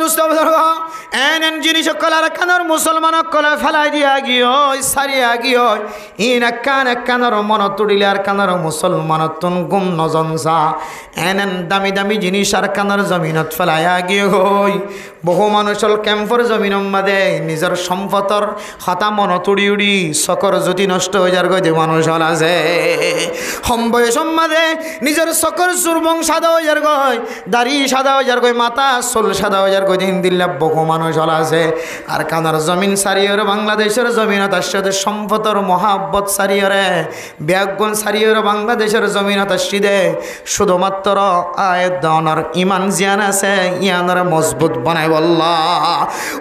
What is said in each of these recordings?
দুষ্ট বুজুর্গ এন জিনিস কলার কানর মুসলমান কলা ফেলাই দিয়া গিয়ে সারিয়া গিয়ে ইন কানর মন তুড়িলে আর কানর মুসলমান তুন গুম নজনসা এন দামি দামি জিনিস আর কানর জমিনত ফেলাইয়া গিয়ে হই বহু মানুষের ক্যাম্পর জমিন মাদে নিজের সম্পদর হতা মন তুড়ি উড়ি চকর জ্যোতি নষ্ট হয়ে যার গজে মানুষ হল আছে সম্বয়স মাদে নিজের চকর চুরবং সাদা হয়ে যার গয় দাড়ি সাদা হয়ে যার গয় মাথা চুল সাদা হয়ে যার গই দিন দিল্লা বহু মানুষ হল আছে আর কানার জমিন সারিয়র বাংলাদেশের জমিনত আসছে সম্পদর মহাব্বত সারিয়রে ব্যাগুণ সারিয়র বাংলাদেশের জমিনত আসছি দে শুধুমাত্র আয়ের দনর ইমান জিয়ান আছে ইয়ানর মজবুত বানাই বল্লা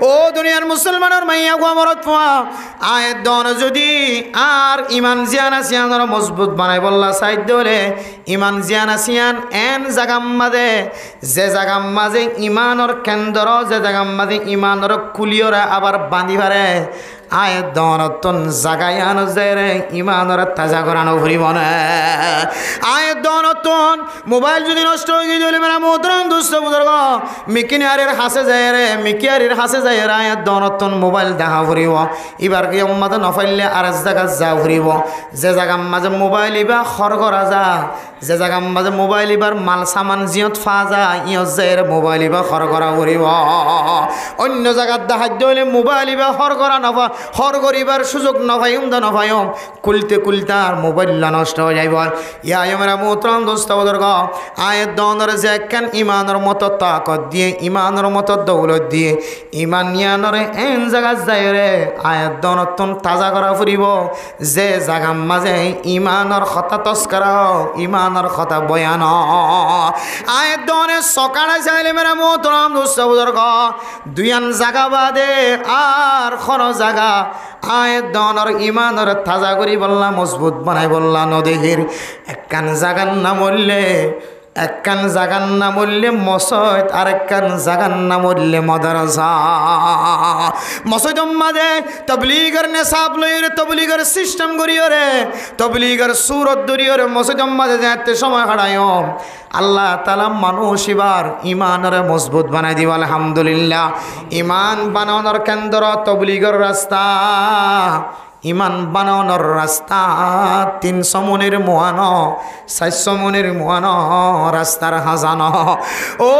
ও দুনিয়ার মুসলমানের মাইয়া গো মরত পোয়া আয়ের দন যদি আর ইমান জিয়ান আছে ইয়ানর মজবুত বানাই বল্লা সাইড হলে ইমান জিয়ান আসিয়ান এন জাগাম মাদে যে জাগাম মাঝে ইমানর কেন্দ্র যে জাগাম মাঝে ইমানর কুলিয়রা আবার বাঁধি পারে আয়ের দনতন জাগায়ানো যায় রে ইমানর তাজা করানো ঘুরিব না আয়ের দনতন মোবাইল যদি নষ্ট হয়ে গিয়ে মেরা মোহতরম দুষ্ট বুজুর্গ মিকিনারের হাসে যায় রে মিকিয়ারির হাসে যায় রে আয়ের দনতন মোবাইল দেখা ঘুরিব এবার কি উম্মাদ নফাইলে আর এক জায়গা যা ঘুরিব যে জায়গার মাঝে মোবাইল ইবা খর করা যা যে জায়গার মাঝে মোবাইল ইবার মাল সামান জিয়ত ফা যা ইয়ত যায় রে মোবাইল ইবা খর করা ঘুরিব অন্য জায়গার দেখাদ্য হলে মোবাইল ইবা খর করা নফা হর করিবার সুযোগ নভাইম দা নভাইম কুলতে কুলতে আর মোবাইল নষ্ট হয়ে যাইব ইয়া আমরা মোহতরম দোস্ত বুজুর্গ আয়ের দনর যে একখান ইমানের মতো তাকত দিয়ে ইমানের মতো দৌলত দিয়ে ইমান নিয়ানরে এন জায়গা যায় রে আয়ের দনতন তাজা করা ফুরিব যে জাগার মাঝে ইমানের কথা তস্করা ইমানের কথা বয়ান আয়ের দনে সকালে চাইলে মেরা মোহতরম দোস্ত বুজুর্গ দুইয়ান জাগা বাদে আর কোনো জায়গা আয়ের দনর ইমানর তাজা করি বললা মজবুত বানাই বললা নদীর একখান জাগার নাম বললে একখান জাগার নাম বললে মসজিদ আর একখান জাগার নাম বললে মাদ্রাসা মসজিদ মাঝে তবলিগের নেশাব লইরে তবলিগের সিস্টেম করিও রে তবলিগের সুরত দরিও রে মসজিদ মাঝে যেতে সময় হারায় আল্লাহ তাআলা মানুষ এবার ইমানের মজবুত বানাই দিব আলহামদুলিল্লাহ ইমান বানানোর কেন্দ্র তবলিগের রাস্তা ইমান বানানোর রাস্তা 300 মনের মোয়ানো 400 মনের মোয়ানো রাস্তার হাজানো ও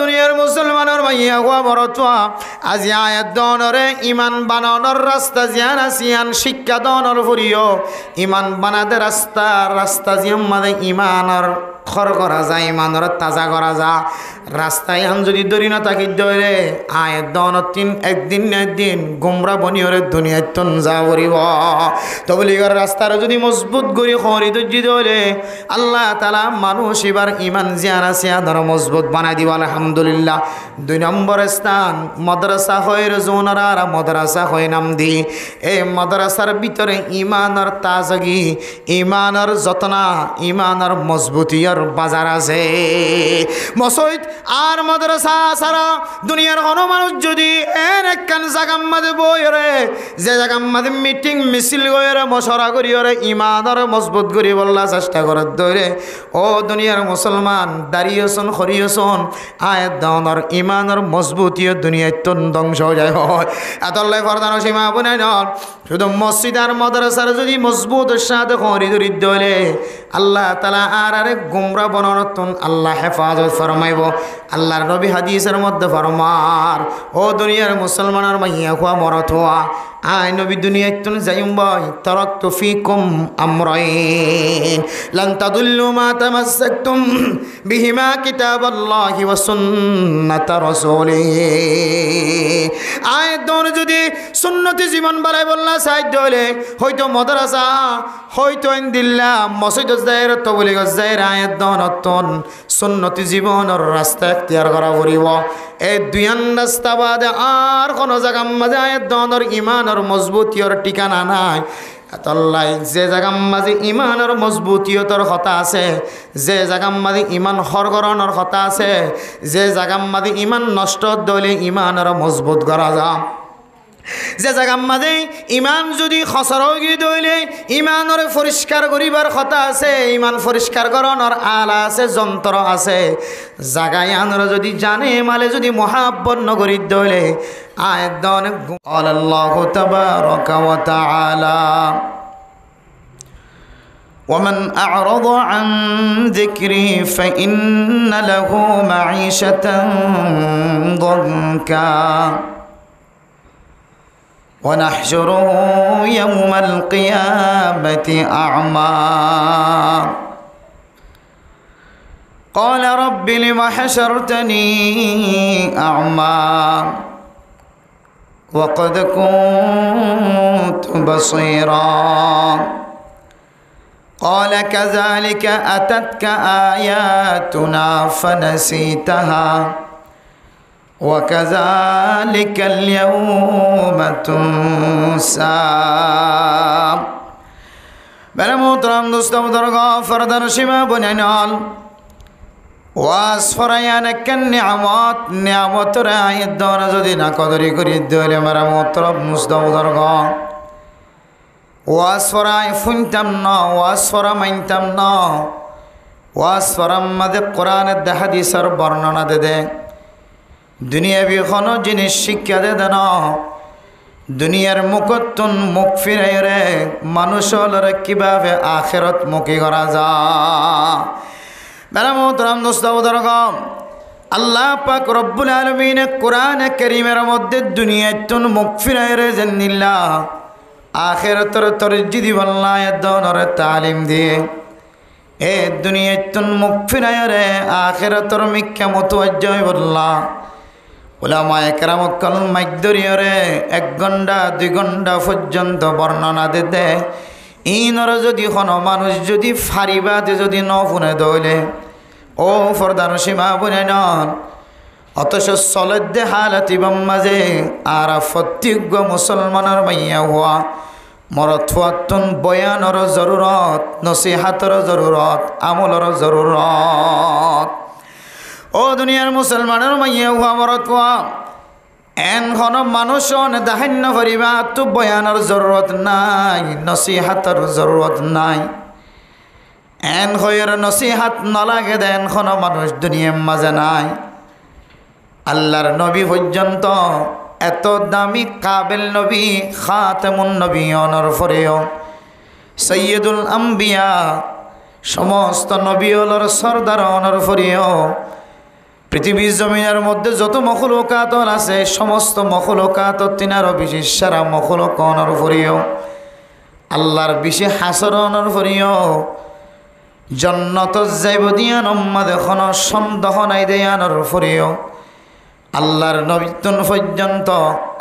দুনিয়ার মুসলমানের মাইয়া গোয়া মরতোয়া আজি আয়াত দনরে ইমান বানানোর রাস্তা জিয়ান আসিয়ান শিক্ষা দনর ফুরিও ইমান বানাতে রাস্তা রাস্তা জিয়াম মানে ইমানের খর করা যায় ইমানর তাজা করা যা রাস্তায় আন যদি দরি না থাকি দরে আয়ের দনতিন একদিন না একদিন গুমরা বনিয়রে দুনিয়ায় তন যা করিব তবলিগের রাস্তার যদি মজবুত করি খরি দর্জি দলে আল্লাহ তাআলা মানুষ এবার ইমান জিয়ান আছে আদর মজবুত বানাই দিব আলহামদুলিল্লাহ 2 নম্বর স্থান মাদ্রাসা হয়ের জোনারা মাদ্রাসা হয়ে নাম দি এই মাদ্রাসার ভিতরে ইমানের তাজগি ইমানের যতনা ইমানের মজবুতিয়র বাজার আছে মসজিদ আর মাদ্রাসা সারা দুনিয়ার কোন মানুষ যদি এর একখান জায়গার মাঝে বইরে যে জায়গার মাঝে মিটিং মিছিল করে মশরা করিরে ইমানের মজবুত করি বললা চেষ্টা করে ধরে ও দুনিয়ার মুসলমান দাঁড়িয়েছন খরিয়েছন আয়ের দনর ইমানের মজবুতিও দুনিয়ায় তন ধ্বংস হয়ে যায় হয় এতলাই ফরদান সীমা বনাই নন শুধু মসজিদ আর মাদ্রাসার যদি মজবুত সাথে খরি ধরি দলে আল্লাহ তাআলা আর আরেক গুমরা বনানতন আল্লাহ হেফাজত ফরমাইব আল্লাহর নবী হাদিসের মধ্যে ফরমার ও দুনিয়ার মুসলমানের মাইয়া খোয়া মরত হওয়া আয় নবী দুনিয়া তুন যাইম ভাই তারাকতু ফিকুম আমরাইন লান তাদুল্লু মা তামাসসাকতুম বিহিমা কিতাবাল্লাহি ওয়া সুন্নাত রাসূলিহি আয় দন যদি সুন্নতি জীবন বাড়াই বললা সাইদ হলে হয়তো মাদ্রাসা হয়তো ইনদিল্লাহ মসজিদ জায়ের তবলিগ জায়ের আয়াত দনতন সুন্নতি জীবনের রাস্তা ইখতিয়ার করা পড়িব এই দুইয়ান রাস্তা বাদে আর কোন জায়গার মাঝে আয়াত দনের ইমানের মজবুতিয়র ঠিকানা নাই আল্লাহ যে জায়গার মাঝে ইমানের মজবুতিয়তর কথা আছে যে জায়গার মাঝে ইমান হরগরণের কথা আছে যে জায়গার মাঝে ইমান নষ্ট দলে ইমানের মজবুত করা যা যে জায়গার মাঝে ইমান যদি খসর গিয়ে দইলে ইমানের পরিষ্কার করিবার কথা আছে, ইমান পরিষ্কার করানোর আলা আছে, যন্ত্র আছে। জায়গায় আনর যদি জানে মালে যদি মহাব্বত নগরী দইলে আয়াত অনেক আল্লাহু তাবারাকা ওয়া তাআলা ومن أعرض عن ذكري فإن له معيشة ضنكا ونحشره يوم القيامة أعمى قال رب لم حشرتني أعمى وقد كنت بصيرا قال كذلك أتتك آياتنا فنسيتها وكذلك اليوم تنسى بلا محترم دوستو درگاه فردر شما بنینال واس فرایانک نعمت رایت دون زدی نقدری کرید دولی مرا محترم دوستو درگاه واس فرای فنتم نا واس فرا مینتم نا واس فرا مد قرآن ده حدیثر برنانه ده দুনিয়াবি কোনো জিনিস শিক্ষা দে দেন দুনিয়ার মুখতুন মুখ ফিরাইরে মানুষের কিভাবে আখিরাত মুখী করা যায়। মেরা মোহতারাম দোস্ত বুজুর্গম, আল্লাহ পাক রব্বুল আলামিন কোরআনে কারীমের মধ্যে দুনিয়াতুন মুখ ফিরাইরে জান্নিল্লাহ আখিরাতের তরজ্জি দিবাল্লাহ দনর তালিম দিয়ে এ দুনিয়াতুন মুখ ফিরাইরে আখিরাতের মিক্কা মুতওয়াজ্জিহ বল্লাহ উলামায়ে কেরাম কল মাইদরিয়রে 1 ঘন্টা 2 ঘন্টা পর্যন্ত বর্ণনা দে ইনর যদি কোনো মানুষ যদি ফারিবাদে যদি ন ফুনে দইলে ও ফরদার সীমা বনে নন অথচ সলদ্দে হালাতি মাঝে আর প্রত্যেক মুসলমানের মাইয়া হওয়া মরথুয়াতুন বয়ানর জরুরত নসিহাতর জরুরত আমলর জরুরত। ও দুনিয়ার মুসলমানের মাইয়া হওয়া মরথুয়া এন কোনো মানুষ দাহান্য করিবা তো বয়ানর জরুরত নাই, নসিহাতর জরুরত নাই। এন হয়ের নসিহাত নলাগে দেন কোনো মানুষ দুনিয়ার মাঝে নাই। আল্লাহর নবী পর্যন্ত এত দামি কাবেল নবী খাতেমুন নবিয়্যিনের পরেও সৈয়দুল আম্বিয়া সমস্ত নবীর সরদার অনর পরেও পৃথিবীর জমিনের মধ্যে যত মখলুকাত আছে সমস্ত মখলুকাত তিনারও বিশেষ সারা মখলুক অনর পরেও আল্লাহর বিশেষ হাসরণর পরেও জন্নত যাইব দিয়ান উম্মাদ এখন সন্দেহ নাই দেয়ানোর পরেও আল্লাহর নবীতন পর্যন্ত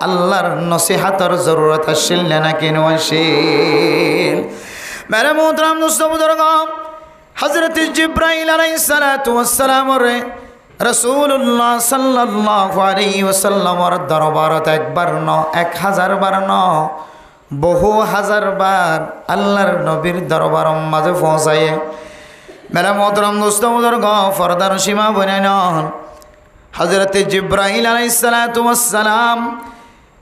আল্লাহর নসিহাতর জরুরত আসিল নাকি নওয়াসিল। মেরে মোহতারাম দোস্ত বুজুর্গম, হযরত জিবরাইল আলাইহিস সালাতু ওয়াস সালাম রে রাসূলুল্লাহ সাল্লাল্লাহু আলাইহি ওয়াসাল্লামর দরবারত একবার ন 1000 বার ন বহু হাজার বার আল্লাহর নবীর দরবার মাঝে পৌঁছায়। মেরে মোহতারাম দোস্ত বুজুর্গম, ফরদার সীমা বনে নন হযরত জিবরাইল আলাইহিস সালাতু ওয়াস সালাম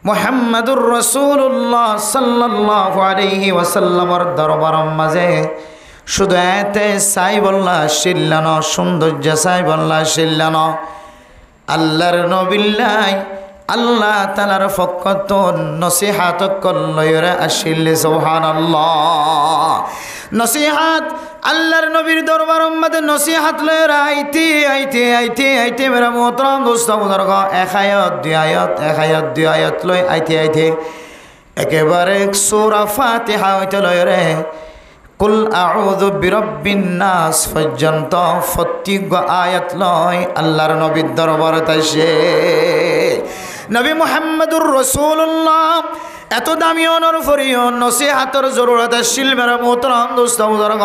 মুহাম্মাদুর রাসূলুল্লাহ সাল্লাল্লাহু আলাইহি ওয়াসাল্লামর দরবার মাঝে শুধু এতে সাই বল্লা শিল্লান সৌন্দর্য সাই বল্লা শিল্লান আল্লাহর নবিল্লাই আল্লাহ তাআলার ফকত নসিহাত কল্লয়রে আসিল। সুবহানাল্লাহ। নসিহাত আল্লাহর নবীর দরবার মধ্যে নসিহাত লয়রা আইতে মেরা মোহতারাম দোস্ত বুজুর্গ এক আয়াত দুই আয়াত লয় আইতে একেবারে সূরা ফাতিহা হইতে লয়রে কুল আউযু বিরাব্বিন নাস পর্যন্ত প্রত্যেক আয়াত লয় আল্লাহর নবীর দরবার তাইছে। নবী মুহাম্মদুর রাসূলুল্লাহ এত দামি অনর ফরিও নসিহাতর জরুরত আসিল। মেরা মোহতারাম দোস্ত বুজুর্গ,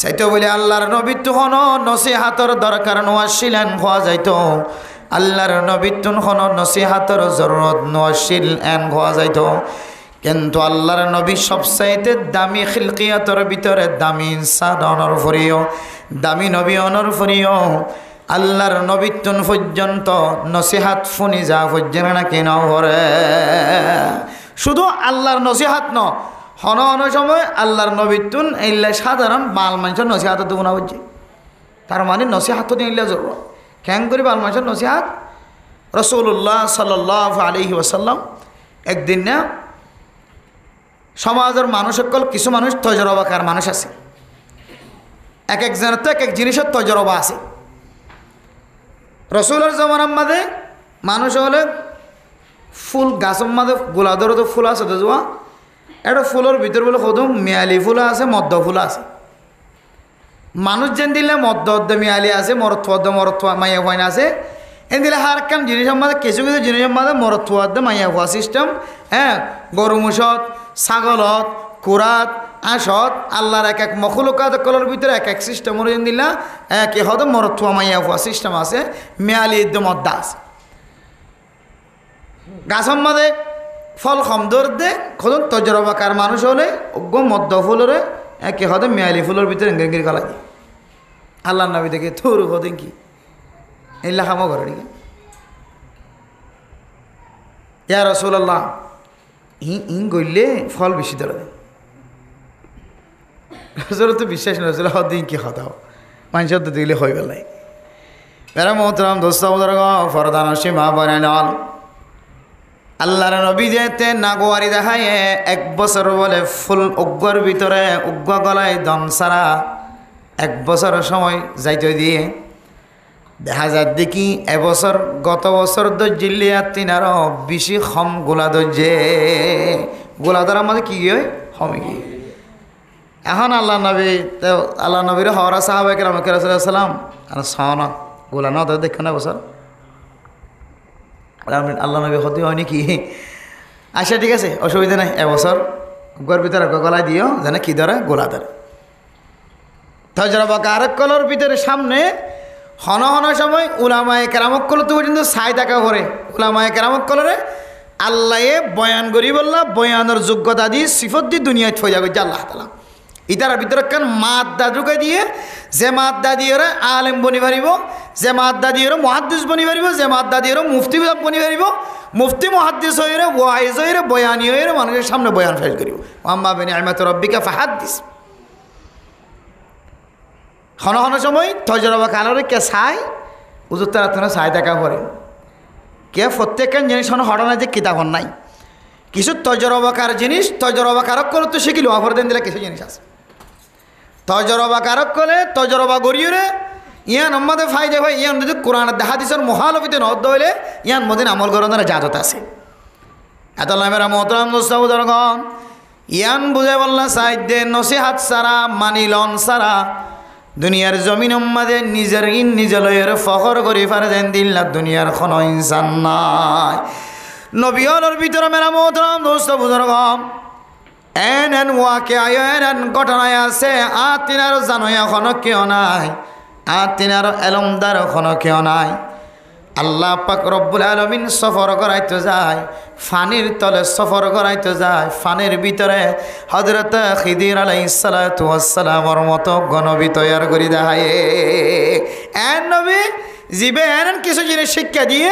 সাইতো বলে আল্লাহর নবী তখন নসিহাতর দরকার নোয়াসিলেন হওয়া যাইতো আল্লাহর নবী তখন নসিহাতর জরুরত নোয়াসিল এন হওয়া যাইতো। কিন্তু আল্লাহর নবী সবচাইতে দামি খিলকিয়াতর ভিতরে দামি ইনসান অনর ফরিও দামি নবী অনর ফরিও আল্লাহর নবীত্বন পর্যন্ত নসিহাত শুনি যা পর্যন্ত নাকি নহরে শুধু আল্লাহর নসিহাত ন হন হন সময় আল্লাহর নবীত্বন এইলে সাধারণ বাল মানুষের নসিহাত দেবো না বুঝছি তার মানে নসিহাত তো নিলে জরুর কেন করি বাল মানুষের নসিহাত রাসূলুল্লাহ সাল্লাল্লাহু আলাইহি ওয়াসাল্লাম একদিন না সমাজের মানুষ সকল কিছু মানুষ তজরবাকার মানুষ আছে এক একজনের তো এক এক জিনিসের তজরবা আছে রসুলের জমানার মাঝে মানুষ হলে ফুল গাছের মাঝে গোলাদর তো ফুল আছে তো যোয়া এটা ফুলের ভিতর বলে কত মেয়ালি ফুল আছে মদ্য ফুল আছে মানুষ যেন দিলে মদ্য অর্ধ মেয়ালি আছে মরত্ব অর্ধ মরত্ব মাইয়া ফাইন আছে এন দিলে হার কান জিনিসের মাঝে কিছু কিছু জিনিসের মাঝে মরত্ব অর্ধ মাইয়া ফুয়া সিস্টেম হ্যাঁ গরু মুসত ছাগলত কুরাত আসত আল্লাহর এক এক মখলুকাত কলর ভিতরে এক এক সিস্টেম যেন দিলা এক হদ মরত্ব মাইয়া ফুয়া সিস্টেম আছে মেয়ালি ইদ্দ মদ্দা আছে গাছের মাঝে ফল খমদর দে খোদন তজরবাকার মানুষ হলে অজ্ঞ মদ্য ফুলরে একে হদে মেয়ালি ফুলের ভিতরে গেঙ্গির গলা দিয়ে আল্লাহ নবী দেখে থুর হদেন কি এই লেখামো করে নাকি ইয়া রাসূলুল্লাহ ইং গইলে ফল বেশি ধরে রসুল তো বিশ্বাস না রসুল হদিন কি হতাও মানুষের তো দিলে হয়ে গেল এরা মোহতরম দোস্ত ফরদান সীমা বনায় নল আল্লাহর নবী যেতে নাগোয়ারি দেখায় এক বছর বলে ফুল উগ্গর ভিতরে উগ্গ গলায় দন সারা এক বছরের সময় যাইতে দিয়ে দেখা যায় দেখি এবছর গত বছর দজ্জিল্লিয়া তিনারও বেশি খম গোলা দজ্জে গোলা দ্বারা আমাদের কী হয় হমে কি এখন আল্লাহ নবীর হওয়ারা সাহাবে কেরামকে রাসূলুল্লাহ আর সাওনা গোলা না তো দেখো না বছর আল্লাহ নবী হতে হয় নাকি আচ্ছা ঠিক আছে অসুবিধা নাই এবছর গর ভিতরে গলায় দিও যেন কি ধরে গোলা ধরে তজরবা আরেক কলর ভিতরে সামনে হন হন সময় উলামায়ে কেরামক কল তো পর্যন্ত ছাই দেখা করে উলামায়ে কেরামক কলরে আল্লাহে বয়ান করি বললা বয়ানের যোগ্যতা দিয়ে সিফত দিয়ে দুনিয়ায় থইয়া করছে আল্লাহ তাআলা ইতার ভিতরে কেন মাদ্দা ঢুকে দিয়ে যে মাদ্দা দিয়ে ওরা আলেম বনি পারিব যে মাদ্দা দিয়ে ওরা মুহাদ্দিস বনি পারিব যে মাদ্দা দিয়ে ওরা মুফতি বনি পারিব মুফতি মুহাদ্দিস হয়ে ওয়াইজ হয়ে বয়ানি হয়ে মানুষের সামনে বয়ান পেশ করিব আম্মা বিনিআমাতি রাব্বিকা ফাহাদ্দিস হন হন সময় তজরবা কালরে কে ছাই উজুর তারা তোরা ছাই দেখা করে কে প্রত্যেকের জিনিস হঠাৎ যে কিতাব নাই কিছু তজরবাকার জিনিস তজরবাকারক করে তো শিখিল অফর দেন দিলে কিছু জিনিস আছে তজরবাকারক করে তজরবা গড়িয়ে ইয়ান আমাদের ফায়দা হয় ইয়ান যদি কোরআনের দেখা দিসের মহালবিতে নদ হইলে ইয়ান মদিন আমল করানোর জাদত আছে এত লামেরা মোহতরাম দোস্তাবুদরগণ ইয়ান বুঝে বললা সাইদে নসিহাত সারা মানিলন সারা দুনিয়ার জমিন মাঝে নিজের নিজের ফখর করি পারে দেন দিল্লা দুনিয়ার কোনো ইনসান নাই নবীর ভিতরে মেরা মোহতরাম দোস্ত বুজুর্গম এন ওয়াকে এন ঘটনায় আছে তিনার জানোই এখনো কেউ নাই তিনার এলমদার এখনো কেউ নাই আল্লাহ পাক রব্বুল আলামিন সফর করাইতে যায় ফানির তলে সফর করাইতে যায় ফানির ভিতরে হযরত খিদির আলাইহিস সালাতু ওয়াস সালামের মতো গণবি তৈয়ার করি দেখায় এন নবী জিবে এন কিছু জিনিস শিক্ষা দিয়ে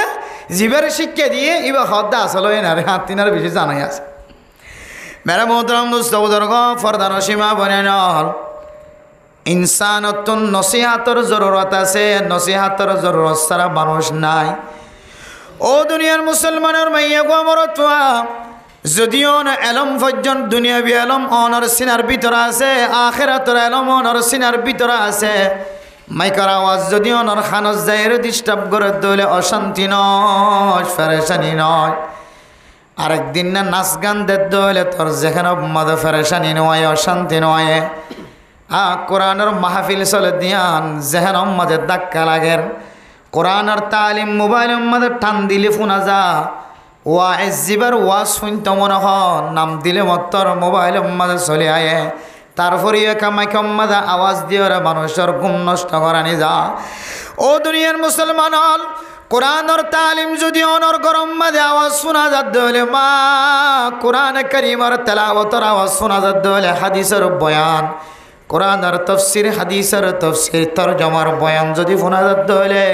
জীবের শিক্ষা দিয়ে এবার হদ্দা আসলে না রে তিনার বেশি জানাই আছে মেরা মোহতরম দোস্ত ফরদান সীমা বনে নল ইনসানতন নসিহাতর জরুরত আছে নসিহাতর জরুরত ছাড়া মানুষ নাই ও দুনিয়ার মুসলমানের মাইয়া গো মরতুয়া যদিও না এলম পর্যন্ত দুনিয়াবি এলম অনর সিনার ভিতরে আছে আখিরাতের এলম অনর সিনার ভিতরে আছে মাইকার আওয়াজ যদি অনর খানস যায় ডিস্টার্ব করে দলে অশান্তি নয় ফেরেশানি নয় আরেকদিন না নাচ গান দে দলে তোর যেখানে মদ ফেরেশানি নয় অশান্তি নয় কোরআনের মাহফিল চলে দিয়ান যেহেন মধ্যে ধাক্কা লাগের কোরআনের তালিম মোবাইল মধ্যে টান দিলে ফোনা যা ওয়াজ জিবার ওয়াজ শুনতে মনে হন নাম দিলে মতর মোবাইল মধ্যে চলে আয়ে তারপরে কামাইকাম্মাদা আওয়াজ দিয়ে ওরা মানুষের ঘুম নষ্ট করানি যা ও দুনিয়ার মুসলমান হল কোরআনের তালিম যদি অনর গরম মাঝে আওয়াজ শোনা যাত হলে মা কোরআন করিমের তেলাওয়াতের আওয়াজ শোনা যাত হলে হাদিসের বয়ান কোরআনের তফসির হাদিসের তফসির তরজমার বয়ান যদি ফোনাজাত হইলে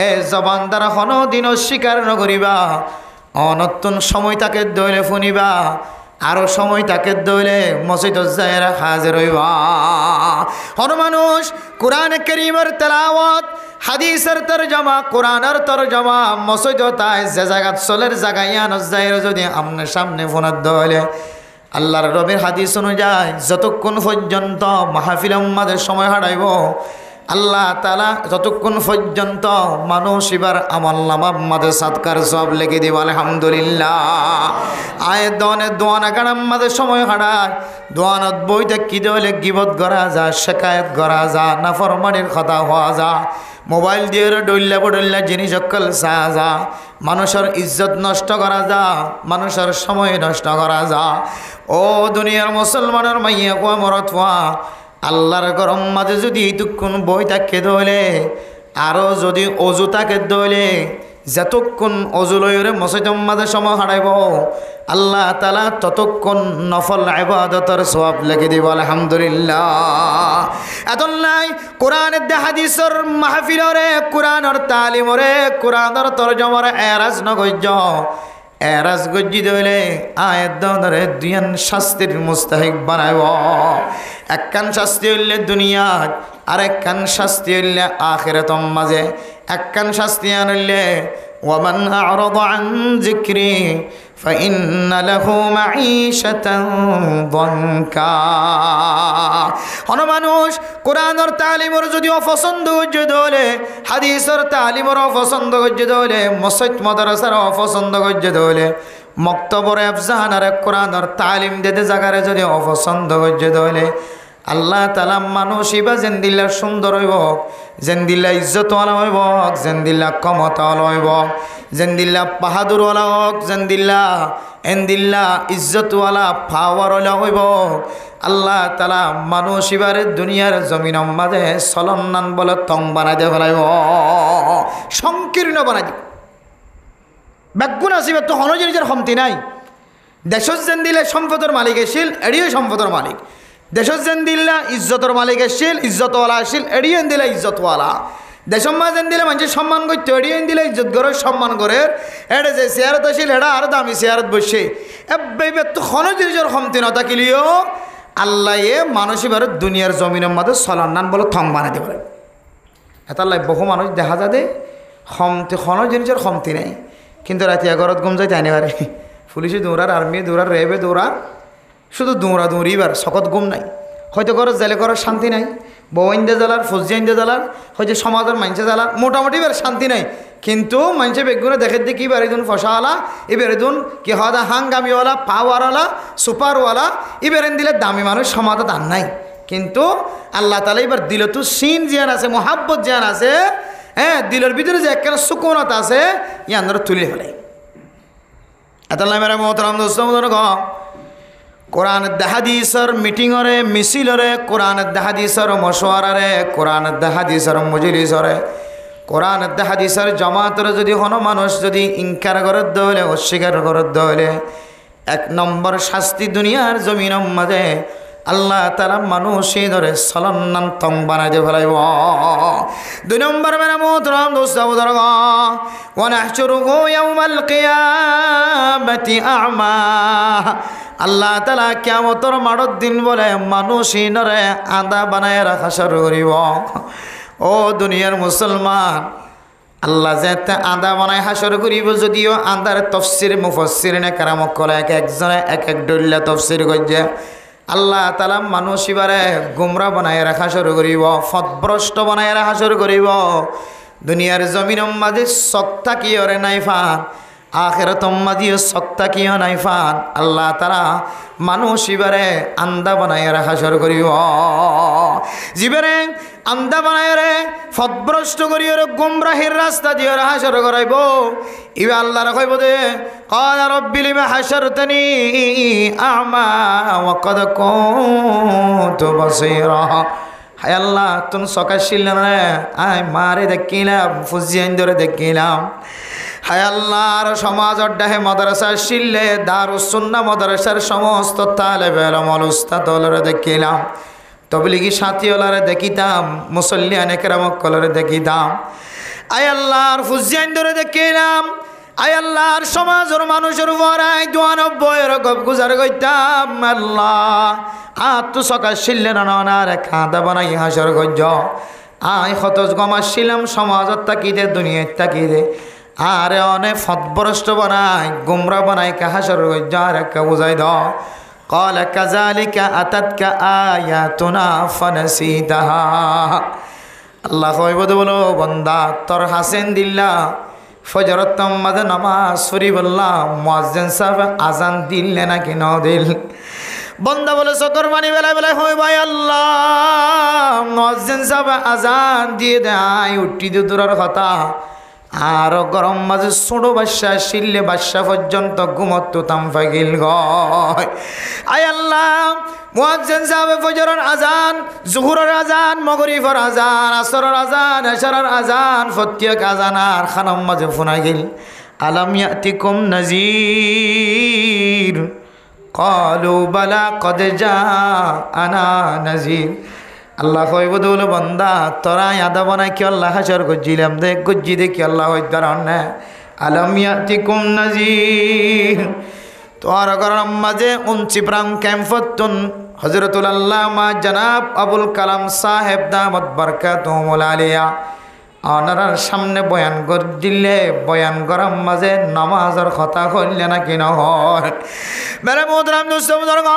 এ জবান দ্বারা হন দিন স্বীকার নকরিবা অনতুন সময় তাকে দইলে শুনিবা আরো সময় তাকে দইলে মসজিদ জায়রা হাজির হইবা হন মানুষ কোরআন কারীমের তেলাওয়াত হাদিসের তরজমা কোরআনের তরজমা মসজিদ তাই যে জায়গা চলের জায়গায় জায়র যদি আমনে সামনে ফোনাত দইলে আল্লাহর রবের হাদিস অনুযায়ী যতক্ষণ পর্যন্ত মাহফিল উম্মাদের সময় হারাইব আল্লাহ তাআলা যতক্ষণ পর্যন্ত মানুষ এবার আমলনামা মাদের সাদকার সব লিখে দিব আলহামদুলিল্লাহ আয়ে দোয়ানা কারাম মাদের সময় হারায় দোয়ানত বইতে কি দলে গিবত করা যায় শিকায়ত করা যায় নাফরমানির কথা হওয়া যায় মোবাইল দিয়ে ডইল্লা জিনিস অকল সাজা মানুষের ইজ্জত নষ্ট করা যা মানুষের সময় নষ্ট করা যা ও দুনিয়ার মুসলমানের মাইয়া কোয়া মরত হওয়া আল্লাহর গরম মাঝে যদি এইটুকুন বই তাকে দইলে আরও যদি অজু তাকে দইলে যতক্ষণ অজু লইরে মসজিদের মাঝে সময় হারাইব আল্লাহ তাআলা ততক্ষণ নফল ইবাদতের সওয়াব লিখে দিব আলহামদুলিল্লাহ এতলাই কোরআনের হাদিসের মাহফিলরে কোরআনের তালিমরে কোরআনের তরজমারে এরাজ নগজ্য এরাজ গজ্জি দইলে আয়াত দরে দুইয়ান শাস্তির মুস্তাহিক বানাইব একখান শাস্তি হইলে দুনিয়াত আর একখান শাস্তি হইলে আখিরাতের মাঝে একখান শাস্তি আনলে ওয়ামান আ'রাদা আন যিকরি ফাইন্না লাহু মাঈশাতান দানকা হন মানুষ কোরআনের তালিমর যদি অপছন্দ হইছে দলে হাদিসের তালিমর অপছন্দ হইছে দলে মসজিদ মাদ্রাসার অপছন্দ হইছে দলে মক্তবর আফজাহানের কোরআনের তালিম দিতে জায়গারে যদি অপছন্দ হইছে দলে আল্লাহ তাআলা মানুষ ইবা জেন্দিল্লা সুন্দর হইব জেন্দিল্লা ইজ্জতওয়ালা হইব জেন্দিল্লা ক্ষমতাওয়ালা হইব জেন্দিল্লা বাহাদুরওয়ালা হোক জেন্দিল্লা এন্দিল্লা ইজ্জতওয়ালা পাওয়ারওয়ালা হইব আল্লাহ তাআলা মানুষ ইবারে দুনিয়ার জমিনের মাঝে চলন্নান বলে তং বানাই দিয়ে ফেলাইব সংকীর্ণ বানাই দিব ব্যাগুণ আসিবে তো হন জিনিসের ক্ষমতি নাই দেশত জেন্দিলে সম্পদের মালিক এসিল এড়িয়ে সম্পদের মালিক দেশত যেন দিল্লা ইজ্জতর মালিক আসছিল ইজ্জতওয়ালা আসছিল এড়িয়ে দিলে ইজ্জতওয়ালা দেশম মা যেন দিলে মানুষের সম্মান করতে এড়িয়ে দিলে ইজ্জত করে সম্মান করে এটা যে চেয়ারত আসিল এটা আরো দামি চেয়ারত বসে এবার তো খন জিনিসের ক্ষমতি না থাকিলেও আল্লাহ মানুষ এবার দুনিয়ার জমিনের মধ্যে চলান্নান বলে থং বানাই দিব এটা বহু মানুষ দেখা যায় ক্ষমতি খন জিনিসের ক্ষমতি নেই কিন্তু রাতে 11 ঘুম যাইতে আনি পারে পুলিশে দৌড়ার আর্মি দৌড়ার রেবে দৌড়ার শুধু দৌড়া দৌড়িবার শকত ঘুম নাই হয়তো ঘরের জেলে করার শান্তি নাই বউ আইন্দে জ্বালার ফৌজি আইন্দে জ্বালার হয়তো সমাজের মানুষে জ্বালার মোটামুটি এবার শান্তি নাই কিন্তু মানুষে বেগুনে দেখে দিয়ে কি এবার এদিন ফসাওয়ালা এবার এদিন কি হওয়া হাঙ্গামিওয়ালা পাওয়ারওয়ালা সুপারওয়ালা এবার দিলে দামি মানুষ সমাজে দান নাই কিন্তু আল্লাহ তাআলা এবার দিল তো সিন জিয়ান আছে মোহাব্বত জিয়ান আছে হ্যাঁ দিলের ভিতরে যে একটা সুকুনত আছে ইয়ান ধরে তুলে ফেলে এত মেরা মোহতরম দোস্ত কোরআন হাদিসের মিটিংরে মিছিলরে কোরআন হাদিসের মশওয়ারারে কোরআন হাদিসের মজলিসরে কোরআন হাদিসের জামাতরে যদি কোনো মানুষ যদি ইনকার করে দলে অস্বীকার করে দলে 1 নম্বর শাস্তি দুনিয়ার জমিনের মাঝে আল্লাহ তাআলা মানুষই ধরে সলন্নান তং বানাই দিয়ে ফেলাইব 2 নম্বর মেরা মোহতরম দোস্ত বুজুর্গ ওয়া নাহশুরুহু ইয়াউমাল কিয়ামাতি আ'মা আল্লাহ তাআলা কিয়ামতের মাঠের দিন বলে মানুষই নরে আদা বানায় রাখা শুরু করিব ও দুনিয়ার মুসলমান আল্লাহ যেতে আদা বানায় হাসর করিব যদিও আদার তফসির মুফাসসির নে কারাম কলে একজনে এক ডল্লা তফসির করছে আল্লাহ তাআলা মানুষ এবারে গুমরা বানায় রাখা শুরু করিব ফতভ্রষ্ট বানায় রাখা শুরু করিব দুনিয়ার জমিনের মাঝে সত্তা কি ওরে নাই ফান আখিরাতের মাঝে সত্তা কি নাই ফান আল্লাহ তাআলা মানুষ এবারে আন্দা বানায় রাখা শুরু করিব জীবনে আন্দা বানায় রে ফতভ্রষ্ট করিও গুমরাহির রাস্তা দিয়ে রাখা শুরু করাইব ইবে আল্লাহ রাখইব দে ক্বালা রাব্বি লিমা হাশারতানি আ'মা ওয়া ক্বাদ কুনতু বাসীরা হায় আল্লাহ তুমি সকাশিল না আয় মারে দেখিলাম ফুজিয়ান ধরে দেখিলাম হায় আল্লাহর সমাজের ডাহে মাদ্রাসা শিল্লে দারুস সুন্নাহ মাদ্রাসার সমস্ত তালেবে ইলম উস্তাদরে দেখিলাম তবলিগি সাথীওয়ালারে দেখিতাম, মুসল্লিয়ানে কেরামক্কলরে দেখিতাম, আয় আল্লাহর ফুজিয়ান ধরে দেখিলাম, আয় আল্লাহর সমাজের মানুষের বড়াই 92 গপ গুজার গইতাম। আল্লাহ আত্মু সকাল শিললে নানার খাঁদা বানাই হাসর গজ্জ আয় খতজ গমাছিলাম সমাজত তাকিদে দুনিয়াত তাকিদে আরে অনেক ফতবরষ্ট বানাই গুমরা বানাই কা হাসর গজ্জ আর একটা বুঝাই দ قال كذلك أتتك آياتنا فنسيتها। আল্লাহ কইব বলো বান্দা তোর হাসেন দিল্লা ফজরত মাঝে নামাজ শরীফ আল্লাহ মুয়াজ্জিন সাহেব আজান দিলে নাকি ন দিল। বন্দা বলে সকর মানি বেলায় বেলায় হই ভাই আল্লাহ মুয়াজ্জিন সাহেব আজান দিয়ে দেয় উঠি দিয়ে দূরের কথা আর গরম মাঝে ছোটো বাচ্চা শিললে বাচ্চা পর্যন্ত ঘুমত তাম ফাগিল গয়। আয় আল্লাহ মুয়াজ্জিন সাহেব ফজরের আজান, জোহরের আজান, মাগরিবের আজান, আসরের আজান, এশারের আজান, প্রত্যেক আজান আর খানাম মাঝে ফোনা গেল আলাম ইয়াতিকুম নাযীর ক্বালু বালা কদ জাআনা নাযীর। আল্লাহ কইব দৌল বন্দা তোরা আদা বানাই কি আল্লাহ হাসর গজ্জিলাম দেখ গজ্জি দেখি আল্লাহ হইতারণ না আলাম ইয়াতিকুম নাযীর। তোর গরম মাঝে উঞ্চি প্রাং ক্যাম্পতুন হযরতুল আল্লামা জনাব আবুল কালাম সাহেব দামত বরকাতুহুল আলিয়া অনারার সামনে বয়ান কর দিলে বয়ান গরম মাঝে নামাজের কথা কইলে নাকি নহয়। মেরে মোহতরম দোস্ত বুজুর্গ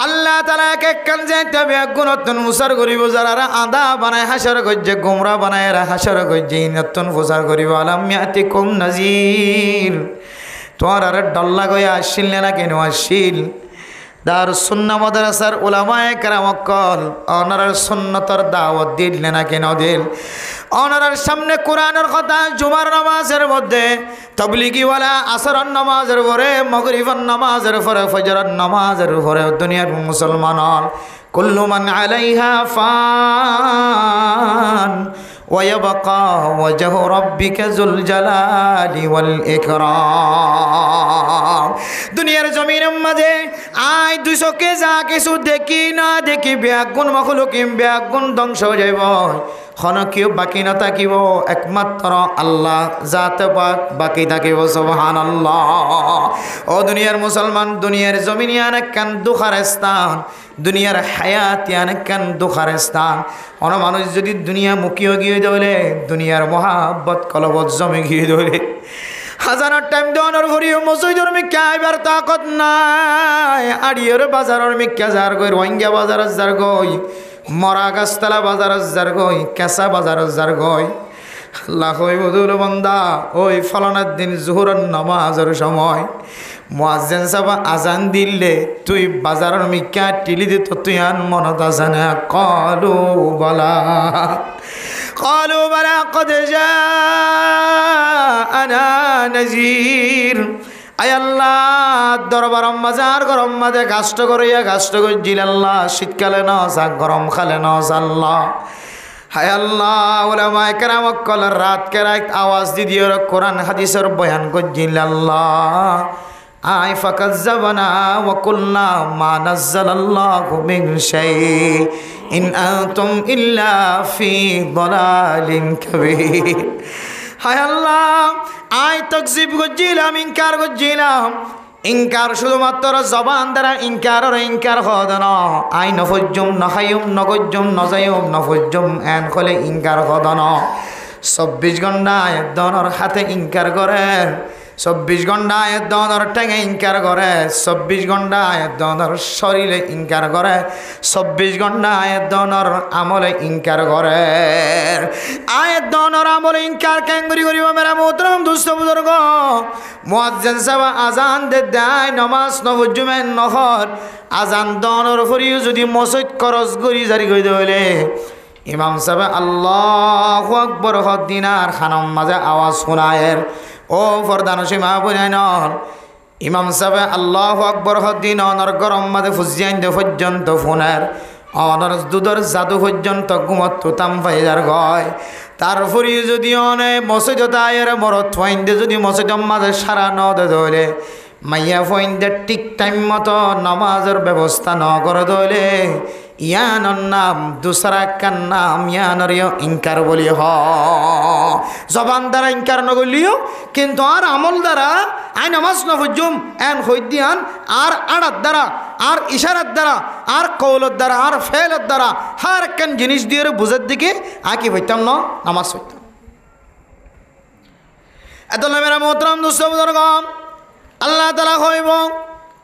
আল্লাহ তাআলা এক এক কান যাইতে বেগুনতন মুসার করিব যারা আদা বানায় হাসর গজ্জে গুমরা বানায় হাসর গজ্জে নতুন ফুসার করিব আলাম ইয়াতিকুম নাযীর। তোমার আর ডল্লা গয়া আসিল না কেন আসিল দারুস সুন্নাহ মাদ্রাসার উলামায়ে কেরামক্কল অনারার সুন্নতর দাওয়াত দিলে না কেন দিল। অনারার সামনে কোরআনের কথা জুমার নামাজের মধ্যে তবলিগিওয়ালা আসরের নামাজের পরে মাগরিবের নামাজের পরে ফজরের নামাজের পরে দুনিয়ার মুসলমান কুল্লু মান আলাইহা ফান ويبقى وجه ربك ذو الجلال والإكرام। দুনিয়ার জমিনের মাঝে আই 200 কে যা কিছু দেখি না দেখি ব্যাগুন মখলুকিম ব্যাগুন ধ্বংস হয়ে যাইব কেউ বাকি না থাকিব একমাত্র আল্লাহ জাতে পাক বাকি থাকিব সুবহানাল্লাহ। ও দুনিয়ার মুসলমান দুনিয়ার জমিনিয়ান কান দুখার স্থান দুনিয়ার হায়াতিয়ান কান দুখার স্থান। অন মানুষ যদি দুনিয়া মুখিও গিয়ে দলে দুনিয়ার মহাব্বত কলবত জমে গিয়ে দলে হাজার টাইম দেওয়ানোর ভরিও মসজিদের মিক্কা আইবার তাকত নাই আড়িয়ের বাজারের মিক্কা যার গই রোহিঙ্গা বাজারের যার গই মরা গাছতলা বাজারের যার গই কেঁচা বাজারের যার গই। আল্লাহ কইব দুল বান্দা ওই ফলানার দিন জোহরের নামাজের সময় মুয়াজ্জিন সাহেব আজান দিলে তুই বাজারের মিক্কা টিলি দিত তুই আন মনত আছে না ক্বালু বালা قالوا بلى قد جاءنا نذير। আয় আল্লাহ দরবার মাজার গরম মাঝে গাছট করিয়া গাছট গজিল আল্লাহ শীতকালে ন যা গরম খালে ন আল্লাহ। হায় আল্লাহ উলামায়ে কেরামক্কল রাত কেরাত আওয়াজ দি দিয়ে কোরআন হাদিসের বয়ান গজিল আল্লাহ আয় ফাকাজ্জাবনা ওয়া কুলনা মা নাযালাল্লাহু মিন শাই ইন আনতুম ইল্লা ফি দালালিন কাবীর। হায় আল্লাহ আয় তাকযিব গজিলাম ইনকার গজিলাম ইনকার শুধুমাত্র জবান দ্বারা ইনকারের ইনকার হদন আই নফজুম নখায়ুম নগজুম নজায়ুম নফজুম এন খলে ইনকার হদন 24 ঘন্টা একদনের হাতে ইনকার করেন 24 ঘন্টা একদনের ঠেঙে ইনকার করে 24 ঘন্টা একদনের শরীরে ইনকার করে 24 ঘন্টা একদনের আমলে ইনকার করে। আয়াত দনের আমলে ইনকার কেঙ্গুরি করিব মেরা মোহতরম দুস্থ বুজুর্গ মুয়াজ্জিন সাহেব আজান দে দেয় নামাজ নফজুমেন নহর আজান দনের ফরিও যদি মসজিদ খরচ করি জারি কই দইলে ইমাম সাহেব আল্লাহু আকবার হদিনার খানম মাঝে আওয়াজ শোনায়ের ও ফরদানসী মা বোনেন ইমাম সাহেব আল্লাহু আকবার হদিন অনর গরম মাঝে ফুজিয়ান দে পর্যন্ত ফোনের অনর দুধর জাদু পর্যন্ত ঘুমত তাম ফাইজার গয় তারপরে যদি অনে মসজিদ আয়ের মরত ফাইন্দে যদি মসজিদের মাঝে সারা ন দে ধরে মাইয়া ফাইন্দে ঠিক টাইম মতো নামাজের ব্যবস্থা ন করে ধরে ইয়ানোর নাম দুসরা একখান নাম ইয়ানোরিও ইনকার বলি জবান দ্বারা ইনকার নগলিও কিন্তু আর আমল দ্বারা আই নামাজ নফজুম এন হইদিয়ান আর আড়ার দ্বারা আর ইশারার দ্বারা আর কৌলত দ্বারা আর ফেলের দ্বারা হার একখান জিনিস দিয়ে বুঝার দিকে আঁকি হইতাম না নামাজ হইতাম এত মেরা মোহতরম দুস্থ বুজুর্গণ আল্লাহ তাআলা কইব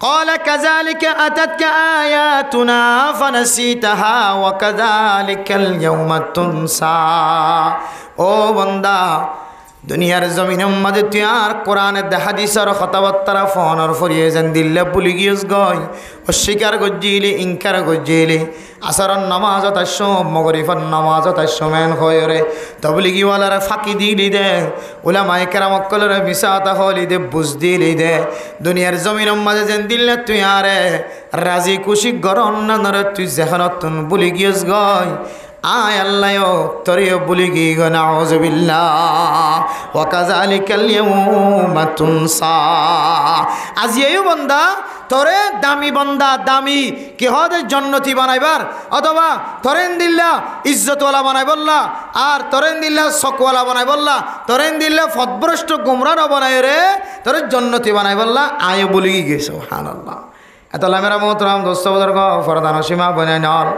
قال كذلك أتتك آياتنا فنسيتها وكذلك اليوم تنسى ও বান্দা দুনিয়ার জমিনের মাঝে তুই আর কোরআনের হাদিসের কথাবার্তা ফোনের ফরিয়ে যেন দিল্লে ভুলি গিয়েছ গই অস্বীকার গজ্জিলি ইনকার গজ্জিলি আসরের নামাজত আসো মগরিফের নামাজত আসো মেন হয়ে তবলিগিওয়ালারা ফাঁকি দিলি দে উলামায়ে কেরামকলের মিসাতা হলি দে বুঝ দিলি দে দুনিয়ার জমিনের মাঝে যেন দিল্লে তুই আরে রাজি খুশি গরম না নরে তুই যেখানত ভুলি গিয়েছ গই আয় আল্লাহ তোরিও বলি গি নাউযুবিল্লাহ ওয়া কাযালিকাল ইয়াউমা তুনসা আজি এই বান্দা তোরে দামি বান্দা দামি কি হদে জান্নাতি বানাইবার অথবা তোরেন দিল্লা ইজ্জতওয়ালা বানাই বললা আর তোরেন দিল্লা সকওয়ালা বানাই বললা তোরেন দিল্লা ফদভ্রষ্ট গুমরাহ বানাই রে তোরে জান্নাতি বানাই বললা আয় বলি গি সুবহানাল্লাহ এত লামেরা মোহতরম দোস্ত বুজুর্গ ফরদান সীমা বনাই নল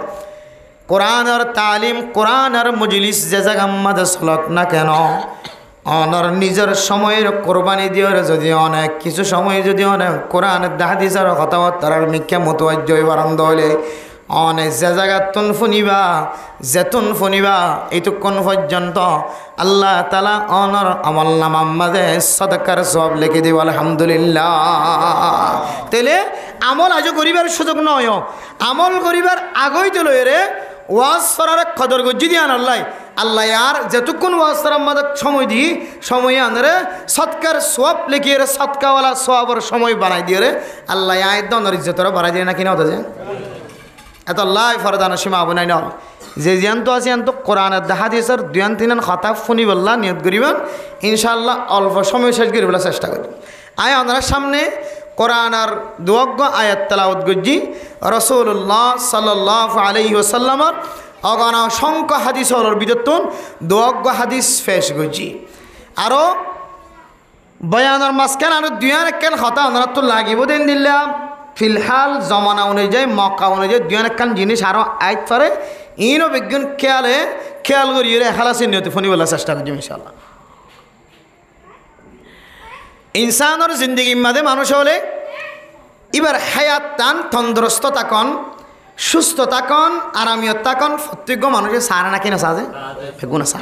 কোরআন আর তালিম কোরআন আর মজলিস যে জায়গা মাঝে চলক না কেন অনর নিজের সময়ের কোরবানি দিয়ে যদি অনেক কিছু সময় যদি অনেক কোরআনের হাদিসের কথাবার্তার মিথ্যা মতবাজ্য বারান্দ হলে অনেক যে জায়গা তুন ফুনিবা যেতুন ফুনিবা এইটুকুন পর্যন্ত আল্লাহ তাআলা অনর আমল নামার মাঝে সদকার সব লিখে দিব আলহামদুলিল্লাহ তাহলে আমল আজও করিবার সুযোগ নয় আমল করিবার আগই তো লয় রে ওয়াজ করার কদর গজ্জি দিয়ে আল্লাহ আল্লাহ আর যেটুকুন ওয়াজ করার মধ্যে সময় দিই সময় আনরে সৎকার সোয়াব লিখিয়ে রে সৎকাওয়ালা সোয়াবর সময় বানাই দিয়ে রে আল্লাহ আয় দনের ইজ্জতরা বাড়াই দিয়ে না কিনা হতে যায় এত আল্লাহ ফরদান সীমা বনাই ন যে জিয়ান তো আছে তো কোরআনের হাদিসের দুয়ান তিনান খতাব ফুনি বললা নিয়ত করিবেন ইনশাআল্লাহ অল্প সময় শেষ করি বলার চেষ্টা করি আয় আপনার সামনে কোরআন আর দুয়াগ্য আয়াত তেলাওয়াত গজ্জি রাসূলুল্লাহ সাল্লাল্লাহু আলাইহি ওয়াসাল্লামের অগণ অসংখ্য হাদিস হলোর বিদত্তন দুয়াগ্য হাদিস পেশ গজ্জি আরও বয়ানের মাঝখান আর দুয়ান একখান কথা আমরা তো লাগিব দেন দিলাম ফিলহাল জমানা অনুযায়ী মক্কা অনুযায়ী দুয়ান একখান জিনিস আরও আইত পারে ইনও বিজ্ঞান খেয়াল করিয়ে এখালাসের নিয়তে ফোনি বলার চেষ্টা করছি ইনশাআল্লাহ ইনসানের জিন্দগির মাঝে মানুষ হলে এবার হায়াত টান তন্দুরস্ত থাকন সুস্থ থাকন আরামিয়ত থাকন প্রত্যেক মানুষের সারা নাকি না সাজে বেগুনা সা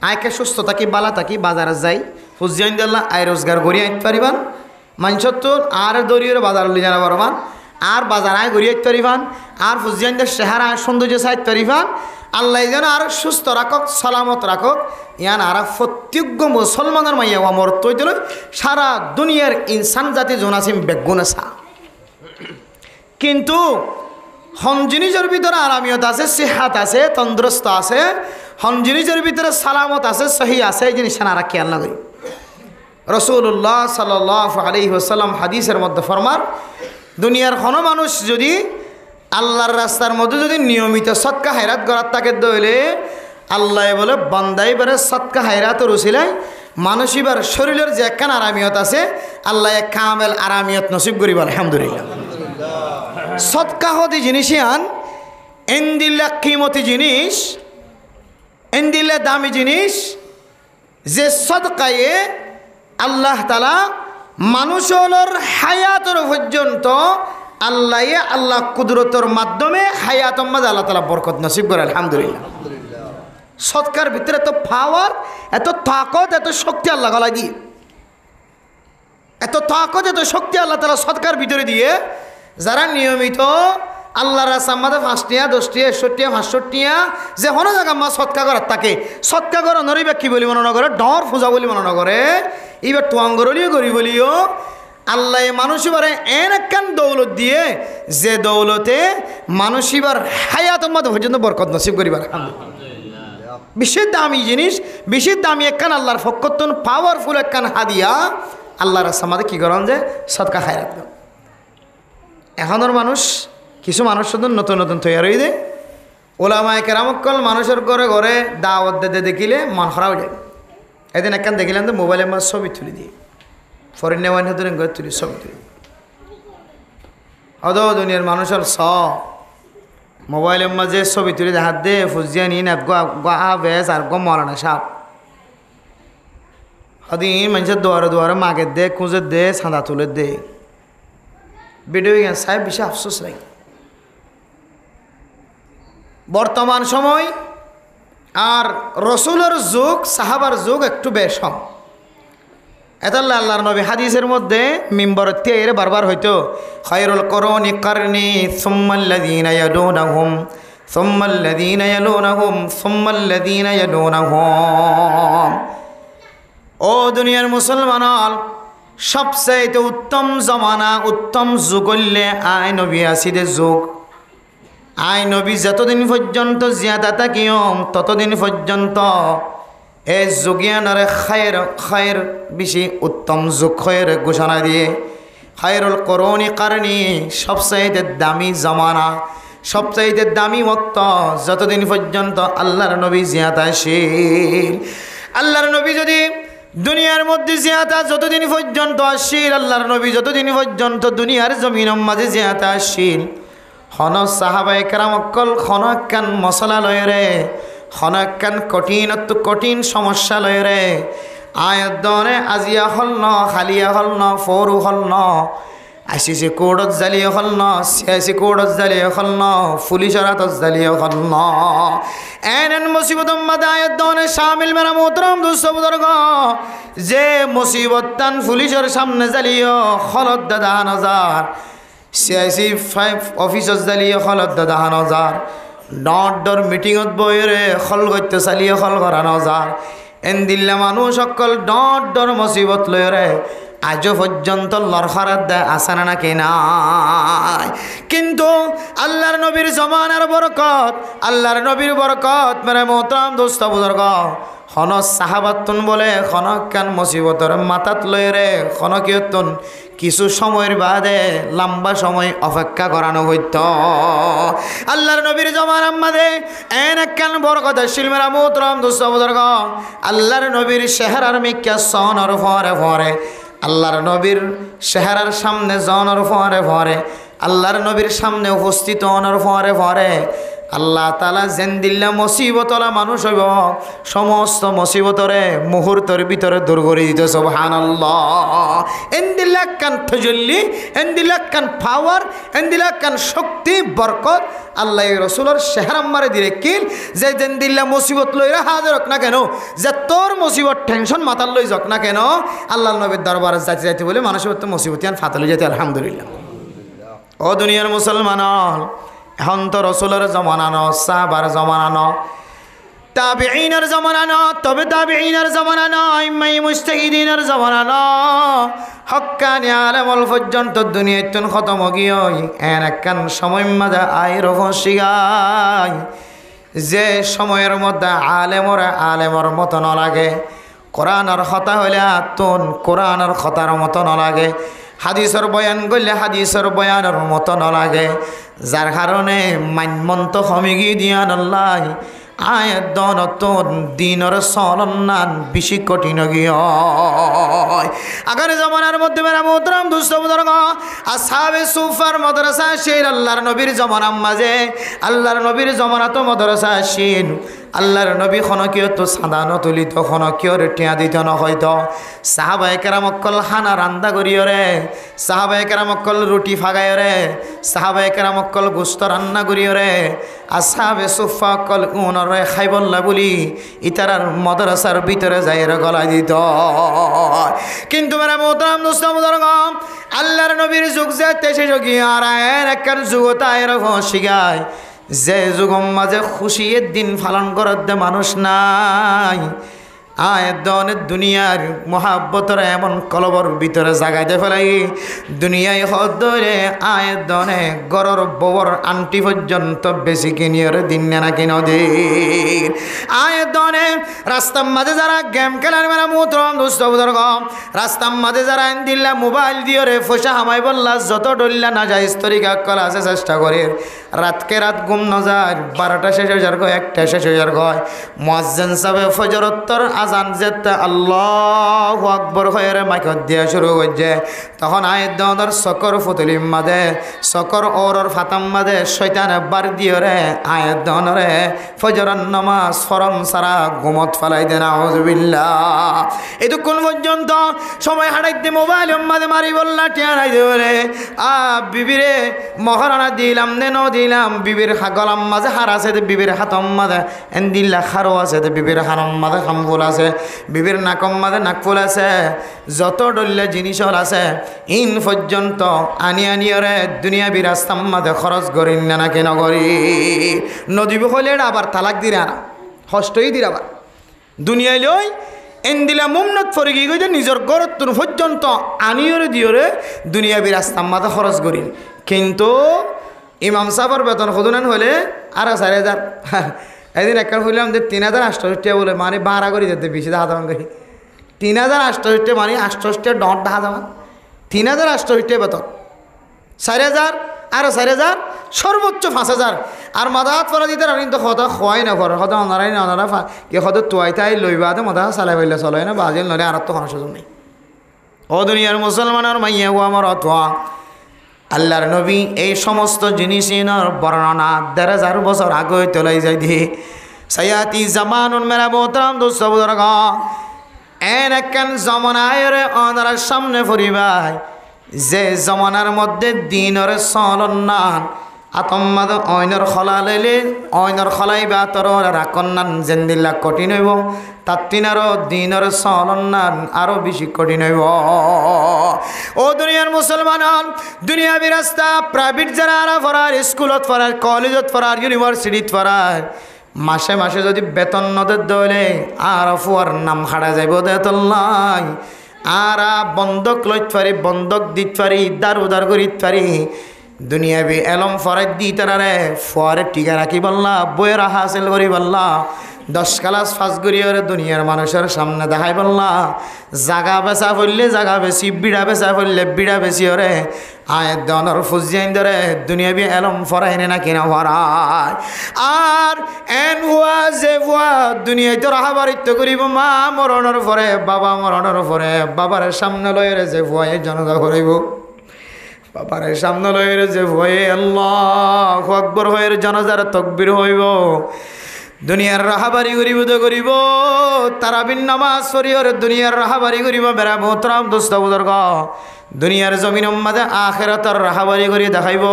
আয়কে সুস্থ থাকি বালা থাকি বাজারে যাই ফুজিয়ান দিল্লা আয় রোজগার গড়িয়ে আইতে পারিবান মানুষের তো আর দরিয়ে বাজার লিয়ে জানা পারবান আর বাজার আয় গড়িয়ে আইতে পারিবান আর ফুজিয়ানদের চেহারা সৌন্দর্য চাইতে পারিবান আল্লাহ যেন আর সুস্থ রাখক সালামত রাখক ইয়ান আর প্রত্যেক মুসলমানের মাইয়া আমার তৈল সারা দুনিয়ার ইনসান জাতি জোনাসিম বেগুনা সা কিন্তু হন জিনিসের ভিতরে আরামিয়ত আছে সেহাত আছে তন্দ্রস্ত আছে হন জিনিসের ভিতরে সালামত আছে সহি আছে এই জিনিস আর খেয়াল না করি রাসূলুল্লাহ সাল্লাল্লাহু আলাইহি ওয়াসাল্লাম হাদিসের মধ্যে ফরমার দুনিয়ার কোনো মানুষ যদি আল্লাহর রাস্তার মধ্যে যদি নিয়মিত সৎকা হায়রাত করার তাকে দইলে আল্লাহ বলে বান্দাই বারে সৎকা হায়রাতের উসিলায় মানুষ এবার শরীরের যে একখান আরামিয়ত আছে আল্লাহ কামেল আরামিয়ত নসিব করিব আলহামদুলিল্লাহ সৎকা হতে জিনিসই আন এন্দিল্লা কিমতি জিনিস এন্দিল্লা দামি জিনিস যে সদকায়ে আল্লাহ তাআলা মানুষের হায়াতের পর্যন্ত আল্লাহ কুদরতের মাধ্যমে হায়াতের মাঝে আল্লাহ তাআলা বরকত নসিব করে আলহামদুলিল্লাহ সৎকার ভিতরে এত পাওয়ার এত তাকত এত শক্তি আল্লাহ গলায় দিয়ে এত তাকত এত শক্তি আল্লাহ তাআলা সৎকার ভিতরে দিয়ে যারা নিয়মিত আল্লাহর রাস্তার মাঝে 5 টিয়া 10 টিয়া 61 টিয়া 65 টিয়া যে কোনো জায়গা মা সৎকা করার থাকে সৎকা করা নরিবা কি বলি মনে নগরে ডর পূজা বলি মনে নগরে এবার তোয়াঙ্গরলিও করি বলিও আল্লাহ মানুষ এবারে এন একখান দৌলত দিয়ে যে দৌলতে মানুষ এবার হায়াতের মধ্যে পর্যন্ত বরকত নসিব করিবার বেশি দামি জিনিস বেশি দামি একখান আল্লাহর ফকতন পাওয়ারফুল একখান হাদিয়া আল্লাহর রাস্তার মাঝে কী করেন যে সৎকা খায়রাত এখনের মানুষ কিছু মানুষ শুধু নতুন নতুন তৈরি হয়ে দেয় ওলামায়ে কেরামকল মানুষের ঘরে ঘরে দাওয়াত দিতে দেখিলে মন খারাপ হয়ে যায় এদিন একখান দেখিলাম তো মোবাইলের মাঝে ছবি তুলে দিয়ে ফরেন নেওয়ান হাতে ঘরে তুলি ছবি তুলি হদ দুনিয়ার মানুষের মোবাইলের মাঝে ছবি তুলে হাত দে ফুজিয়া নিন বেশ আর গো মরানা সাপ হদিন মানুষের দুয়ারে দুয়ারে মাগের দে কুঁজের দে সাঁদা তুলের দে ভিডিও গেম সাহেব বেশি আফসোস নাই বর্তমান সময় আর রসুলের যুগ সাহাবার যুগ একটু বেশ এতাল্লা আল্লাহর নবী হাদিসের মধ্যে মিম্বরতে এর বারবার হইতো খায়রুল কুরুনি কারনি সুম্মাল্লাযীনা ইয়ালুনাহুম সুম্মাল্লাযীনা ইয়ালুনাহুম সুম্মাল্লাযীনা ইয়ালুনাহুম ও দুনিয়ার মুসলমান সবচেয়ে উত্তম জমানা উত্তম যুগ হইলে আয় নবী আসিদের যুগ আয় নবী যতদিন পর্যন্ত জিয়াদা থাকিম ততদিন পর্যন্ত এই যুগিয়ানারে খায়ের খায়ের বেশি উত্তম যুগ খায়ের ঘোষণা দিয়ে খায়রুল কুরুনি কারনি সবচাইতে দামি জমানা সবচাইতে দামি ওয়াক্ত যতদিন পর্যন্ত আল্লাহর নবী জিয়াদা আসিল আল্লাহর নবী যদি দুনিয়ার মধ্যে জিয়াদা যতদিন পর্যন্ত আসিল আল্লাহর নবী যতদিন পর্যন্ত দুনিয়ার জমিনের মাঝে জিয়াদা আসিল হন সাহাবায়ে কেরামকল খনকান মশলা লয় রে খনকান কঠিন সমস্যা লয় রে আয়দনে আজিয়া হল ন খালিয়া হল ন ফরু হল ন আসিছে কোর্টত জ্বালিয়ে হল ন সিয়াসি কোর্টত জ্বালিয়ে হল ন পুলিশের হাতত জ্বালিয়ে হল ন এন মুসিবত মাদে আয়দনে শামিল মেরা মোহতরম দোস্ত বুজুর্গ যে মুসিবত তান পুলিশের সামনে জ্বালিয়ে হলত দাদা নজার সিআইসি 5 অফিসত জ্বালিয়ে হলত দাদা নজার ডর মিটিংত বইরে খল করতে চালিয়ে খল করা নজার এন দিল্লা মানুষ সকল ডর মুসিবত লয় রে আজও পর্যন্ত লড়খারাত দেয় আসানা না কেনাই কিন্তু আল্লাহর নবীর জমানার বরকত আল্লাহর নবীর বরকত মেরে মোহতরম দোস্ত বুজুর্গ হন সাহাবাতুন বলে খনকান মুসিবতর মাথাত লয় রে খনকিয়তুন কিছু সময়ের বাদে লম্বা সময় অপেক্ষা করানো হইত আল্লাহর নবীর জমানার মাঝে এন একখান বরকত আসিল মেরা মোহতরম দোস্ত বুজুর্গ আল্লাহর নবীর চেহারার মিক্কা সনর ফরে ফরে আল্লাহর নবীর চেহারার সামনে জনর ফরে ফরে আল্লাহর নবীর সামনে উপস্থিত অনর ফরে ফরে আল্লাহ তাআলা যেন দিল্লা মুসিবতলা মানুষ হইব সমস্ত মুসিবতরে মুহূর্তের ভিতরে দূর করে দিত সুবহানাল্লাহ এন্দিল্লা কান ফজল্লি এন্দিল্লা কান পাওয়ার এন্দিল্লা কান শক্তি বরকত আল্লাহ রসুলের চেহারা মারে দিলে কিল যে যেন দিল্লা মুসিবত লইরা হাজার হোক না কেন যে তোর মুসিবত টেনশন মাথার লই যাক না কেন আল্লাহ নবীর দরবারে যাইতে যাইতে বলে মানুষের তো মুসিবতিয়ান ফাতালে যেতে আলহামদুলিল্লাহ ও দুনিয়ার মুসলমান এখন তো রসুলের জমানা ন সাহাবার জমানা ন তাবিঈনের জমানা ন তবে তাবিঈনের জমানা ন ইমাম মুজতাহিদিনের জমানা ন হক্কানি আলেমল পর্যন্ত দুনিয়াতুন খতম গিয়ে এন একখান সময় মাঝে আইর ফসিগাই যে সময়ের মধ্যে আলেমর মতো ন লাগে কোরআনের কথা হইলে আতুন কোরআনের কথার মতো ন লাগে হাদিসের বয়ান করলে হাদিসের বয়ানের মতো নলাগে যার কারণে মানমন্ত কমিগি দিয়া নল্লাই আয়াত দনতন দিনের চলনান বেশি কঠিন গিয়ে আগের জমানার মধ্যে মেরা মোহতরম দুস্থ বুজুর্গ আসহাবে সুফার মাদ্রাসা শের আল্লাহর নবীর জমানার মাঝে আল্লাহর নবীর জমানা তো মাদ্রাসা শিন আল্লাহর নবী খনকিও তো সাদানো তুলিত খনকিও রেটিয়া দিত নহয়তো সাহাবায়ে কেরামকল খানা রান্দা করিও রে সাহাবায়ে কেরামকল রুটি ফাগায় রে সাহাবায়ে কেরামকল গোস্ত রান্না করিও রে আসহাবে সুফা কল উনরে খাইবল্লা বলি ইতারার মাদ্রাসার ভিতরে যাইরে গলায় দিত কিন্তু মেরা মোহতরম দোস্ত বুজুর্গ আল্লাহর নবীর যুগ যেতে শেষ গিয়ে আর একখান যুগতা এরকম শিখায় যে যুগম মাঝে খুশির দিন পালন করার দে মানুষ নাই আয়ের দনের দুনিয়ার মহাব্বতর এমন কলবর ভিতরে জাগাইতে ফেলাই দুনিয়ায় হদরে আয়ের দনে গরর ববর আন্টি পর্যন্ত বেশি কিনিয়র দিন না কিন দিন আয়ের দনে রাস্তার মাঝে যারা গেম খেলার মেলা মুতরম দুষ্ট বুজুর্গ রাস্তার মাঝে যারা দিল্লা মোবাইল দিয়ে রে ফসা হামাই বললা যত ডল্লা না যায় স্তরিকা কলা আছে চেষ্টা করে রাতকে রাত ঘুম ন যায় 12টা শেষ হয়ে যার গয় 1টা শেষ হয়ে যার গয় মুয়াজ্জিন সাহেব ফজরত্তর আজান যেতে আল্লাহু আকবার হয়ে মাইক দিয়া শুরু করছে তখন আয়ের দর সকর ফুতলিম মাদে সকর ওরর ফাতাম মাদে শয়তান বার দিয়ে রে আয়ের দনরে ফজরের নামাজ ফরম সারা ঘুমত ফালাই দেন আউযুবিল্লাহ এতক্ষণ পর্যন্ত সময় হাঁটাইতে মোবাইল মাদে মারি বললা টিয়ারাই দেবে বিবিরে মহারানা দিলাম নে ন দিলাম বিবির গলাম মাঝে হার আছে বিবির হাতম মাঝে এন্দিল্লা খারো আছে বিবির হারম মাঝে খামফুল আছে বিবির নাকম মাঝে নাকফুল আছে যত ডল্লে জিনিস আছে ইন পর্যন্ত আনি আনিয়রে দুনিয়া বিরাস্তাম মাঝে খরচ করিন না কেন করি নদী হলে আবার তালাক দিরা না হস্তই দিরা আবার দুনিয়ায় লই এন্দিলা মুমনত ফরে গিয়ে গই নিজের গরত পর্যন্ত আনিয়রে দিয়রে দুনিয়া বিরাস্তাম মাঝে খরচ করিন কিন্তু ইমাম সাহেবের বেতন খুদুনান হলে আর 4,000 এদিন একটা হইলাম যে 3,800 বলে মানে 12 করে যেতে বেশি দেখা যাবেন করি 3,800 মানে 800 ডট দেখা যাবেন 3,800 বেতন 4,000 আর 4,000 সর্বোচ্চ 5,000 আর মাদাত পরা দিতে আর কিন্তু কথা খোয়াই না ঘর কথা অনারাই না অনারা কি কথা তোয়াইতাই লইবা দে মাদা চালাই পাইলে চলাই না বাজিল নলে আর তো কোনো সুযোগ নেই ও দুনিয়ার মুসলমানের মাইয়া ও আমার অথবা আল্লাহর নবী এই সমস্ত জিনিসের বর্ণনা 1,500 বছর আগে তোলাই যাই দিয়ে সায়াতি জামানুন মেরা মোহতারাম দোস্ত বুজুর্গ এন একখান জমানায় রে অনারার সামনে পরিবাই যে জমানার মধ্যে দিনের চলন না আতম্মাদ অইনর খলা লেলে অইনর খলাই বা তোর রাকন্নান জেন্দিল্লা কঠিন হইব তার তিনারও দিনের চলন্নান আরও বেশি কঠিন হইব ও দুনিয়ার মুসলমান দুনিয়া বিরাস্তা প্রাইভেট যারা আরা পড়ার স্কুলত পড়ার কলেজত পড়ার ইউনিভার্সিটিত পড়ার মাসে মাসে যদি বেতন নদের দলে আর ফুয়ার নাম হারা যাইব দেতল্লাই আর বন্ধক লইত পারি বন্ধক দিত পারি দার উদার করিত পারি দুনিয়াবি এলম ফরাই দি তারারে ফুয়ারে টিকা রাখি বললা বইয়ের হাসিল করি বললা 10 ক্লাস পাস করিয়ে দুনিয়ার মানুষের সামনে দেখাই বললা জাগা বেচা পড়লে জাগা বেশি বিড়া বেচা পড়লে বিড়া বেশি ওরে আয়ের দনর ফুজিয়াইন ধরে দুনিয়াবি এলম ফরাই না কিনা ফরাই আর এন হুয়া যে হুয়া দুনিয়ায় তো রাহাবারিত্য করিব মা মরণের পরে বাবা মরণের পরে বাবার সামনে লয়ের যে ভয়ে জনতা করিব বাবার সামনে লয়ের যে ভয়ে আল্লাহু আকবার হয়ে জানাজার তাকবীর হইব দুনিয়ার রাহাবারি করিব তো করিব তারাবিন নামাজ পড়িওর দুনিয়ার রাহাবারি করিব বেড়া মোহতারাম দোস্ত বুজুর্গ দুনিয়ার জমিন মাঝে আখিরাতের রাহাবারি করি দেখাইব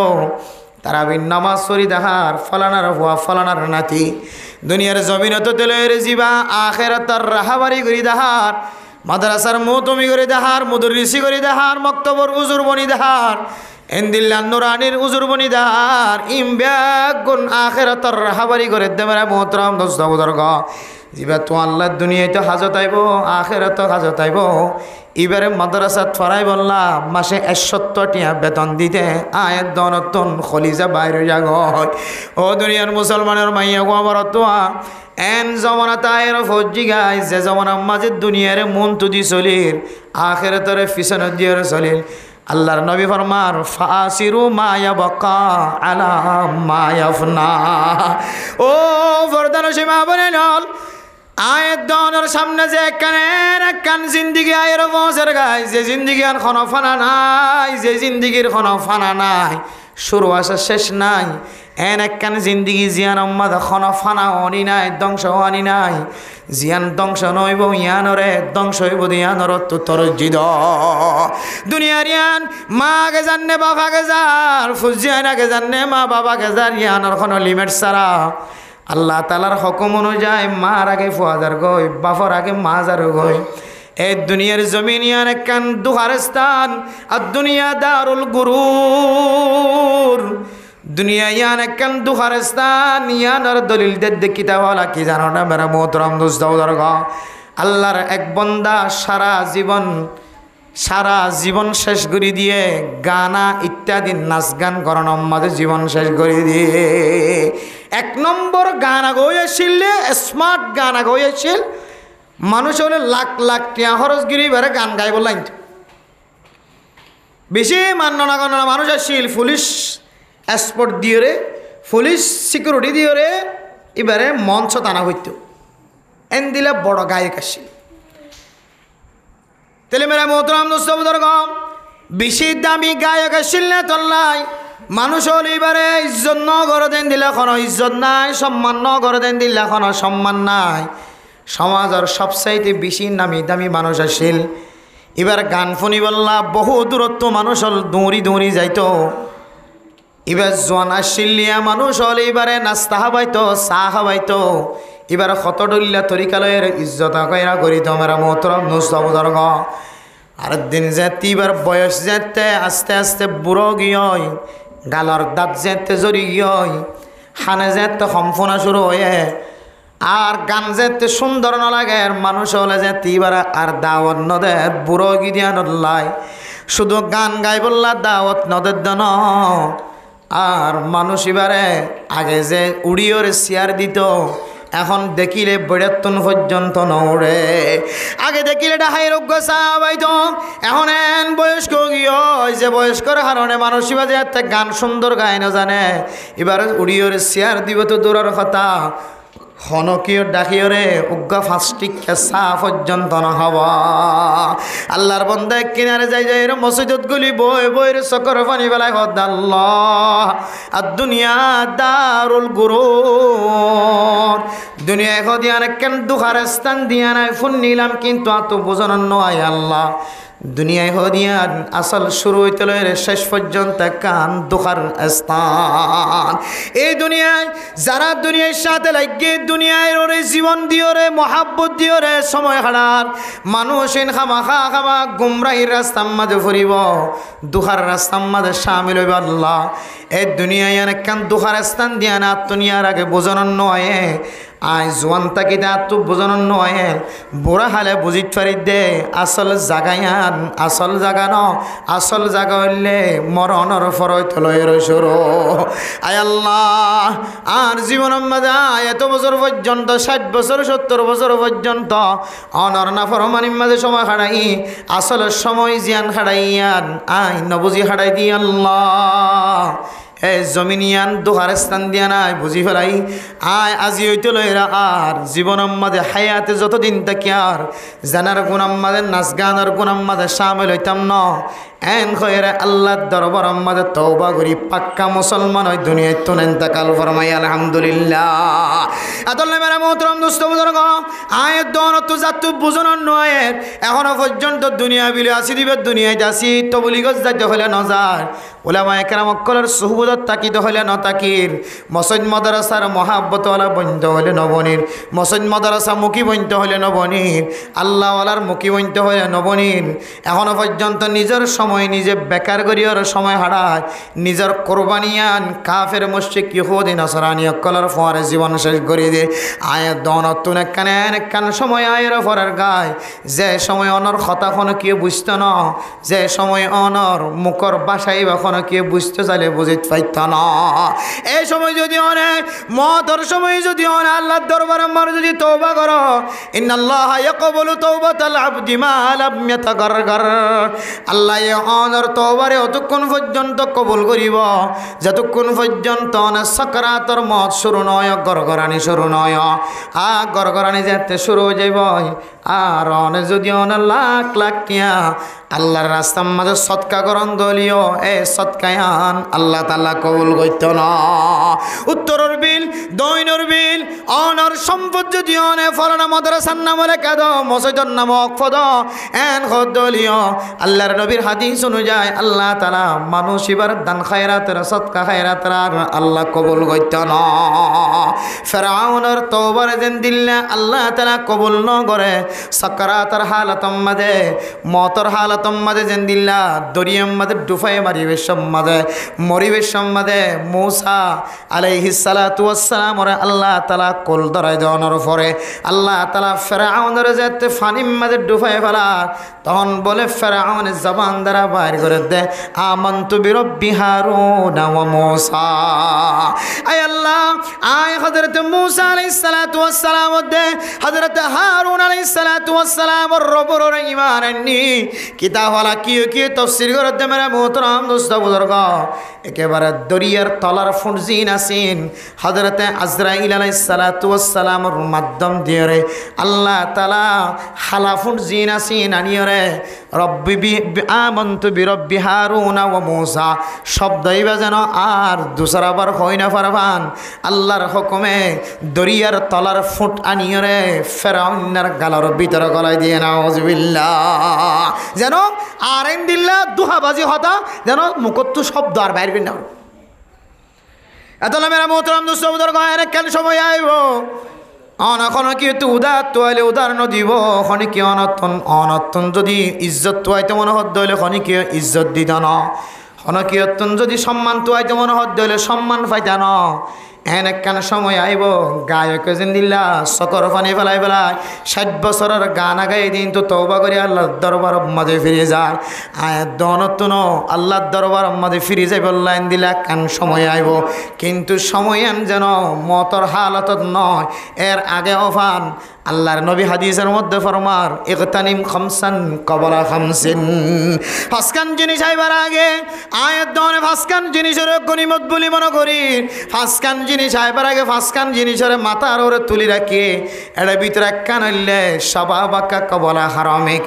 তারাবিন নামাজ পড়ি দেখার ফলানার হুয়া ফলানার নাতি দুনিয়ার জমিন তো তেলের জীবা আখিরাতের রাহাবারি করি দেখার মাদ্রাসার মৌতমি করে দেহার মুদরিসি করে দেহার মক্তবর উজুর বনি দেহার এন্দিল্লা নুরানির উজুর বনি দেহার ইমব্যাগুন আখিরাতের রাহাবারি করে দেমেরা মোহতারাম দোস্ত বুজুর্গ জিবা তো আল্লাহ দুনিয়াতে হাজত আইব আখিরাত হাজত আইব এবারে মাদ্রাসাত ফরাই বললা মাসে 71 টিয়া বেতন দিতে আয়ের দনতন খলিজা বাইরে যাগ ও দুনিয়ার মুসলমানের মাইয়া গো আমার তোয়া এন জমানা তায়ের ফৌজি গাই যে জমানার মাঝে দুনিয়ার মন তুদি চলির আখিরাতের পিছনে দিয়ে চলিল আল্লাহর নবী ফরমার ফাসিরু মা ইয়াবকা আলা মা ইয়াফনা ও ফরদান সীমা বলেন আয়ের দনের সামনে যে একখান জিন্দিগি আয়ের বছর গাই যে জিন্দিগি আর কোনো ফানা নাই যে জিন্দিগির কোনো ফানা নাই শুরু আসা শেষ নাই এন একখান জিন্দিগি জিয়ান আম্মাদ কোনো ফানা অনি নাই ধ্বংস আনি নাই জিয়ান ধ্বংস নইব ইয়ানরে ধ্বংস হইব ইয়ানর তোর জিদ দুনিয়ার ইয়ান মা আগে জাননে বাবাকে যার ফুজিয়ান আগে জাননে মা বাবাকে যার ইয়ানর কোনো লিমিট ছাড়া আল্লাহ তালার হুকুম অনুযায়ী মার আগে ফুয়াজার গই বাপর আগে মাজার গই এই দুনিয়ার জমিন ইয়ান একখান দুহার স্থান আর দুনিয়া দারুল গুরুর দুনিয়া ইয়ান একখান দুহার স্থান ইয়ানোর দলিল দেখিতা বলা কি জানো না মেরা মোহতরম দোস্ত আল্লাহর এক বান্দা সারা জীবন শেষ করে দিয়ে গানা ইত্যাদি নাচ গান করানোর মাঝে জীবন শেষ করে দিয়ে 1 নম্বর গানা গইয়াছিল, স্মার্ট গানা গইয়াছিল। মানুষ হলে লাখ লাখ টিয়া খরচগিরি বেড়ে গান গাইব লাইন বেশি মান্যনা গণনা মানুষ আসছিল। পুলিশ এসপোর্ট দিয়ে রে, পুলিশ সিকিউরিটি দিয়ে রে এবারে মঞ্চ টানা হইত। এন দিলে বড় গায়ক আসছিল। তেলে মেরা মোহতরম দোস্তবুজুর্গ, বেশি দামি গায়ক আসছিল না তল্লাই। মানুষ হল এবারে ইজ্জত ন করে দেন দিলে কোনো ইজ্জত নাই, সম্মান ন করে দেন দিলে কোনো সম্মান নাই। সমাজের সবচাইতে বেশি নামি দামি মানুষ আসছিল। এবার গান শুনি বললা বহু দূরত্ব মানুষ হল দৌড়ি যাইতো। এবার জোয়ান আসছিলিয়া মানুষ হল এবারে নাস্তা খাবাইতো, চা খাবাইতো। এবার কত ডল্লা তরিকালয়ের ইজ্জত কইরা করি তোমরা মোহতরম দোস্তবুজুর্গ। আর দিন যেতে এবার বয়স যেতে আস্তে আস্তে বুড়ো গিয়ে, গালর দাঁত যেতে জড়ি গিয়ে, হানে যেতে সম্পূর্ণ শুরু হয়ে, আর গান যেতে সুন্দর না লাগে মানুষ হলে যেতে এবার আর দাওয়াত নদে বুড়ো গিয়া নদলাই। শুধু গান গাই বললা দাওয়াত নদের দন। আর মানুষ এবারে আগে যে উড়িওর চেয়ার দিত, এখন দেখিলে বেড়াতন পর্যন্ত নড়ে। আগে দেখিলে ডাহাই রোগ্য চাবাইত, এখন এন বয়স্ক গিয়ে যে বয়স্কর কারণে মানুষ বাজে একটা গান সুন্দর গায় না জানে। এবার উড়িওর চেয়ার দিব তো দূরের কথা, হনকিও ডাকিওরে উগ্গা ফাস্টিক চা পর্যন্ত না হওয়া। আল্লাহর বন্দা কিনারে যাই যাই মসজিদত গুলি বইয়ের চকর পানি বেলায় হদ আল্লাহ আর দুনিয়া দারুল গুরুর। দুনিয়ায় হদিয়ান কেন দুখার স্থান দিয়া নাই ফোন নিলাম কিন্তু এত বোঝানোর নয় আল্লাহ। দুনিয়ায় হদিয়ান আসল শুরু হইতে লয় শেষ পর্যন্ত কান দুখার স্থান। এই দুনিয়ায় যারা দুনিয়ার সাথে লাগে দুনিয়ায় ওরে জীবন দিও রে, মহাব্বত দিও রে, সময় হারার মানুষ খামা গুমরাহির রাস্তার মাঝে ফুরিব, দুখার রাস্তার মাঝে সামিল হইব আল্লাহ। এই দুনিয়ায় কান দুখার স্থান দিয়া না দুনিয়ার আগে বোঝানোর নয়। আই জোয়ান তাকিতে আত্ম বোঝানোর নয়, বুড়া হালে বুঝিত পারি দে আসল জাগায়ান আসল জাগা ন, আসল জাগা হইলে মরণর ফরত লয় রইসর। আয় আল্লাহ, আর জীবনের মাঝে এত বছর পর্যন্ত 60 বছর 70 বছর পর্যন্ত অনর না ফরমানির মাঝে সময় হারাই, আসল সময় জিয়ান হারাইয়ান আই নবুঝি হারাই দি আল্লাহ। এ জমিনিয়ান দুহার স্থান দিয়া নাই বুঝি ফেলাই আয় আজি হইতে লইরা। আর জীবনের মাঝে হায়াতে যতদিন থাকি আর জানার গুণার মাঝে নাচ গানের গুণার মাঝে সামিল হইতাম ন। এন খয়ের আল্লাহর দরবার মাঝে তওবা করি পাক্কা মুসলমান হয় দুনিয়ায় তো নেন তাকাল ফরমাই আলহামদুলিল্লাহ। আদল্লা মেরা মোহতরম দোস্তবুজুর্গ, আয়ের দন তো যাত বুঝানোর নয়। এখনো পর্যন্ত দুনিয়া বিলে আসি দিবে, দুনিয়ায় আসি তো বলি গছ যাইতে হলে ন যায়। ওলামায়ে কেরাম অকলের সুহবত তাকিতে হলে ন তাকির। মসজিদ মাদ্রাসার মহাব্বতওয়ালা বন্ধ হলে নবনীর, মসজিদ মাদ্রাসা মুখী বন্ধ হলে নবনীর, আল্লাহওয়ালার মুখী বন্ধ হলে নবনীর। এখনো পর্যন্ত নিজের সময় নিজে বেকার করিয়ার সময় হারায়, নিজের কোরবানিয়ান কাফের মুশরিক ইহুদি নাসরানি অকলের ফোয়ারে জীবন শেষ করে দিয়ে আয়ের দনতুন একখান সময় আয়ের ফরের গায়। যে সময় অনর কথাখন কেউ বুঝত না, যে সময় অনর মুখর বাসাই এখন কেউ বুঝতে চাইলে বুঝিতে পাইত না। এই সময় যদি অনেক মতর সময় যদি অনেক আল্লাহর দরবারে আমার যদি তওবা করো, ইন্নাল্লাহা ইয়াকবালু তাওবাতাল আবদি মা লাম ইয়াতাগারগার। আল্লাহ অনর তওবারে অতক্ষণ পর্যন্ত কবুল করিব যতক্ষণ পর্যন্ত অনেক সাকরাতর মত শুরু নয়, গরগরানি শুরু নয়। গরগরানি যেতে শুরু হয়ে যাইব। আর অনেক যদি অনেক লাখ লাখ টিয়া আল্লাহর রাস্তার মাঝে সৎকা করন দলীয় এ সৎকায়ান আল্লাহ তাআলা কবুল করত না। উত্তরের বিল দৈনর বিল অনর সম্পদ যদি অনে ফলানা মাদ্রাসার নামে লেখা দাও, মসজিদের নামক পদ এন দলীয় আল্লাহর নবীর হাদিস অনুযায়ী আল্লাহ তাআলা মানুষ এবার দান খায়রাতের সৎকা খায়রাতের আল্লাহ কবুল করত না। ফেরাউনের তওবার যেন দিল্লা আল্লাহ তাআলা কবুল ন করে, সাকারাতের হালাতম মাঝে মতর হালাতম মাঝে জেন্দিল্লা দরিয়াম মাঝে ডুফাই মারিবেশ মাঝে মরিবেশ মাঝে মূসা আলাইহিস সালাতু ওয়াস সালাম ওরে আল্লাহ তাআলা কোল ধরাই দেওয়ানোর পরে আল্লাহ তাআলা ফিরআউনের যেতে ফানির মাঝে ডুফাই ফেলা তখন বলে ফিরআউনের জবান দ্বারা বাইর করে দে আমানতু বিরব্বি হারুন ওয়া মূসা। আয় আল্লাহ আয় হযরত মূসা আলাইহিস সালাতু ওয়াস সালাম দে হযরত হারুন আলাইহিস সালাতু ওয়াস সালাম রব্বর ঈমান আননি কিতাব ওয়ালা কি তাফসীর করে দে মেরা মোহতারাম দোস্ত বুজুর্গ একেবারে দরিয়ার তলার ফুরজিন আসিন হযরত আজরাইল আলাইহিস সালাতু ওয়াস সালামের মাধ্যম দিয়ে রে আল্লাহ তাআলা হালাফুন জিন আসিন আনিয়রে রব্বি আমানতু বিরব্বি হারুন ওয়া মূসা শব্দইবা যেন আর দুসরাবার হয় না পারবান আল্লাহর হুকুমে দরিয়ার তলার ফুট আনিয়রে ফিরআউনের গালার ভিতরে গলায় দিয়ে নাউজুবিল্লাহ যেন আরেন দিল্লা দুহাবাজি হতা যেন মুখত্তু শব্দ আর বাইর না এতলা মেরা মোহতারাম দোস্ত বুজুর্গ কেন সময় আইব এখন কি একটু তোয়াইলে উদাহরণ দিব খনি কি অনতন যদি ইজ্জত তোয়াইতে মনে হত দইলে খনি কি ইজ্জত দিত ন খনকিয়তন যদি সম্মান তোয়াইতে মনে হত দইলে সম্মান পাইতা ন এন একখান সময় আইব গায়ক দিল্লা চকর পানি ফেলাই 60 বছরের গান আগাই দিন তো তওবা করে আল্লাহর দরবার মাঝে ফিরে যায় আয়াত দনতন আল্লাহর দরবার মাঝে ফিরে যাই বললেন দিলা একখান সময় আইব কিন্তু সময় আন যেন মতর হালতত নয় এর আগে অফান আল্লাহর নবী হাদিসের মধ্যে ফরমার ইগতানিম খামসান কবলা খামসিন ফাসকান জিনিস আইবার আগে আয়াত দনে ফাসকান জিনিসের গনিমত বলি মনে করি ফাসকান জিনিস আইবার আগে ফাসকান জিনিসের মাথার ওরে তুলি রাখি এটা ভিতরে একখান হইলে সবাবাকা কবলা হারামিক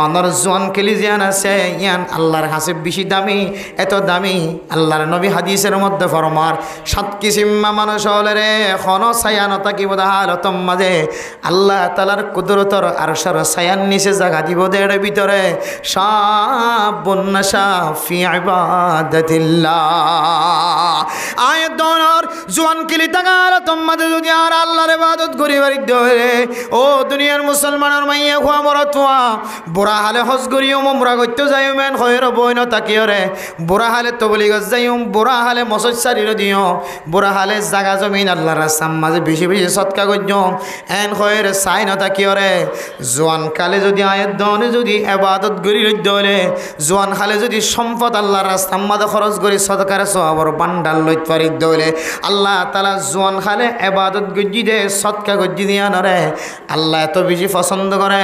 অনর জোয়ান কেলি জিয়ান আছে ইয়ান আল্লাহর কাছে বেশি দামি এত দামি আল্লাহর নবী হাদিসের মধ্যে ফরমার 7 কিসিমা মানুষ হলে রে এখনো ছায়ানতা কি বোধ হালতম মাঝে আল্লাহ তাআলার কুদরতর আরশের ছায়ার নিচে জায়গা দিব এর ভিতরে শাবুন নাশা ফি ইবাদাতিল্লাহ আয়াত দনর জোয়ান কিলি তাগার তোমাদে যদি আর আল্লাহর ইবাদত করি বাড়ি দরে ও দুনিয়ার মুসলমানের মাইয়া খোয়া মরতুয়া বুড়া হালে হজ করিও উমরা করতে যাইও মেন খয়ের বইন তাকিয়রে বুড়া হালে তবলিগত যাইও বুড়া হালে মসজিদ সারির দিও বুড়া হালে জায়গা জমিন আল্লাহর রাস্তার মাঝে বেশি বেশি সদকা করিও এন খয়ের চাই না তাকিয়রে জোয়ান কালে যদি আয়াত দনে যদি ইবাদত করি দলে জোয়ান খালে যদি সম্পদ আল্লাহর রাস্তার মাঝে খরচ করি সদকার সওয়াবর বান্ডাল লইত পারি দলে আল্লাহ তাআলা জোয়ান খালে ইবাদত গজ্জি দে সদকা গজ্জি দিয়া নরে আল্লাহ এত বেশি পছন্দ করে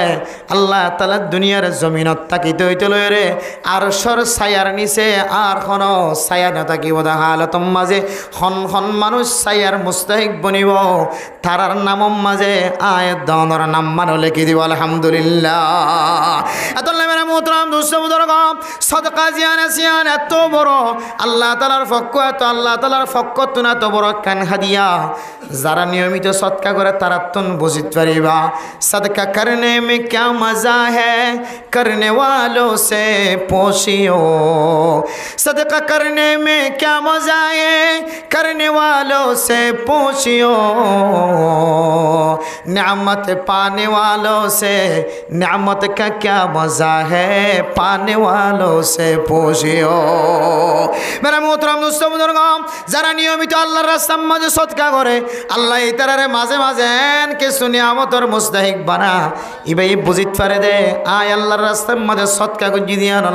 আল্লাহ তাআলা দুনিয়ার জমিনত তাকিতে হইতে লয় রে আর সর ছায়ার নিচে আর কোন ছায়া না থাকিব হালতম মাঝে খন মানুষ ছায়ার মুস্তাহিক বনিব তারার নামম মাঝে আয়াত দনর নাম মানো লিখি দিব আলহামদুলিল্লাহ আল্লাহ মেরা মোহতারাম দোস্ত বুজুর্গ সদকা জিয়ান এত বড় আল্লাহ তাআলার পক্ষ এত আল্লাহ তাআলার পক্ষ তুনা তো বড় কান হাদিয়া যারা নিয়মিত সদকা করে তারা তুন বুঝিত পারিবা সদকা করনে মে क्या मजा है करने वालों से पूछियो सदका करने में क्या मजा है करने वालों से पूछियो नेमत पाने वालों से नेमत का क्या मजा है पाने वालों से पूछियो मेरा मोहतरम दोस्तों बुजुर्ग যারা নিয়মিত আল্লাহর রাস্তার মাঝে সদকা করে আল্লাহ এই তারারে মাঝে মাঝে কিছু নিয়ামতের মুস্তাহিক বানা ইবাই বুঝিত পারে দে আয় আল্লাহর রাস্তার মাঝে সদকা গজি দিয়ান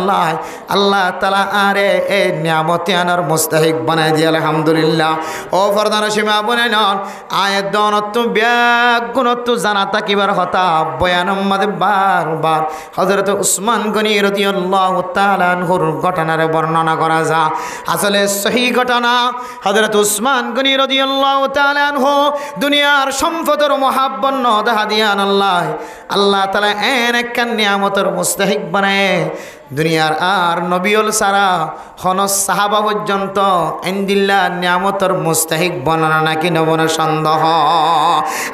আল্লাহ তাআলা আরে এই নিয়ামত আনার মুস্তাহিক বানাই দিয়ে আলহামদুলিল্লাহ ও ফরদান সীমা বনেন আয়াত দনত ব্যাগুণত জানা তাকিবার কথা বয়ানের মাঝে বারবার হযরত উসমান গনি রাদিয়াল্লাহু তাআলা আনহুর ঘটনার বর্ণনা করা যা আসলে সহি ঘটনা হযরত উসমান গনি রাদিয়াল্লাহু তাআলা আনহু দুনিয়ার সম্পদের মহাব্বত নদা দিয়ান আল্লাহ তাআলা এন এক নিয়ামতের মুস্তাহিক বানায় দুনিয়ার আর নবীল সারা হন সাহাবা পর্যন্ত ইন্দিল্লাহ নিয়ামতর মুস্তাহিক বর্ণনা নাকি নবন সন্দেহ।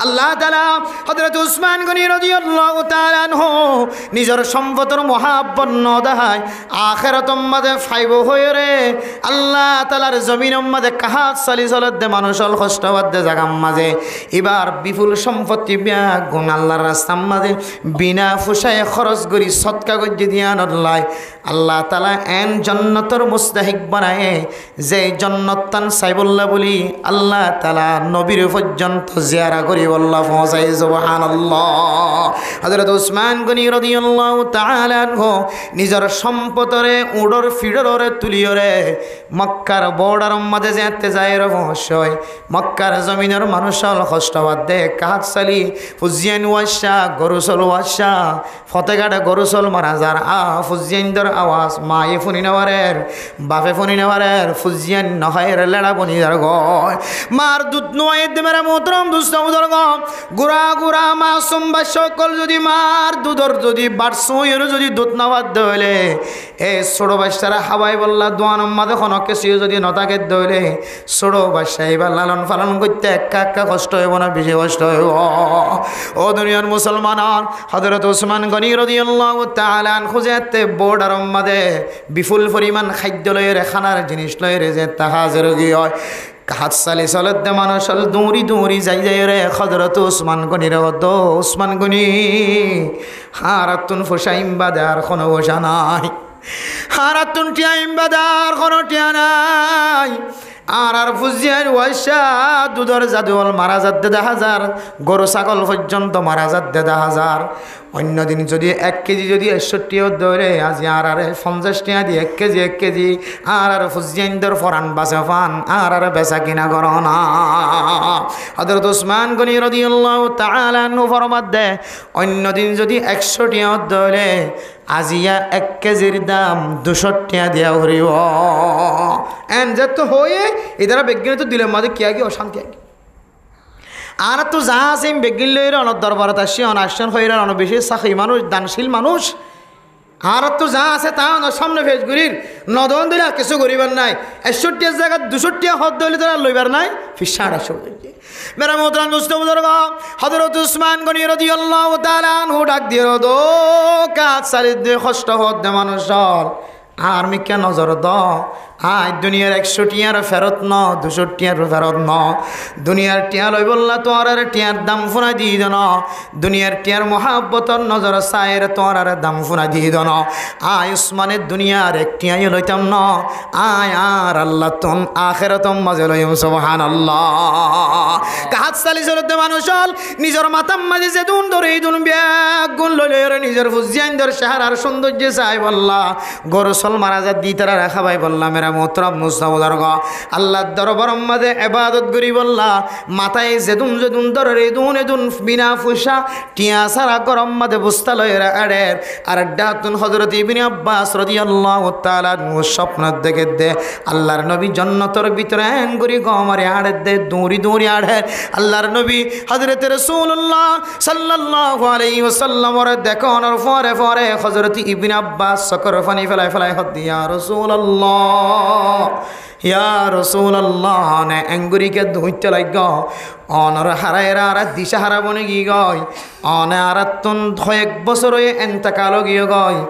আল্লাহ তাআলা হযরত উসমান গনি রাদিয়াল্লাহু তাআলা আনহু নিজের সম্পদের মহাব্বত নদায় আখিরাতম মাঝে ফাইব হয়ে রে আল্লাহ তাআলার জমিনের মাঝে কাহাত সালি চলত দে মানুষল কষ্টবাদ দে জাগাম মাঝে এবার বিপুল সম্পত্তি বিয়া গুণ আল্লাহর রাস্তার মাঝে বিনা ফুসায় খরচ করি সৎকা গজ্জি দিয়ান আল্লাহ তাআলা এন জান্নাতের মুস্তাহিক বানায় যে জান্নাত তান সাইবুল্লাহ বলি আল্লাহ তাআলা নবীর পর্যন্ত জিয়ারা করি আল্লাহ পৌঁছাই সুবহানাল্লাহ। হযরত উসমান গনি রাদিয়াল্লাহু তাআলা আনহু নিজের সম্পদরে উডর ফিডরে তুলিয়রে মক্কার বর্ডার মধ্যে যেতে যায় রহস্যই মক্কার জমিনের মানুষল কষ্টবাদ দে কাহাত সালি ফুজিয়ান ওয়াশা গরুসল ওয়াশা ফতেগাড়ে গরুসল মারাজার ফুজিয়ানদের আওয়াজ মায়ে ফোনি নেওয়ারের বাপে ফোনি নেওয়ারের ফুজিয়ান নহের লেড়া বনি যার গয় মার দুধ নোয়ে মেরা মোহতরম দুস্থ বুজুর্গ গুড়া গুড়া মাসুম বা সকল যদি মার দুধর যদি বাড়সুয়ের যদি দুধ নাবাদ দইলে এ ছোটো বাচ্চারা হাওয়াই বললা দোয়ান মাঝে খনকে সিও যদি নতাকে দইলে ছোটো বাচ্চা এবার লালন পালন করতে একা একা কষ্ট হইব না বেশি কষ্ট হইব। ও দুনিয়ার মুসলমান হযরত উসমান গনি রাদিয়াল্লাহু তাআলা আনহু যেতে বর্ডার মাঝে বিপুল পরিমাণ খাদ্য লয়ের খানার জিনিস লয়ের যে তাহাজের গিয়ে হয় কাহাত সালি চলত দে মানুষ দৌড়ি দৌড়ি যাই যাই রে হযরত উসমান গনির উসমান গনি হারাতুন ফুসাইম বাদার কোনো বসা নাই হারাতুন টিয়াইম বাদার কোনো টিয়া নাই আর ফুজিয়ার ওয়াশা দুধর জাদুল মারা যাত ১০০০ গরু ছাগল পর্যন্ত মারা যাত ১০০০ অন্যদিন যদি ১ কেজি যদি ৬১ ধরে আজি আর ৫০ টাকা দিয়ে ১ কেজি আর ফুজিয়ানদের ফরান বাসে ফান আর বেচা কিনা কর না। হযরত উসমান গনি রাদিয়াল্লাহু তাআলা আনহু ফরমাত দে অন্যদিন যদি ১০০ টাকা ধরে আজিয়া ১ কেজির দাম ২০০ টাকা দেওয়া হরিব এন যত হয়ে এদারা বেগিনে তো দিলের মাঝে কিয়া কি অশান্তি আগে আর তো যা আছে বেগিন লইরে অনেক দরবারত আসি অনাকশন হইরা অনেক বেশি সাক্ষী মানুষ দানশীল মানুষ আর তো যা আছে তা সামনে ফেসগুলির নদন দিলে কিছু করিবার নাই ৬১ জায়গা ২০০ টাকা হদ দইলে তারা লইবার নাই ফির ৮৫০ মেরা মোহতরম দোস্ত বুজুর্গ হযরত উসমান গনি রাদিয়াল্লাহু তাআলা আনহু ডাক দিয়ে দো কাজ সারিদ দে কষ্ট হদ দে মানুষর আর মিকে নজর দ আজ দুনিয়ার ১০০ টিয়ার ফেরত ন ২০০ টিয়ার ফেরত ন দুনিয়ার টিয়া লই বললা তোর আর টিয়ার দাম ফুনা দিয়ে দেন দুনিয়ার টিয়ার মহাব্বতর নজর সায়ের তোর আর দাম ফুনা দিয়ে দেন আয় উসমানের দুনিয়ার এক টিয়াই লইতাম ন আয় আর আল্লাহ তুম আখিরাতম মাঝে লইম সুবহানাল্লাহ। কাহাত সালি চলতে মানুষ নিজের মাতাম মাঝে যে দুন ধরে দুন ব্যাগ গুণ লইলে নিজের ফুজিয়ানদের চেহারার সৌন্দর্য চাই বললা গরু সল মারা যা দি তারা রাখা ভাই বললাম মেরা মোহতরম মুস্তাফাদর্গ আল্লাহর দরবার মাঝে ইবাদত করি বললা মাথায় যেদুন যেদুন ধরে এদুন এদুন বিনা ফুসা টিয়া সারা গরম মাঝে বুস্তা লয়েরা আড়ের আর ডাতুন হযরত ইবনে আব্বাস রাদিয়াল্লাহু তাআলা স্বপ্ন দেখে দে আল্লাহর নবী জান্নাতের ভিতরে এন করি গমারে আড়ে দে দৌড়ি দৌড়ি আড়ে আল্লাহর নবী হযরত রাসূলুল্লাহ সাল্লাল্লাহু আলাইহি ওয়াসাল্লাম ওর দেখানোর পরে পরে হযরত ইবনে আব্বাস সকর ফানি ফেলায় ফেলায় হদ ইয়া রাসূলুল্লাহ ইয়া রাসূলুল্লাহ নে এঙ্গুরিকে ধুইতে লাগ অনর হারায়রা আর দিশা হারাবনে গি গয় অনে আর তুন ১ বছর হয়ে এন্তেকাল গিয়ে গয়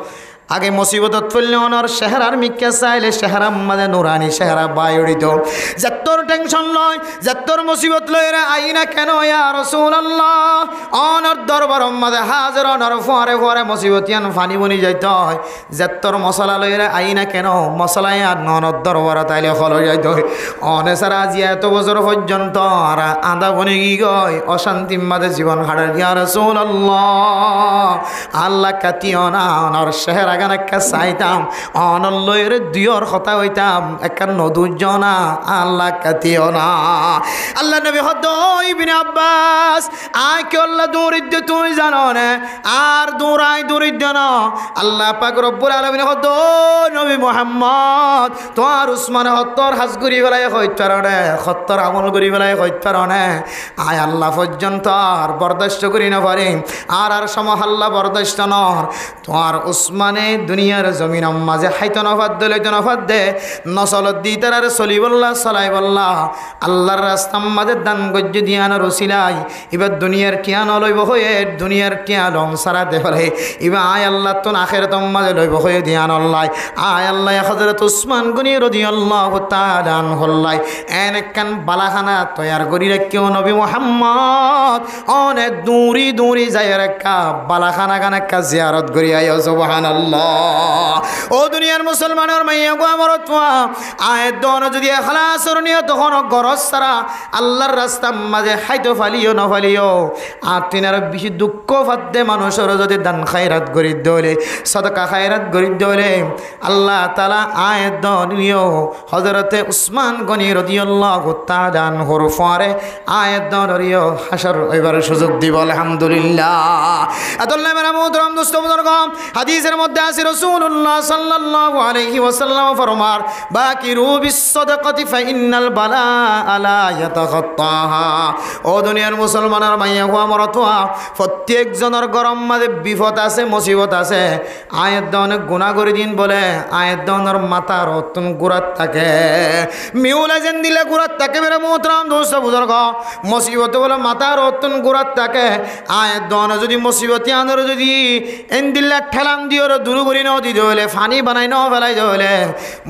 আগে মুসিবতত পড়লে অনর চেহারার মিক্কা চাইলে চেহারার মাঝে নুরানি চেহারা বায়ুড়িত যতর টেনশন লয় যতর মুসিবত লয় আইনা কেন ইয়া রাসূলুল্লাহ অনর দরবার মাঝে হাজির অনর ফরে ফরে মুসিবতিয়ান ফানি বনি যাইত হয় যতর মশলা লয় আইনা কেন মশলাই আর ননর দরবার তাইলে ফলো যাইত হয় অনে সারা আজি এত বছর পর্যন্ত আর আদা বনি গি গয় অশান্তির মাঝে জীবন হারার ইয়া রাসূলুল্লাহ আল্লাহ কাটিও না অনর চেহারা একটা চাইতাম অনল্লয়ের দুয়র কথা হইতাম একটা নদুর্য না আল্লাহ কাতিও না আল্লাহ নবী হদ ইবনে আব্বাস আয় কে আল্লাহ দৌড়িদ্য তুই জানো না আর দৌড়াই দৌড়িদ্য না আল্লাহ পাক রব্বুল আলামিন হদ নবী নবী মুহাম্মদ তোমার উসমান হত্তর হাজ করি বেলায় হইতে পারে হত্তর আমল করি বেলায় হইতে পারে আয় আল্লাহ পর্যন্ত আর বরদাস্ত করি না পারে আর সমহাল্লা বরদাস্ত নর তোমার উসমানে দুনিয়ার জমিন মাঝে হাইত নফাদ দলিত নফাদ দে নসল দি তার চলি বললা চলাই বললা আল্লাহর রাস্তার মাঝে দান গজ্য দিয়ানোর রসিলাই এবার দুনিয়ার টিয়ান লইব হয়ে দুনিয়ার টিয়া লং সারা দে ফেলে এবার আয় আল্লাহ তো আখের তোম মাঝে লইব হয়ে দিয়ান অল্লাই আয় আল্লাহ হযরত উসমান গনি রাদিয়াল্লাহু তাআলা আনহুল্লাই এন একখান বালাখানা তৈয়ার করি রাখিও নবী মুহাম্মদ অনেক দূরি দূরি যায় রেখা বালাখানা খান একটা জিয়ারত করি আয় সুবহানাল্লাহ ও দুনিয়ার মুসলমানের মাইয়া গো আমার তোয়া আয় দন যদি খালাসর নিয়ে তখন গরজ সারা আল্লাহর রাস্তার মাঝে হাইতো ফালিও না ফালিও আর তিনার বেশি দুঃখ ফাদ্দে মানুষের যদি দান খায়রাত করি দলে সদকা খায়রাত করি দলে আল্লাহ তাআলা আয় দনিও হযরতে উসমান গনি রাদিয়াল্লাহু তাআলা আনহুর পরে আয় দনিও হাসর এবার সুযোগ দিব আলহামদুলিল্লাহ আদাল্লাহ মেরা মুহতারাম দোস্ত বুজুর্গ হাদিসের মধ্যে আছে রাসূলুল্লাহ সাল্লাল্লাহু আলাইহি ওয়াসাল্লাম ফরমার বাকিরু বিসসাদাকাতি ফাইন্নাল বালা লা ইয়াতাখাত্তাহা ও দুনিয়ার মুসলমানের মাইয়া হুয়া মরতোয়া প্রত্যেক জনের গরম মাঝে বিপদ আছে মুসিবত আছে আয়াত দনে গুনাহ করে দিন বলে আয়াত দনের মাথার অতন গুরাত থাকে মিউলা যেন দিলে গুরাত থাকে মেরা মুহতারাম দোস্ত বুজুর্গ মুসিবত বলে মাথার অতন গুরাত থাকে আয়াত দনে যদি মুসিবত আনর যদি এন্দিল্লা ঠেলান দিওর দূর করি নাও দিতে হলে ফানি বানাই নাও ফেলাই হলে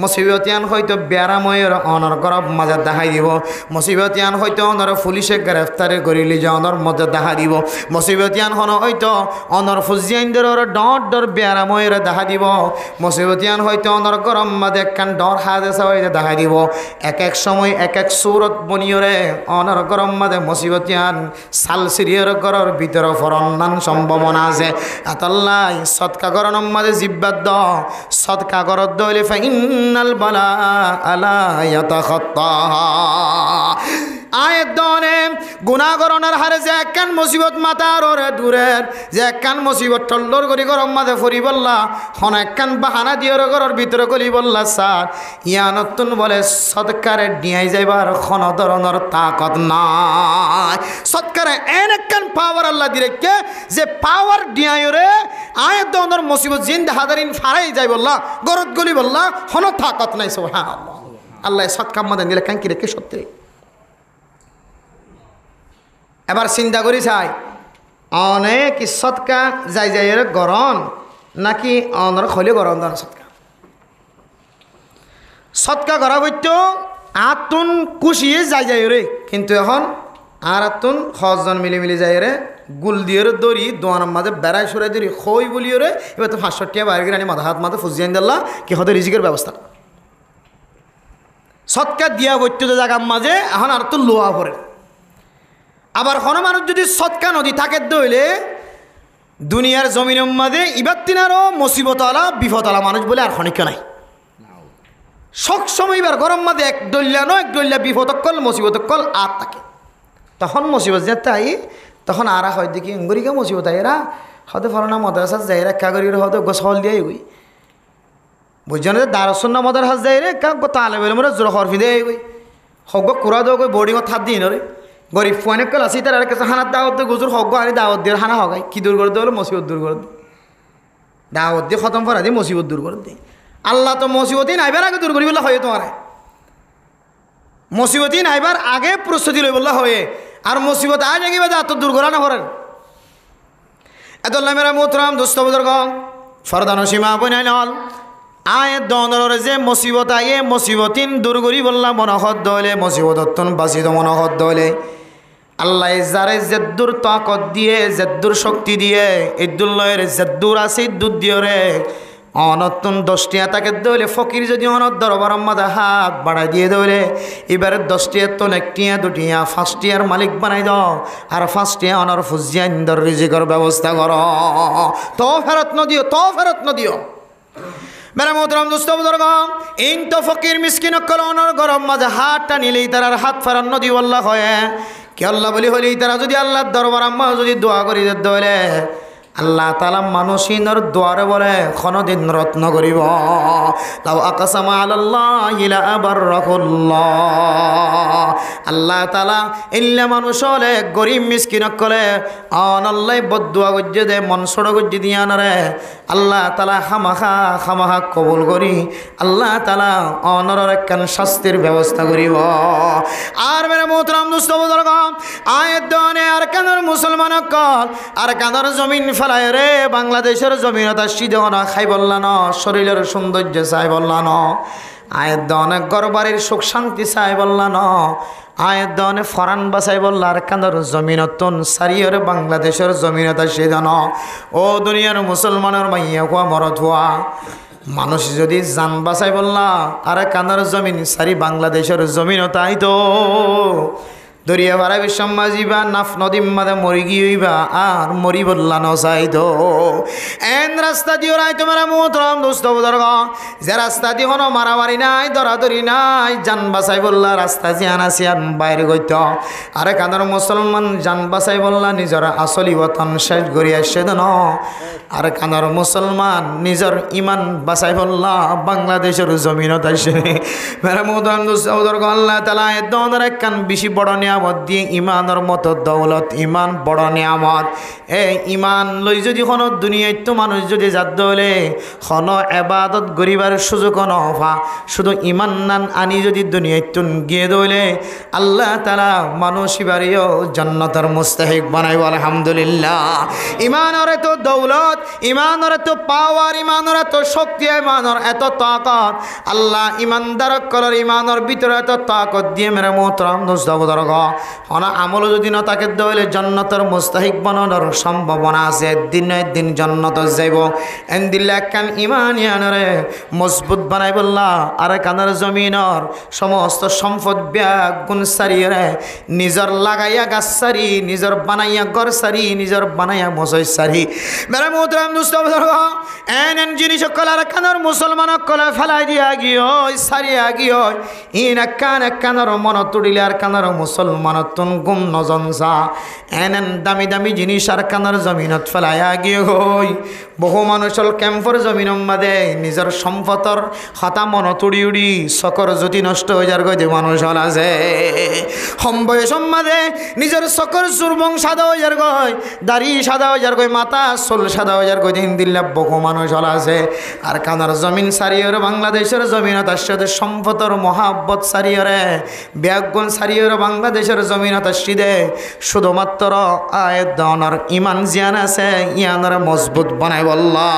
মুসিবতিয়ান হয়তো বেড়াময়ের অনর গরব মাঝে দেখাই দিব মুসিবতিয়ান হয়তো অনর পুলিশে গ্রেফতারে করিলি যে অনর মধ্যে দেখা দিব মুসিবতিয়ান হন হয়তো অনর ফুজিয়াইন্দের ডর ডর বেড়াময়ের দেখা দিব মুসিবতিয়ান হয়তো অনর গরম মাঝে একখান ডর হাজেসা হইতে দেখা দিব এক এক সময় এক এক সুরত বনিয়রে অনর গরম মাঝে মুসিবতিয়ান সাল সিরিয়র গরর ভিতরে ফরন্নান সম্ভাবনা আছে আতাল্লাই সৎকা গরম মাঝে জিব্বাদ দ সৎকা গরদ দইলে ফাইন্নাল বালা আলা ইয়াতাখাত্তাহা আয়ের দনে গুণাগরণের হারে যে একখান মুসিবত মাতার ওরে দূরের যে একখান মুসিবত টল্লর করি গরম মাঝে ফরি বললা হন একখান বাহানা দিয়ে ঘরের ভিতরে গলি বললা স্যার ইয়া নতুন বলে সৎকারে ডিয়াই যাইবার কোন ধরনের তাকত নাই সৎকারে এন একখান পাওয়ার আল্লাহ দিরেকে যে পাওয়ার ডিয়াই রে আয়ের দনের মুসিবত জিন্দা হাজারিন ফারাই যাই বললা গরত গলি বললা হন তাকত নাই সুবহানাল্লাহ আল্লাহ সৎকার মধ্যে দিলে কান কি রেখে সত্যি এবার চিন্তা করি চাই অনেক সৎকা যাই যাই গরম নাকি অনর খলে গরম ধর সৎকা সৎকা করা বৈত্য আতুন কুশিয়ে যাই যাই রে কিন্তু এখন আর আতুন সজন মিলি মিলি যাই রে গুল দিয়ে দড়ি দোয়ানোর মাঝে বেড়াই সরাই দড়ি খই বলিও রে এবার তো 500 টাকা বাইরে গিয়ে আনি মাথা হাত মাথা ফুজিয়ে দিল্লা কি হতে রিজিকের ব্যবস্থা সৎকা দিয়া বৈত্য জায়গার মাঝে এখন আর তো লোয়া পড়ে আবার কোনো মানুষ যদি সৎকা নদী থাকে দইলে দুনিয়ার জমিনের মাঝে ইবার তিনারও মুসিবতওয়ালা বিপদওয়ালা মানুষ বলে আর খনিক নাই সব সময় এবার গরম মাঝে এক ডল্লা নয় এক ডল্লা বিপদকল মুসিবতকল আর থাকে তখন মুসিবত যে তাই তখন আর হয় দেখি ইঙ্গরিকা মুসিবত এরা হয়তো ফলনা মদারাসাত যাই রে কাগরি হয়তো গোসল দিয়ে গই বুঝছেন যে দারসন্না মদার হাজ যাই রে কাক তালে বেলে মরে জোর হরফি দিয়ে গই হক কুড়া দেওয়া গই বোর্ডিং থাপ দিই রে গরিব ফুয়ানে কল আসি তার কাছে হানার দাওয়াত গুজুর হক আনি দাওয়াত দিয়ে হানা হগাই কি দূর করে দেওয়া মুসিবত দূর করে দাওয়াত দিয়ে খতম করা দিয়ে মুসিবত দূর করে দিই আল্লাহ তো মুসিবতই নাইবার আগে দূর করি বললে হয় তোমার মুসিবতই নাইবার আগে প্রস্তুতি লই বললে হয়ে আর মুসিবত আজ এগিয়ে যা তো দূর করা না করেন এত মেরা মোহতরাম দোস্ত বুজুর্গ ফরদান সীমা বনাই নল আয় দনর যে মুসিবত আয়ে মুসিবতিন দূর করি বললাম মনহদ দলে মুসিবতন বাঁচিত মনহদ দলে আল্লাহ যারে জেদ্দুর তাকত দিয়ে জেদ্দুর শক্তি দিয়ে ইদ্দুল্লয়ের জেদ্দুর আছে ইদ্দুর দিয়ে রে অনতুন 10টিয়া তাকে দলে ফকির যদি অনত দরবার মাদা হাত বাড়াই দিয়ে দলে এবারে 10টিয়া তো 1টিয়া 2টিয়া 5টিয়ার মালিক বানাই দাও আর 5টিয়া অনর ফুজিয়া ইন্দর রিজিকের ব্যবস্থা করো তো ফেরত নদিও মেরা মোহতরম দোস্ত বুজুর্গ ইন তো ফকির মিসকিন কলনের গরম মাঝে হাতটা নিলেই তার হাত ফেরান নদী আল্লাহ হয় কি আল্লাহ বলি হলি তারা যদি আল্লাহর দরবার আম্মা যদি দোয়া করি দলে আল্লাহ তাআলা মানুষিনর দুয়ারে বলে কোনদিন রত্ন করিব লাউ আকসামা আলাল্লাহি লা আবাররাহুল্লাহ। আল্লাহ তাআলা ইল্লা মানুষ হলে গরিব মিসকিন কলে আল্লাহ বদুয়া গজ্জে দে মন সড় গজ্জে দিয়া নরে আল্লাহ তাআলা খামাখা কবুল করি আল্লাহ তাআলা অনরের একখান শাস্তির ব্যবস্থা করিব। আর মেরে মোহতরম দোস্ত বুজুর্গ আয়াত দনে আর কানের মুসলমান কল আর কানের জমিন ফেলায় রে বাংলাদেশের জমিন তা সিধে না খাই বললা ন শরীরের সৌন্দর্য চাই বললা ন আয়াত দনে গরবাড়ির সুখ শান্তি চাই বললা ন আয়াত দনে ফরান বাসাই বললা আর কানের জমিনতন সারিয়র বাংলাদেশের জমিন তা সিধে ন ও দুনিয়ার মুসলমানের মাইয়া হুয়া মরত হুয়া মানুষ যদি জান বাসাই বললা আর কানের জমিন সারি বাংলাদেশের জমিন তাই তো দরিয়া বাড়া বিশ্বম্মা যাইবা নাফ নদীর মাঝে মরি গিয়েবা আর মরি বললা নসাই তো এন রাস্তা দিও রাই তোমার মোহতরম দোস্ত বুজুর্গ যে রাস্তা দিয়ে কোনো মারামারি নাই দরাদরি নাই জান বাসাই বললা রাস্তা জিয়ান আসিয়ান বাইরে গইত আরে কানের মুসলমান জান বাসাই বললা নিজের আসলি বতন শেষ করি আসছে ন আর কানের মুসলমান নিজের ইমান বাসাই বললা বাংলাদেশের জমিনত আসে মেরে মোহতরম দোস্ত বুজুর্গ আল্লাহ তাআলা এ দনের একখান বেশি বড় নিয়ামত দিয়ে ইমানের মতো দৌলত ইমান বড় নিয়ামত এই ইমান লই যদি কোনো দুনিয়ায় তো মানুষ যদি যাদ হলে কোনো এবাদত গরিবার সুযোগ নফা শুধু ইমান নান আনি যদি দুনিয়ায় তুন গিয়ে দইলে আল্লাহ তাআলা মানুষ বাড়িও জান্নাতের মুস্তাহিক বানাইব আলহামদুলিল্লাহ। ইমানের এত দৌলত ইমানের এত পাওয়ার ইমানের এত শক্তি ইমানের এত তাকত আল্লাহ ইমানদার করার ইমানের ভিতরে এত তাকত দিয়ে মেরে মোহতরম দোস্ত বুজুর্গ অনা আমল যদি না তাকে দইলে জান্নাতের মুস্তাহিক বানানোর সম্ভাবনা আছে দিন দিন জান্নাত যাইব এন্দিল্লা কান ইমান ইয়ানরে মজবুত বানাই বললা আর কানের জমিনের সমস্ত সম্পদ ব্যাগ গুণ সারিয়ে নিজের লাগাইয়া গাছ সারি নিজের বানাইয়া ঘর সারি নিজের বানাইয়া মসজিদ সারি মেরে মোহতরম দোস্ত বুজুর্গ এন জিনিস সকল আর কানের মুসলমান কলে ফেলাই দিয়া গিয়ে সারিয়া গিয়ে ইন কানের মন তুড়িলে আর কানের মুসলমানতন গুম নজনসা এন দামি দামি জিনিস আর কানার জমিনত ফেলাইয়া গিয়ে হই বহু মানুষের ক্যাম্পর জমিনের মাঝে নিজের সম্পদর হতা মন তুড়ি উড়ি চকর জ্যোতি নষ্ট হয়ে যার গই মানুষ হল আছে হম বয়সম মাঝে নিজের চকর চুরবং সাদা হয়ে যার গই দাড়ি সাদা হয়ে যার গই মাথা চুল সাদা হয়ে যার গই দিন দিল্লা বহু মানুষ হল আছে আর কানার জমিন সারিয়র বাংলাদেশের জমিনত তার সাথে সম্পদর মহাব্বত সারিয়রে ব্যাগুন সারিয়র বাংলাদেশের জমিনত আসিদে শুধুমাত্র আয়াত দনের ইমান জিয়ান আছে ইয়ানের মজবুত বানাই বললা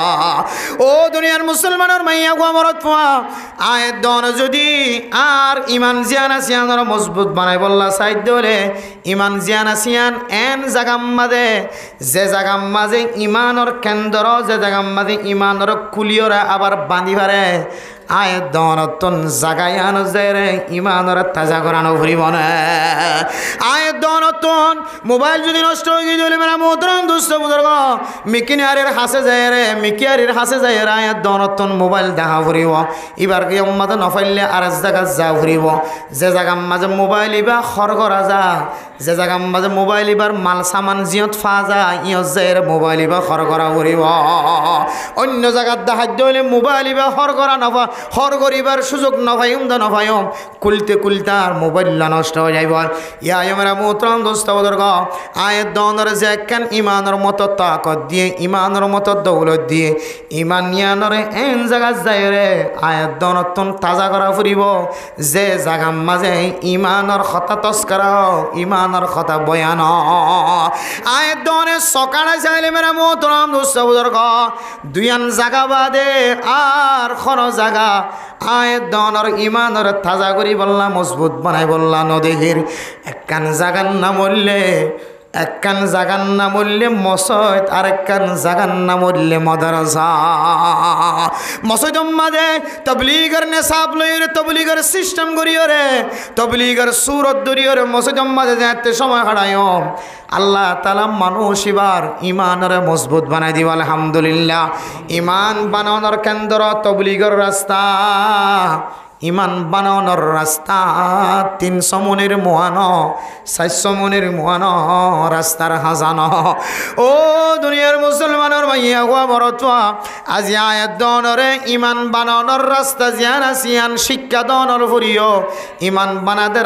ও দুনিয়ার মুসলমানের মাইয়া গো মরত পোয়া আয়াত দন যদি আর ইমান জিয়ান আছে ইয়ানের মজবুত বানাই বললা সাইদ হলে ইমান জিয়ান আছে ইয়ান এন জাগাম মাঝে যে জাগাম মাঝে ইমানের কেন্দ্র যে জাগাম মাঝে ইমানের কুলিয়রা আবার বাঁধি পারে আয়াত দনতন জাগায়ানো জেরে ইমানের তাজা করানো ভরিব না আয়াত দনতন মোবাইল যদি নষ্ট হয়ে গিয়ে চলে মেরা মোহতরম দোস্ত বুজুর্গ মিকিনারের হাসে যায় রে মিকিয়ারির হাসে যায় রে আয়াত দনতন মোবাইল দেখা ভরিব এবার কি উম্মাতে নফাইলে আর জায়গা যা ভরিব যে জায়গার মাঝে মোবাইল ইবা খর করা যা যে জায়গার মাঝে মোবাইল ইবার মাল সামান জিয়ত ফা যা ইয়ত যায় মোবাইল ইবা খর করা ভরিব অন্য জায়গার দেখাদ্য হইলে মোবাইল ইবা খর করা নফা হর করিবার সুযোগ নভাইম দা নভাইম কুলতে কুলতে আর মোবাইলটা নষ্ট হয়ে যাইব ইয়া আমরা মোহতরম দোস্ত বুজুর্গ আয়াত দনের যে একখান ইমানের মতো তাকত দিয়ে ইমানের মতো দৌলত দিয়ে ইমান নিয়ানরে এন জায়গা যায় রে আয়াত দনতন তাজা করা ফুরিব যে জাগার মাঝে ইমানের কথা তস্করা ইমানের কথা বয়ান আয়াত দনের সকালে চাইলে মেরা মোহতরম দোস্ত বুজুর্গ দুইয়ান জায়গা বাদে আর কোন জায়গা আয়াত দনের ইমানের তাজা করি বললা মজবুত বানাই বললা নদীর একখান জাগার নাম বললে একখান জাগার নাম বললে মসজিদ আর একখান জাগার নাম বললে মাদ্রাসা মসজিদ মাঝে তবলিগের নেশাব লইরে তবলিগের সিস্টেম করিও রে তবলিগের সুরত দরিও রে মসজিদ মাঝে যাতে সময় হারায় আল্লাহ তাআলা মানুষ এবার ইমানের মজবুত বানাই দিব আলহামদুলিল্লাহ ইমান বানানোর কেন্দ্র তবলিগের রাস্তা ইমান বানানোর রাস্তা 300 মনের মোয়ানো 400 মনের মোয়ানো রাস্তার হাজানো। ও দুনিয়ার মুসলমানের মাইয়া গোয়া বড়টোয়া আজি আয়াত দনরে ইমান বানানোর রাস্তা জিয়ান আসিয়ান শিক্ষা দনর ফুরিও ইমান বানাতে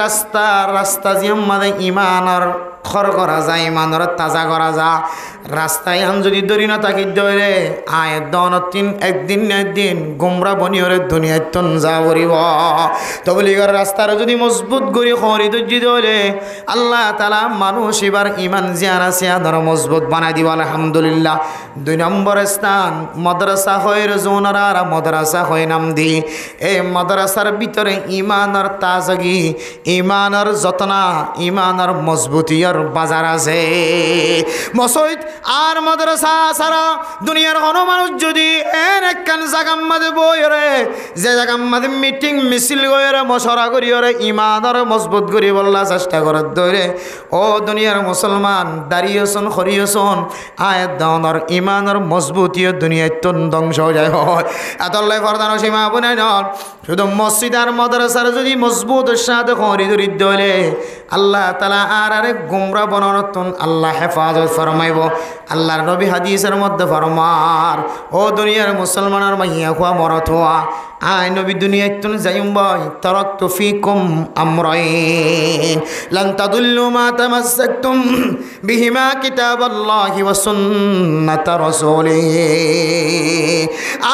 রাস্তা জিয়াম মানে ইমানর খর করা যায় ইমানর তাজা করা যা রাস্তায় আন যদি দরি না থাকি দরে আয়াত দনত একদিন না একদিন গুমরা বনিয়রে দুনিয়ায় তন যা করিব তবলিগর রাস্তার যদি মজবুত করি খরি দর্জি দলে আল্লাহ তাআলা মানুষ এবার ইমান জিয়ান আসিয়া ধর মজবুত বানাই দিব আলহামদুলিল্লাহ। 2 নম্বর স্থান মাদ্রাসা হয়ের জোনার মাদ্রাসা হয়ে নাম দি এই মাদ্রাসার ভিতরে ইমানের তাজগি ইমানের যতনা ইমানের মজবুতিয়ার বাজার আছে মসজিদ আর মাদ্রাসা সারা দুনিয়ার কোনো মানুষ যদি একখান জায়গার মাঝে বইরে যে জায়গার মাঝে মিটিং মিছিল করে মশরা করি ওরে ইমানের মজবুত করি বললা চেষ্টা করার ধরে ও দুনিয়ার মুসলমান দাঁড়িয়েছন খরিয়েছন আয়াত দাওয়ার ইমানের মজবুতিও দুনিয়ায় তন ধ্বংস হয়ে যায় হয় এতলাই ফরদানো সীমা বনে নন শুধু মসজিদ আর মাদ্রাসার যদি মজবুত সাথে খরি দরিদ্র হলে আল্লাহ তাআলা আর আরেক গুমরা বনানতন আল্লাহ হেফাজত ফরমাইব। আল্লাহর নবী হাদিসের মধ্যে ফরমার ও দুনিয়ার মুসলমানের মাইয়া খোয়া মরত হওয়া আয় নবী দুনিয়ায় তুন যাইম ভাই তারাকতু ফিকুম আমরাইন লান তাদুল্লু মা তামাসসাকতুম বিহিমা কিতাবাল্লাহি ওয়া সুন্নাত রাসূলিহি।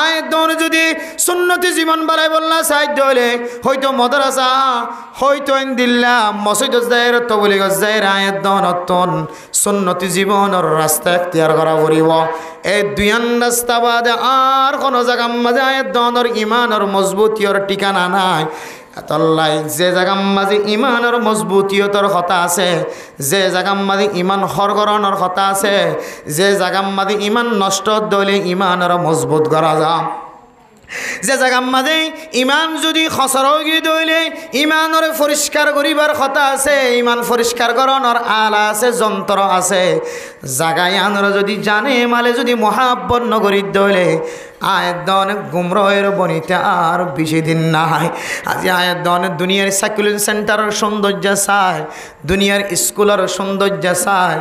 আয় দন যদি সুন্নতি জীবন বাড়াই বললা সাহায্য হলে হয়তো মাদ্রাসা হয়তো ইনদিল্লাহ মসজিদ জায়ের তবলিগ জায়ের আয়াত দনতন সুন্নতি জীবনের রাস্তা ইখতিয়ার করা করিব। এই দুইয়ান রাস্তা বাদে আর কোনো জায়গার মাঝে আয়াত দনের ইমানের মজবুতিয়র ঠিকানা নাই। এতলাই যে জায়গার মাঝে ইমানের মজবুতিয়তর কথা আছে যে জায়গার মাঝে ইমান হরগরণের কথা আছে যে জায়গার মাঝে ইমান নষ্ট দলে ইমানের মজবুত করা যা যে জায়গার মাঝে ইমান যদি খসরগি দইলে ইমানের পরিষ্কার করিবার কথা আছে ইমান পরিষ্কার করানোর আলা আছে যন্ত্র আছে জায়গায় আনরা যদি জানে মালে যদি মহাব্বত নগরী দইলে আয়াত দন গুমরাহের বনিতে আর বেশি দিন নাই। আজি আয়াত দন দুনিয়ার সাইকুলিং সেন্টারের সৌন্দর্য চায় দুনিয়ার স্কুলের সৌন্দর্য চায়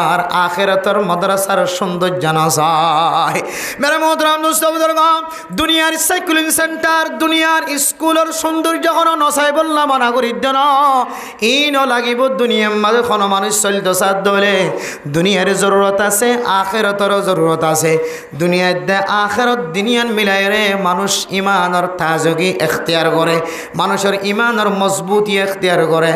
আর আখিরাতের মাদ্রাসার সৌন্দর্য না চায়। মেরে মোহতরম দোস্ত বুজুর্গ দুনিয়ার সাইকুলিং সেন্টার দুনিয়ার স্কুলের সৌন্দর্য কোনো নচাই বললা মানা করি দেন ইনো লাগিব দুনিয়ার মাঝে কোনো মানুষ চলিত সাথ দলে দুনিয়ার জরুরত আছে আখিরাতেরও জরুরত আছে। দুনিয়ার দে আখিরাত দুনিয়ান মিলাই রে মানুষ ইমানের তাজগি এখতিয়ার করে মানুষের ইমানের মজবুতি এখতিয়ার করে।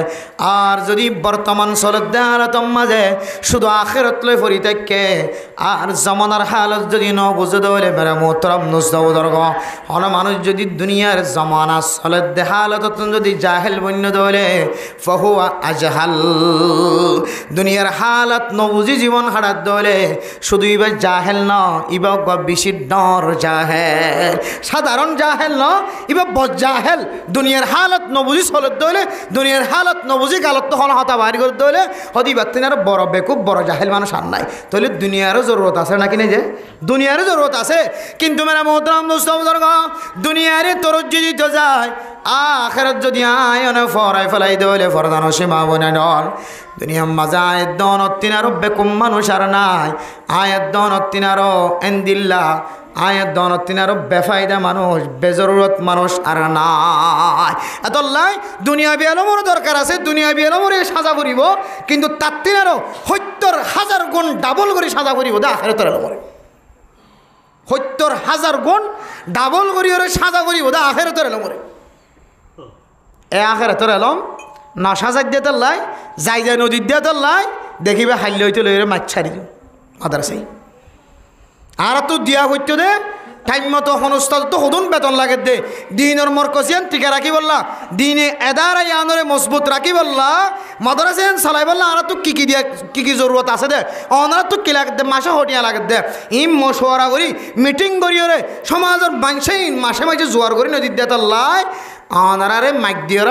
আর যদি বর্তমান চলত দে হালাতর মাঝে শুধু আখিরাত লই পড়ি থাকে আর জমানার হালত যদি ন বুঝে দলে মেরে মোহতরম নুসদর্গ হন মানুষ যদি দুনিয়ার জমানা চলত দে হালত যদি জাহেল বন্য দলে ফহুয়া আজহাল দুনিয়ার হালত নবুঝি জীবন হারাত দলে শুধু ইবার জাহেল ন ইবা বেশি ডর জাহেল সাধারণ জাহেল ন ইবা বজ জাহেল দুনিয়ার হালত নবুঝি চলত দলে দুনিয়ার হালত নবুঝি গালত তখন হতা বাড়ি করে দলে হদি ব্যক্তির বড় বেকুব বড় জাহেল মানুষ আর নাই তাহলে দুনিয়ারও জরুরত আছে নাকি না যে দুনিয়ারও জরুরত আছে। কিন্তু মেরা মোহতরম দোস্ত বুজুর্গ দুনিয়ারে তরজ্জি দিতে যায় আখিরাত যদি আয়নে ফরাই ফেলাই দলে ফরদানো সীমা বনে ডর দুনিয়ার মাঝে আয়াত দনত তিনারও বেকুম মানুষ আর নাই আয়াত দনত তিনারও এন্দিল্লা আয়াত দনত তিনারও বেফায়দা মানুষ বেজরুরত মানুষ আর নাই। এতলাই দুনিয়া বিয়ালমর দরকার আছে দুনিয়া বিয়ালমরে সাজা করিব কিন্তু তার তিনারও ৭০,০০০ গুণ ডাবল করে সাজা করিব দে আখিরাতের আলমরে ৭০,০০০ গুণ ডাবল করি ওরে সাজা করিব দে আখিরাতের আলমরে। এ আখিরাতের আলম না সাজাক দিয়ে তোর লাই যাই যায় নদীর দিয়ে তোর লাই দেখিবে হাইলে হইতে লইরে মাছ ছাড়ি দিও মাদ্রাসায় আর তো দিয়া হইতে দে টাইম মতো সংস্থা তো সদন বেতন লাগে দে দিনের মরকজিয়ান টিকা রাখি বললা দিনে এদারাই আনরে মজবুত রাখি বললা মাদ্রাসায়ান চালাই বললা আর তো কি দিয়া কি জরুরত আছে দে অনার তো কি লাগে দে মাসে হটিয়া লাগে দে ইম মশওয়ারা করি মিটিং করি রে সমাজের মানুষই মাসে মাসে জোয়ার করি নদীর দিয়ে তার লাই অনারারে মাইক দিয়ে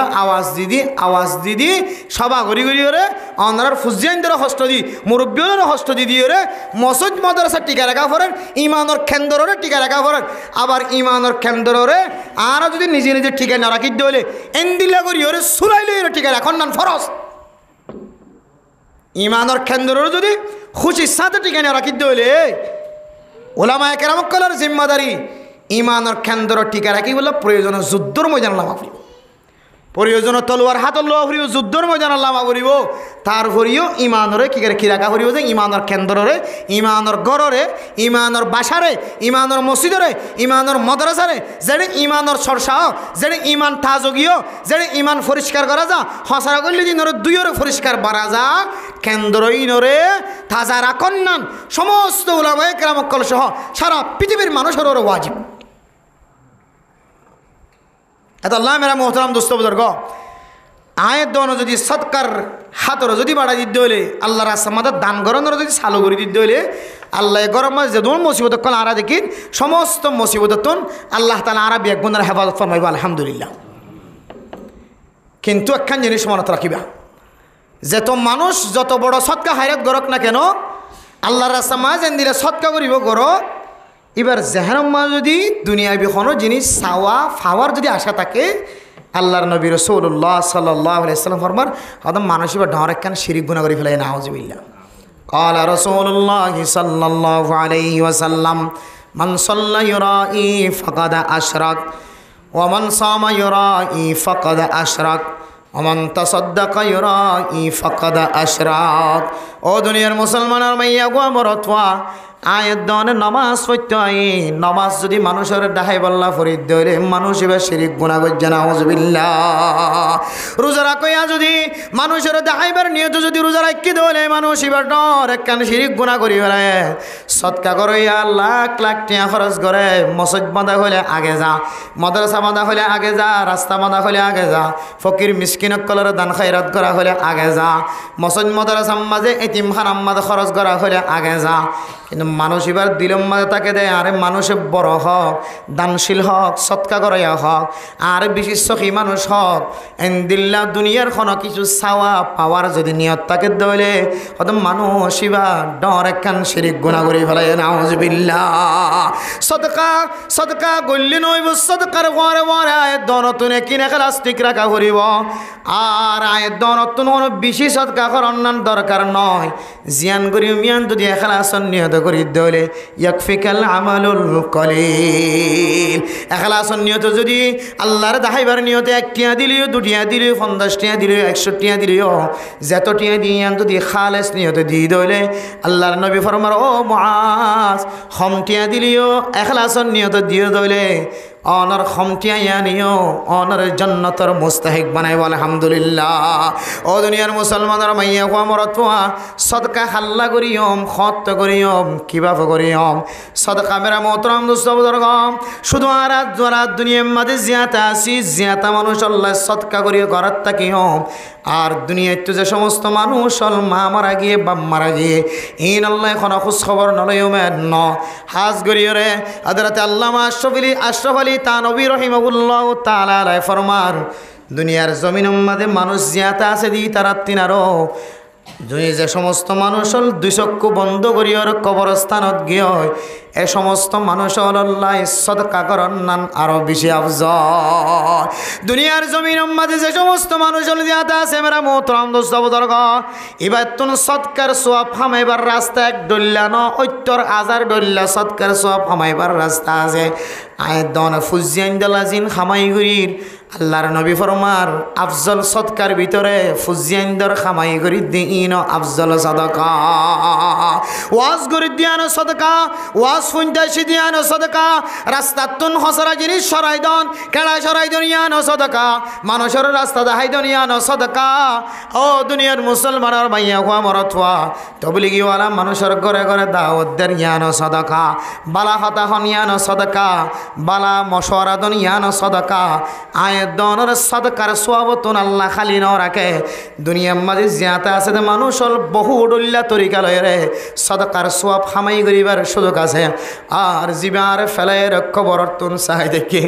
আওয়াজ দিদি সভা ঘুরি ওরে অনারার ফুজিয়ানদের হস্ত দি মুরব্বীদের হস্ত দিয়ে রে মসজিদ মাদ্রাসা টিকা রাখা পড়েন ইমানের কেন্দ্রে টিকা রাখা পড়েন আবার ইমানের কেন্দ্রে আর যদি নিজে নিজে টিকা না রাখি দিলে এন্দিলা করি ওরে সুরাইলে টিকা রাখন নান ফরজ ইমানের কেন্দ্রে যদি খুশির সাথে টিকা না রাখি দিলে ওলামায়ে কেরাম কলার জিম্মাদারি ইমানের কেন্দ্র টিকা রাখি বলে প্রয়োজনে যুদ্ধর ময়দান লামা ফুরিব প্রয়োজন তলোয়ার হাত লোয়া ফুরিব যুদ্ধর ময়দান লামা ফুরিব তারপরেও ইমানরে কি করে কি রাখা ফুরিব যে ইমানের কেন্দ্রে ইমানের গড়রে ইমানের বাসারে ইমানের মসজিদরে ইমানের মাদ্রাসারে যেটা ইমানের চর্চা যেটা ইমান তাজগীয় যেটা ইমান পরিষ্কার করা যা হসারা করলে দিনরে দুইরে পরিষ্কার বাড়া যা কেন্দ্র ইনরে তাজা রাখন নান সমস্ত উলামায়ে কেরাম কল সহ সারা পৃথিবীর মানুষের ওয়াজিব এত আল্লাহ মেরা মোহতারাম দোস্ত বুজুর্গ আয়ের দন যদি সৎকার হাতর যদি বাড়াই দিতে হইলে আল্লাহ রাস্তার মাথার দান গরমের যদি চালু করে দিতে হইলে আল্লাহ গরম মাঝে যে দোন মুসিবত কল আরা দেখি সমস্ত মুসিবতন আল্লাহ তালা আরা বিয়াক বন্ধার হেফাজত ফরমাইব আলহামদুলিল্লাহ কিন্তু একখান জিনিস মনত রাখিবা যত মানুষ যত বড় সৎকা হাইরাত গরক না কেন আল্লাহর রাস্তা মাঝে দিলে সৎকা করিব গরক এবার জেহারম্মা যদি দুনিয়াবি কোনো জিনিস চাওয়া ফাওয়ার যদি আশা থাকে আল্লাহর নবী রাসূলুল্লাহ সাল্লাল্লাহু আলাইহি ওয়াসাল্লাম ফরমান হয়তো মানুষ এবার ডর একখান শিরিক গুনাহ করে ফেলে নাউযুবিল্লাহ ক্বালা রাসূলুল্লাহ সাল্লাল্লাহু আলাইহি ওয়াসাল্লাম মান সাল্লা ইউরাই ফাকাদ আশরাক ওয়া মান সামা ইউরাই ফাকাদ আশরাক ওয়া মান তাসাদ্দাকা ইউরাই ফাকাদ আশরাক ও দুনিয়ার মুসলমানের মাইয়া গো মরতওয়া আয়ের দনে নমাজ পড়তে হয় নমাজ যদি মানুষের ডাহাই বল্লা ফরিদ ধরে মানুষ এবার শিরিক গুনাহ করছে নাউযুবিল্লাহ রোজা রাখয়া যদি মানুষের ডাহাইবার নিয়ত যদি রোজা রাখি ধরে মানুষ এবার ডর একখান শিরিক গুনাহ করি ফেলে সৎকা করিয়া লাখ লাখ টাকা খরচ করে মসজিদ বাঁধা হলে আগে যা মাদ্রাসা বাঁধা হলে আগে যা রাস্তা বাঁধা হলে আগে যা ফকির মিসকিনক কলর দান খায়রাত করা হলে আগে যা মসজিদ মাদ্রাসার মাঝে এতিমখানার মাঝে খরচ করা হলে আগে যা কিন্তু মানুষ এবার দিলম মাঝে তাকে দেয় আরে মানুষে বড় হক দানশীল হক সৎকা করাইয়া হক আর বিশেষ সখী মানুষ হক এন্দিল্লা দুনিয়ার কোনো কিছু চাওয়া পাওয়ার যদি নিয়ত তাকে দলে হয়তো মানুষ এবার ডর একখান শিরিক গুনাহ করে ফেলে নাউযুবিল্লাহ সদকা সদকা গল্লি নইব সদকার ঘরে ঘরে আয়ের দনতুনে কিনে খেলাস্টিক রাখা করিব আর আয়ের দনতুন কোনো বেশি সদকা করার দরকার নয় জিয়ান করি মিয়ান যদি এখলাসন নিয়ত করি দলে ইয়াকফিকাল আমালুল কলিল এখলাসন নিয়ত যদি আল্লাহর দাহাইবার নিয়তে 1 টিয়া দিলিও 2 টিয়া দিলিও 50 টিয়া দিলিও 100 টিয়া দিলিও যত টিয়া দিয়ান যদি খালেস নিয়তে দি দলে আল্লাহর নবী ফরমার ও মুআজ হম টিয়া দিলিও এখলাসন নিয়ত দিয়ে দলে অনর খমটিয়া নিও অনর জান্নাতের মুস্তাহিক বানাইব আলহামদুলিল্লাহ ও দুনিয়ার মুসলমানের মাইয়া কো মরতওয়া সদকা হাল্লা করিয়ম খত করিয়ম কিভাবে করিয়ম সদকা মেরা মোহতরম দোস্ত বুজুর্গ শুধু আর দুনিয়ার মাঝে জিয়াতা আসি জিয়াতা মানুষ আল্লাহ সদকা করিও করার তাকিয়ম আর দুনিয়ায় তো যে সমস্ত মানুষ মা মারা গিয়ে বাপ মারা গিয়ে ইন আল্লাহ এখন খোঁজ খবর নলয়ও ন হাজ গরিয়রে হযরত আল্লামা আশরাফ আলী তানবী রাহিমাহুল্লাহ তাআলা আলাইহি ফরমান দুনিয়ার জমিনের মধ্যে মানুষ জিয়াতা আছে দি তারা তিনারও দুই যে সমস্ত মানুষ হল 2 চক্ষু বন্ধ করিয়ার কবরস্থানত গিয়ে এ সমস্ত মানুষ আল্লাহ সদকা করার নান আরো বেশি আফজল দুনিয়ার জমিনের মাঝে যে সমস্ত মানুষ হল জিয়াতা আছে মেরা মোহতরম দোস্ত বুজুর্গ এবার তুন সদকার সওয়াব হামাইবার রাস্তা এক ডল্লা ন 70,000 ডল্লা সদকার সওয়াব হামাইবার রাস্তা আছে আয় দন ফুজিয়ান দলাজিন খামাইগুরির আল্লাহর নবী ফরমার আফজল সদকার ভিতরে ফুজিয়ানদর খামাইগুরি দিন আফজল সদকা ওয়াজ গরি দিয়ানো সদকা ওয়াজ ফুনতাশি দিয়ানো সদকা রাস্তাতুন হসরা জিনিস সরাইদন কেড়া সরাইদন ইয়ানো সদকা মানুষের রাস্তা দেখাই দুনিয়ানো সদকা ও দুনিয়ার মুসলমানের মাইয়া হওয়া মরতওয়া তবলিগি ওয়ালা মানুষের ঘরে ঘরে দাওয়াত দের ইয়ানো সদকা বালা হতা হন ইয়ানো সদকা বালা মশওয়ারা দন ইয়ানো সদকা আয়ের দনের সদকার সওয়াবতুন আল্লাহ খালি ন রাখে দুনিয়ার মাঝে জিয়াতা আছে মানুষ বহু ডল্লা তরিকা লয় রে সদকার সওয়াব হামাই করিবার সুযোগ আছে আর জিবার ফেলাইয়ের কবর তুন চাই দেখে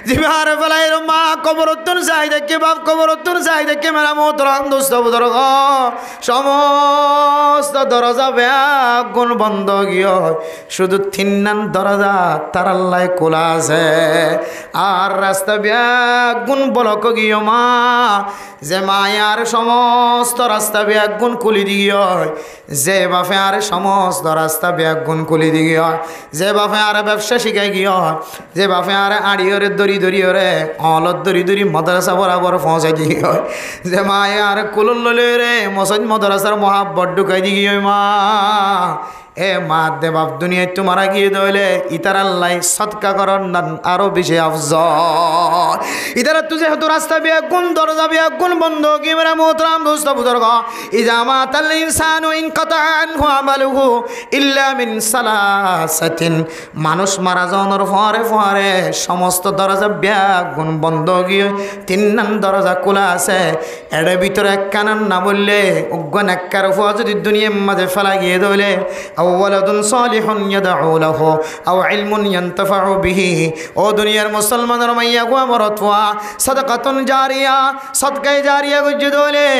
জিবার ফেলাইয়ের মা কবর তুন চাই দেখে বাপ কবর তুন চাই দেখে মেরা মোহতরাম দোস্ত বুজুর্গ সমস্ত দরজা ব্যাগুন বন্ধ গিয়ে শুধু তিন্নান দরজা তার আল্লাহ খোলা আছে আর রাস্তা ব্যাগুন বলক গিয়ে মা যে মায়ার সমস্ত রাস্তা ব্যাগুন খুলি দিয়ে যে বাপে আর সমস্ত রাস্তা ব্যাগুন খুলি দিয়ে যে বাপে আর ব্যবসা শিখাই গিয়ে যে বাপে আর আড়িয়রে দড়ি দড়িয়রে অলত দড়ি দড়ি মাদ্রাসা বরাবর পৌঁছাই দিয়ে যে মায়ে আর কুলুল ললে রে মসজিদ মাদ্রাসার মহাব্বত ঢুকাই দিয়ে মা এ মা দে বাপ দুনিয়ায় তোমারা গিয়ে দইলে ইতার আল্লাহ সৎকা করার নান আরো বেশি আফজল ইতারা তুই যেহেতু রাস্তা বিয়া গুণ দরজা বিয়া গুণ বন্ধ কি মেরা মোহতরাম দোস্ত বুজুর্গ ইজামা তাল ইনসানু ইনকাতা আনহু আমালুহু ইল্লা মিন সালাসাতিন মানুষ মারা যাওয়ার পরে পরে সমস্ত দরজা বিয়া গুণ বন্ধ গিয়ে তিন নাম দরজা খোলা আছে এর ভিতরে এক কানান না বললে অজ্ঞান এককার ফুয়া যদি দুনিয়ার মাঝে ফেলা গিয়ে দইলে أو ولد صالح يدعو له أو علم ينتفع به ও দুনিয়ার মুসলমানের মাইয়া গো মরতওয়া সাদাকাতুন জারিয়া সদকায়ে জারিয়া গজে দলে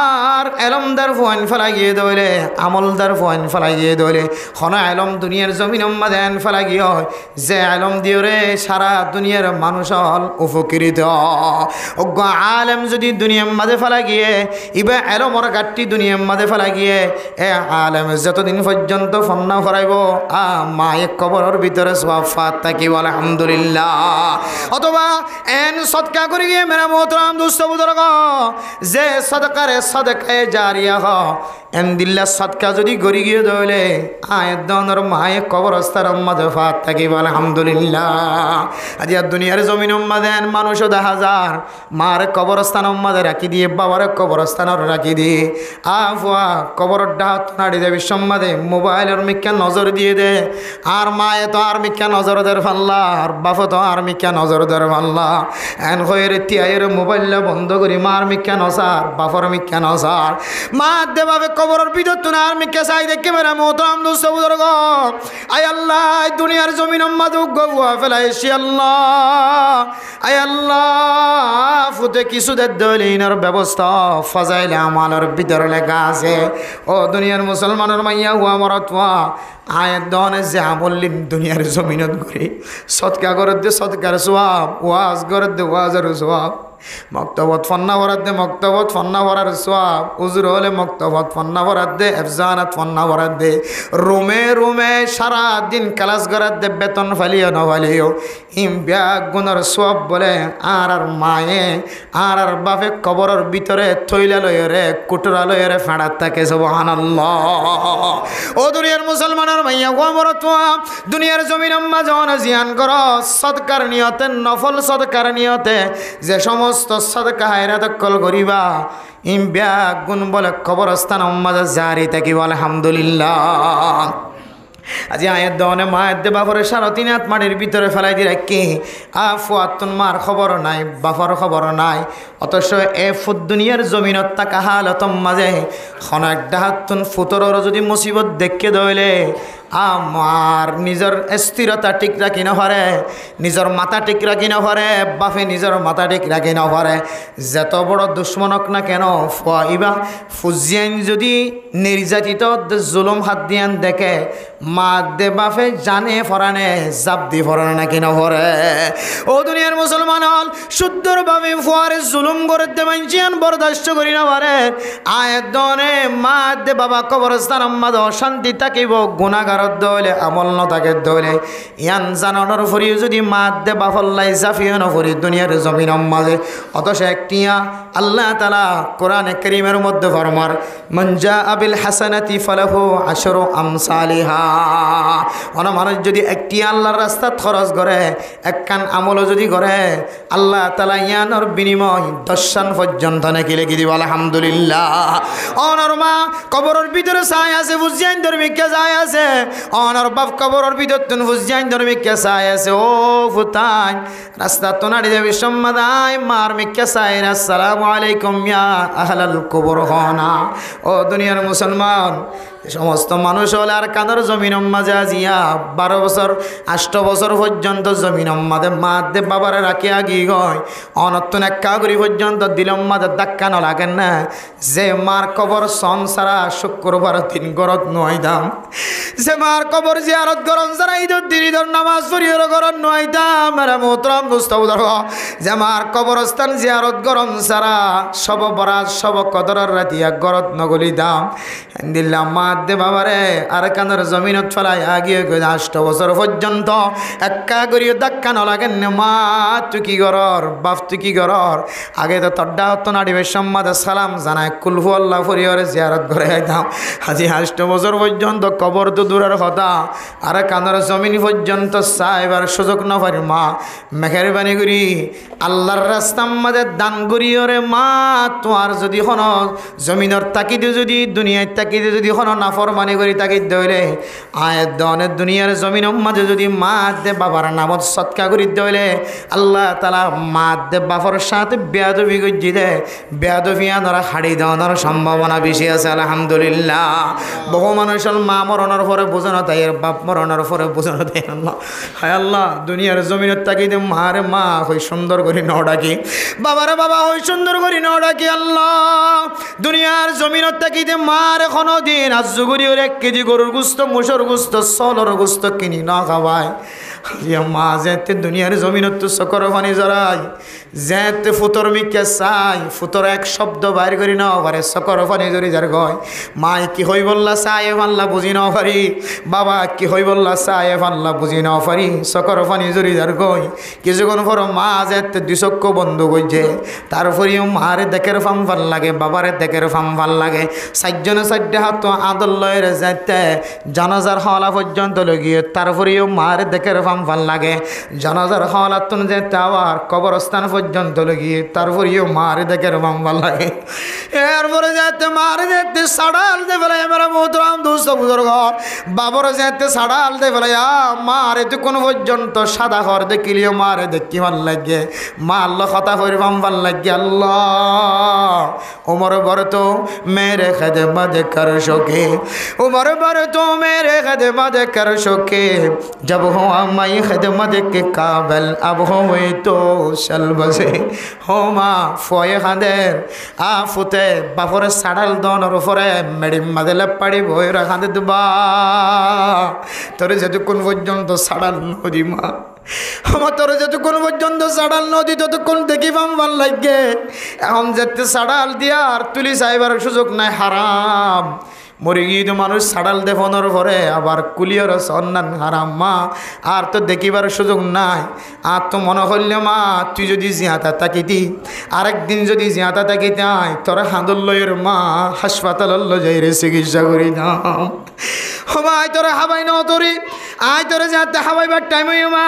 আর ইলমদার ফুয়ান ফলাইয়ে দলে আমলদার ফুয়ান ফলাইয়ে দলে খনা ইলম দুনিয়ার জমিন মাদেন ফলাইয়ে যে ইলম দিওরে সারা দুনিয়ার মানুষ হল উপকৃত অজ্ঞ আলেম যদি দুনিয়ার মাঝে ফলাইয়ে ইবা ইলমর গাট্টি দুনিয়ার মাঝে ফলাইয়ে এ আলেম যতদিন পর্যন্ত ফন্না ফরাইব মায়ের কবরের ভিতরে সওয়াব থাকিব আলহামদুলিল্লাহ অথবা এন সদকা করে গিয়ে মেরা মোহতরাম দোস্ত বুজুর্গ যে সদকায়ে জারিয়া হ এন দিল্লা সদকা যদি গড়ি গিয়ে দইলে আয়ের দনের মায়ের কবরস্থার মাঝে ফাত থাকিব আলহামদুলিল্লাহ আজ আর দুনিয়ার জমিন দেন মানুষ 10,000 মার কবরস্থান মাঝে রাখি দিয়ে বাবার কবরস্থান রাখি দিয়ে আফুয়া কবর ডাহাত নাড়ি দেবী সম্মাদে মোবাইলের মিক্কা নজর দিয়ে দে আর মায়ে তো আর মিক্কা নজর দের ফাল্লা আর বাপ তো আর মিক্কা নজর দের ফাল্লা এন হয়ে তিয়াইয়ের মোবাইলটা বন্ধ করি মার মিক্কা নসার বাপর মিক্কা নসার মা দেবাবে কবরের ভিতর তুই আর মিক্কা চাই দেখে মেরা মোহতরাম দোস্ত বুজুর্গ আয় আল্লাহ দুনিয়ার জমিন মাঝে গবুয়া ফেলাইছি আল্লাহ আয় আল্লাহ ফুতে কিছু দলিনের ব্যবস্থা ফজাইলে আমাদের ভিতরে লেখা আছে ও দুনিয়ার মুসলমানের মাইয়া হুয়া মরতওয়া আয়ের দনে যে আমল্লিম দুনিয়ার জমিনত ঘুরে সৎকা করত দে সৎকার সোয়াব ওয়াজ করত দে ওয়াজের সোয়াব মক্তবত ফন্না ভরাত দে মক্তবত ফন্না ভরার সোয়াব উজুর হলে মক্তবত ফন্না ভরাত দে এফজানাত ফন্না ভরাত দে রুমে রুমে সারা দিন ক্লাস করাত দে বেতন ফালিও না ফালিও ইম ব্যাগ গুণর সোয়াব বলে আর মায়ে আর বাপে কবরের ভিতরে থইলা লয়রে কুটুরা লয়রে ফাড়াত থাকে সুবহানাল্লাহ ও দুনিয়ার মুসলমানের মাইয়া গো মরতওয়া দুনিয়ার জমিন মাঝে জিয়ান কর সদকার নিয়তে নফল সদকার নিয়তে যে সমস্ত সদকা হায়রাত কল করিবা ইম ব্যাগ গুণ বলে কবরস্থান মাঝে জারি থাকিব আলহামদুলিল্লাহ আজি আয়ের দনে মায়ের দে বাপরে 3.5 হাত মাটির ভিতরে ফেলাই দি রাখি ফুয়াতুন মার খবর নাই বাপর খবর নাই অথচ এ ফুট দুনিয়ার জমিনত থাকা হালতম মাঝে খনাক ডাহাতুন ফুতরর যদি মুসিবত দেখে দইলে আমার নিজের স্থিরতা ঠিক রাখি না পারে নিজের মাথা ঠিক রাখি না পারে বাপে নিজের মাথা ঠিক রাখি না পারে যত বড় দুশ্মনক না কেন ফুয়াইবা ফুজিয়ান যদি নির্যাতিত জুলুম হাত দিয়ান দেখে মা দে বাপে জানে ফরানে জাপ দি ফরানে না কিনা ফরে ও দুনিয়ার মুসলমান হল শুদ্ধর ভাবে ফুয়ারে জুলুম করে দে মানছিয়ান বরদাস্ত করি না পারে আয়ের দনে মা দে বাবা কবরস্থান আম্মা অশান্তি থাকিব গুনাহগার দলে আমল ন থাকে দলে ইয়ান জানানোর ফরিও যদি মা দে বাফল্লাই জাফিও ন ফরি দুনিয়ার জমিন মাঝে অথচ একটিয়া আল্লাহ তাআলা কোরআনে কারীমের মধ্যে ফরমার মান জাআ বিল হাসানাতি ফালাহু আশরু আমসালিহা ওনা মানুষ যদি একটি আল্লাহর রাস্তা খরচ করে একখান আমল যদি করে আল্লাহ তাআলা ইয়ানোর বিনিময় 10 পর্যন্ত নাকি লিখে দিব আলহামদুলিল্লাহ ওনার মা কবরের ভিতরে ছায় আছে বুঝছেন ধর্মিককে যায় আছে ওনার বাপ কবরের ভিতর তুন বুঝছেন ধর্মিককে ছায় আছে ও ফুতান রাস্তা তো নাড়ি যাবি সম্মাদায় মার মিককে ছায় আসসালামু আলাইকুম ইয়া আহলাল কবর হনা ও দুনিয়ার মুসলমান সমস্ত মানুষ হলে আর কানোর জমিন মাঝে আজিয়া 12 বছর 8 বছর পর্যন্ত জমিন মাঝে মাদে বাবারে রাখি আগি গয় অনত্তন একা করি পর্যন্ত দিলম মাঝে ধাক্কা ন লাগেন না যে মার কবর সন সারা শুক্রবার দিন গরত নয়দাম যে মার কবর জিয়ারত গরম সারা ঈদের দিন ঈদের নামাজ পড়িয়ে গরম নয়দাম মেরা মোহতরম দোস্তবুদর যে মার কবরস্থান জিয়ারত গরম সারা সব বরাত সব কদরের রাতিয়া গরত নগলি দাম দিল্লা মাদে বাবারে আর কানের জমিনত ফেলাই আগিয়ে 8 বছর পর্যন্ত একা করিও ধাক্কা ন লাগেন মা তুই কি গরর বাপ তুই কি গরর আগে তো তড্ডা হতো না ডিবের সম্মাদে সালাম জানায় কুলহু আল্লাহ ফরিয়রে জিয়ারত করে যাইতাম আজি 8 বছর পর্যন্ত কবর তো দূরের কথা আর কানের জমিন পর্যন্ত চাইবার সুযোগ না পারি মা মেহেরবানি করি আল্লাহর রাস্তার মাঝে দান করিওরে মা তোমার যদি হন জমিনের তাকিদে যদি দুনিয়ার তাকিদে যদি হন নাফরমানি করি তাকিদ দইলে আয়ের দনের দুনিয়ার জমিনের মাঝে যদি মা দে বাবার নামত সৎকা করি দইলে আল্লাহ তালা মা দে বাবার সাথে বেয়াদবি গজ্জি দে বেয়াদবি আনারা হাড়ি দেওয়ানোর সম্ভাবনা বেশি আছে আলহামদুলিল্লাহ বহু মানুষের মা মরণের পরে বোঝানো তাই এর বাপ মরণের পরে বোঝানো তাই আল্লাহ হায় আল্লাহ দুনিয়ার জমিনের তাকিদে মারে মা হই সুন্দর করে ন ডাকি বাবারে বাবা হই সুন্দর করে ন ডাকি আল্লাহ দুনিয়ার জমিনের তাকিদে মার এখনো দিন আজ করি ওর 1 কেজি গরুর গুস্ত মুসর গুস্ত সলর গুস্ত কিনি না খাওয়ায় মা যেতে দুনিয়ার জমিনত তো সকর পানি জড়াই যেতে ফুতর মিকে চাই ফুতর এক শব্দ বাইর করি না পারে সকর পানি জড়ি যার গয় মাই কি হই বললা চাই পাল্লা বুঝি না পারি বাবা কি হই বললা চাই পাল্লা বুঝি না পারি সকর পানি জড়ি যার গয় কিছুক্ষণ পর মা যেতে দুচক্ষ বন্ধ করছে তারপরেও মারে দেখের ফাম ভাল লাগে বাবারে দেখের ফাম ভাল লাগে 4 হাত আদর লয়ের যেতে জানাজার হলা পর্যন্ত লগিয়ে তারপরেও মারে দেখের ফাম ভাল লাগে জানাজার হলাতুন যেতে আবার কবরস্থান পর্যন্ত লগিয়ে তারপরেও মারে দেখের ফাম ভাল লাগে এরপরে যেতে মারে যেতে সাড়াল দে ফেলে এবার মোহতরাম দোস্ত বুজুর্গ বাবর যেতে সাড়াল দে ফেলে মারে তো কোনো পর্যন্ত সাদা ঘর দেখিলিও মারে দেখি ভাল লাগে মা আল্লাহ কথা করিবাম ভাল লাগে আল্লাহ उमर भर तो मेरे खिदमत कर शोके उमर भर तो मेरे खिदमत कर शोके जब हो मैं खिदमत के काबिल अब हो तो चल बसे हो मा फोए खादेर आ फुते बाफर साड़ाल दोनों फरे मेरी मदले पड़ी बोई रखा दे दुबा तोरे যতক্ষণ পর্যন্ত সাড়াল নদী মা আমার তোর যতক্ষণ পর্যন্ত সাড়াল নদী ততক্ষণ দেখিবাম ভাল লাগে এখন যেতে সাড়াল দিয়া আর তুলি চাইবার সুযোগ নাই হারাম মরে গিয়ে তো মানুষ সাড়াল দেফনের পরে আবার কুলিয়র সন্ধান হারাম মা আর তো দেখিবার সুযোগ নাই আর তো মনে হইলে মা তুই যদি জিয়াতা তাকিতি আরেকদিন যদি জিয়াতা তাকিতে আয় তোর হাঁদল লয়ের মা হাসপাতাল যাই রে চিকিৎসা করি দাম ও মা আয় তোরা হাবাই ন তোরি আয় তোরে যাতে হাবাইবার টাইম হইও মা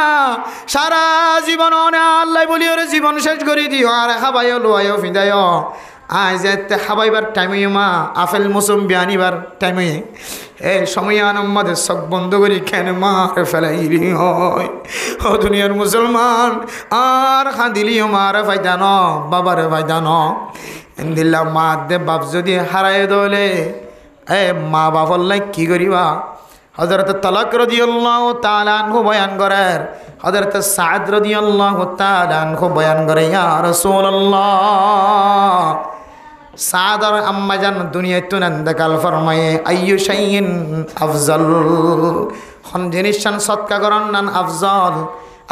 সারা জীবন আল্লাহ বলি ওরে জীবন শেষ করি দিও আর হাবাইও লোয়াইও ফিদাইও আয় যেতে হাবাইবার টাইম হইও মা আপেল মুসম্বি আনিবার টাইম হয়ে এই সময় আমাদের চোখ বন্ধ করি কেন মার ফেলাইলি হয় ও দুনিয়ার মুসলমান আর খাদিলিও মারে ফায়দা ন বাবারে ফায়দা ন দিল্লা মা দে বাপ যদি হারাই দলে এ মা বাবার লাই কি করিবা হযরত তালাক রাদিয়াল্লাহু তাআলা আনহু বয়ান করেন হযরত সাদ রাদিয়াল্লাহু তাআলা আনহু বয়ান করে ইয়া রাসূলুল্লাহ সাদ আর আম্মা জান দুনিয়ায় তো নন্দকাল ফরমায়ে আইয়ু শাইইন আফজাল কোন জিনিসটান সদকা করার নান আফজাল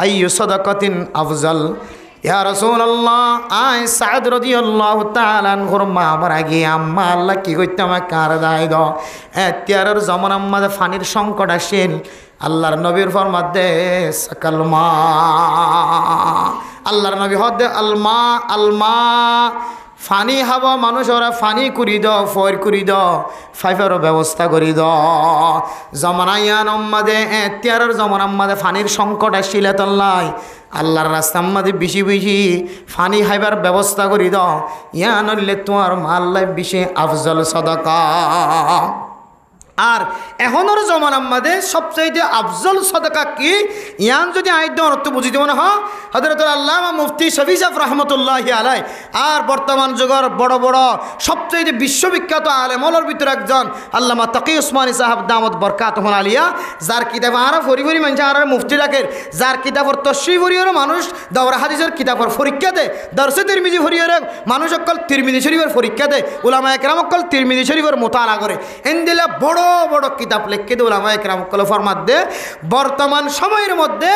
আইয়ু সাদাকাতিন আফজাল ইয়া রাসূলুল্লাহ আই সাদ রাদিয়াল্লাহু তাআলা আনহুর মা মারা গিয়ে আম্মা আল্লাহ কি কইতে আমাকে কার দায় দাও এতিয়ারের জামানা আমাদের পানির সংকট আসেন আল্লাহর নবীর ফরমাত দে সাকাল মা আল্লাহর নবী হদে আলমা আলমা ফানি হাবা মানুষ ওরা ফানি করি দাও ফয়ের করি দাও ফাইফারও ব্যবস্থা করি দাও জমানাইয়ান আমাদে এতিয়ারের জমানা আমাদের ফানির সংকট আসিলে তল্লাই আল্লাহর রাস্তা আমাদের বেশি বেশি ফানি হাইবার ব্যবস্থা করি দাও ইয়া নইলে তোমার আল্লাহ বেশি আফজল সাদাকা আর এখনের জমানার মধ্যে সবচাইতে আফজল সদকা কি ইয়ান যদি আইদ অর্থ বুঝিতে মনে হয় হযরতুল আল্লামা মুফতি শফি সাহেব রহমতুল্লাহি আলাই আর বর্তমান যুগের বড় বড় সবচাইতে বিশ্ববিখ্যাত আলেমর ভিতরে একজন আল্লামা তাকি উসমানী সাহেব দামত বরকাতুহুল আলিয়া যার কিতাব আর ফরি ফরি মানুষ আর মুফতি রাখের যার কিতাবর তশরিফরিয়র মানুষ দাওরা হাদিসের কিতাবর পরীক্ষা দেয় দরসে তিরমিজি ফরিয়র মানুষ অকল তিরমিজি শরীফের পরীক্ষা দেয় উলামা একরাম অকল তিরমিজি শরীফের মোতালা করে এন্দিলা বড় বড় কিতাব লিখে দিয়ে উলামা একরাম অকল ফরমাত দে বর্তমান সময়ের মধ্যে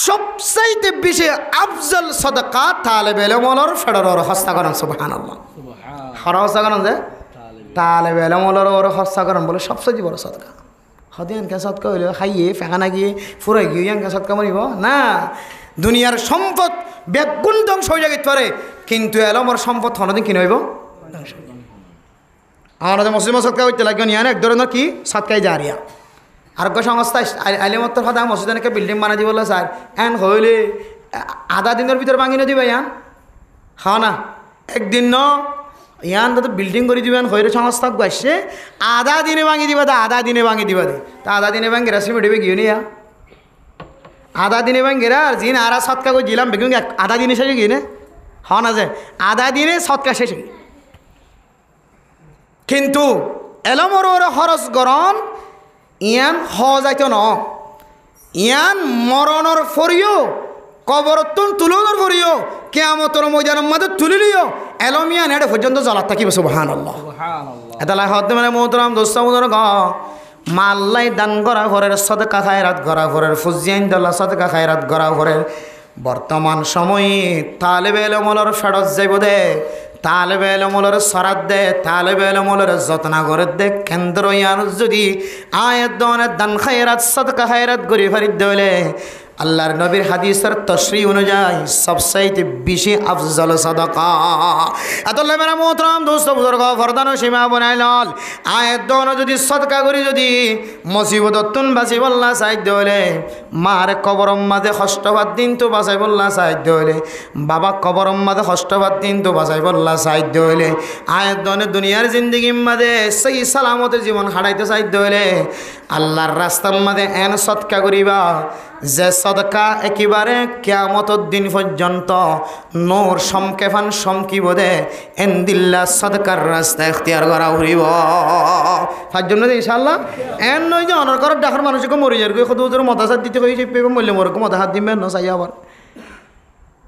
সবচাইতে বেশি আফজল সদকা তালেবে ইলমর ফেডারর হস্তাকরণ সুবহানাল্লাহ হস্তাকরণ যে তালেবে ইলমর হস্তাকরণ বলে সবচেয়ে বড় সদকা হদিয়ান কে সদকা হইল খাইয়ে ফেঁকানা গিয়ে ফুরাই গিয়ে ইয়ান কে সদকা মরিব না দুনিয়ার সম্পদ বেগুন ধ্বংস হয়ে যাইতে পারে কিন্তু এলমর সম্পদ হনদিন কিনে হইব আমাদের মুসলিম সদকা হইতে লাগবে ইয়ান এক ধরনের কি সদকাই জারিয়া আরোগ্য সংস্থা আলিমত্তর কথা মসজিদ এনেকে বিল্ডিং বানাই দিব স্যার এন হইলে আধা দিনের ভিতরে ভাঙি দিবা ইয়ান হা না একদিন ন ইয়ান তো বিল্ডিং করে দিবেন হইরে সংস্থা আসছে আধা দিনে ভাঙি দিবা দা আধা দিনে ভাঙি দিবা দে তা আধা দিনে ভাঙি রাশি মেটিবে গিয়ে নিয়া আধা দিনে ভাঙিরা আর জিন আর সৎকা করে দিলাম বেগুন আধা দিনে শেষে গিয়ে নে হ না যে আধা দিনে সৎকা শেষে কিন্তু এলমর খরচ গরম ইয়ান হ যাইত ন ইয়ান মরণর ফরিও কবরতুন তুলনের ফরিও কিয়ামতের ময়দানের মধ্যে তুলিলিও এলমিয়ান এটা পর্যন্ত জ্বলাত থাকিবে সুবহানাল্লাহ এটা লাই হতে মানে মোহতরাম দোস্ত মোদর গ মাল্লাই দান করা ঘরের সদকা খায়রাত করা ঘরের ফুজিয়াইন দল্লা সদকা খায়রাত করা ঘরের বর্তমান সময়ে তালেবে ইলমর ফেরত যাইব দে তালেবে ইলমর সরাত দে তালেবে ইলমর যত্ন করে দে কেন্দ্র ইয়ার যদি আয়াত দনের দান খায়রাত সদকা খায়রাত করি ফারিদ দলে আল্লাহর নবীর হাদিসের তশরিহ অনুযায়ী সবচাইতে বেশি আফজল সাদাকা আতাল্লাহ মেরা মোহতরম দোস্ত বুজুর্গ ফরদান সীমা বনাইল আয়াত দন যদি সদকা করি যদি মুসিবততুন বাঁচিবল্লা সাহায্য হলে মার কবরম মাঝে কষ্টবাদ দিন তো বাঁচাইবল্লা সাহায্য হলে বাবা কবরম মাঝে কষ্টবাদ দিন তো বাঁচাইবল্লা সাহায্য হলে আয়াত দনে দুনিয়ার জিন্দগির মাঝে সেই সালামতের জীবন হারাইতে সাহায্য হলে আল্লাহর রাস্তার মাঝে এন সদকা করিবা যে সদকা একেবারে কিয়ামতের দিন পর্যন্ত নূর সমকেফান সমকিব দে এন্দিল্লা সদকার রাস্তা এখতিয়ার করা হইব তার জন্য ইনশাআল্লাহ এন নয় যে অনর করার ডাকার মানুষকে মরি যার কত মতাসাত দিতে হয়েছে মূল্য মরক মতাহাত দিবেন না চাই আবার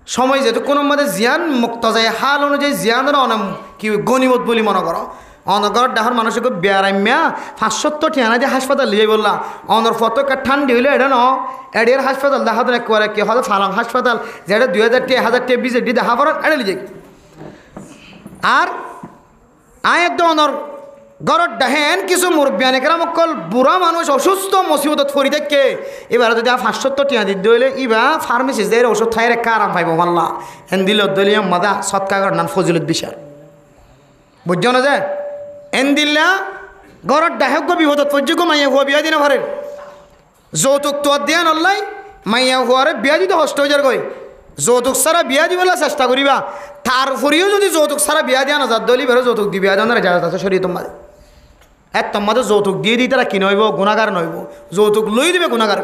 সময় যেহেতু কোনো মধ্যে জিয়ান মুক্ত যায় হাল অনুযায়ী জিয়ানের অনাম কি গণিমত বলি মনে করো অনগর ডাহর মানুষকে বেড়াইমিয়া 570 ঠিয়ানা দিয়ে হাসপাতাল লিয়ে বললা অনর ফতকা ঠান্ডি হইলে এটা ন এডের হাসপাতাল দেখা দেন একবারে কি হয়তো ফালাং হাসপাতাল যেটা 2000 টাকা 1000 টাকা বিজেডি দেখা পড়ান এড়ে লিয়ে আর আয়ের অনর গরত ডাহেন কিছু মুরব্বিয়ান একরামকল বুড়া মানুষ অসুস্থ মুসিবতত ফরি দেখে এবার যদি 570 টাকা দিতে হইলে ইবা ফার্মেসি যে ওষুধ খাইরে কারাম পাইব মাল্লা হেন দিল দলিয়াম মাদা সৎকার নাম ফজিলত বিশাল বুঝছো না যে এন্দিল্লা গরত ডাহেক বিপদত পর্যক মাইয়া হুয়া বিয়া দিনে ঘরের যৌতুক তো দিয়া নল্লাই মাইয়া হুয়ারে বিয়া দিতে কষ্ট হয়ে যার গই যৌতুক সারা বিয়া দিবেলা চেষ্টা করিবা তার উপরেও যদি যৌতুক সারা বিয়া দিয়া না যার দলি বেরো যৌতুক দি বিয়া দেওয়ার রেজাল্ট আছে শরীর তোমাদের তোমাদের যৌতুক দিয়ে দিই তারা কি নইব গুণাগার নইব যৌতুক লই দিবে গুণাগার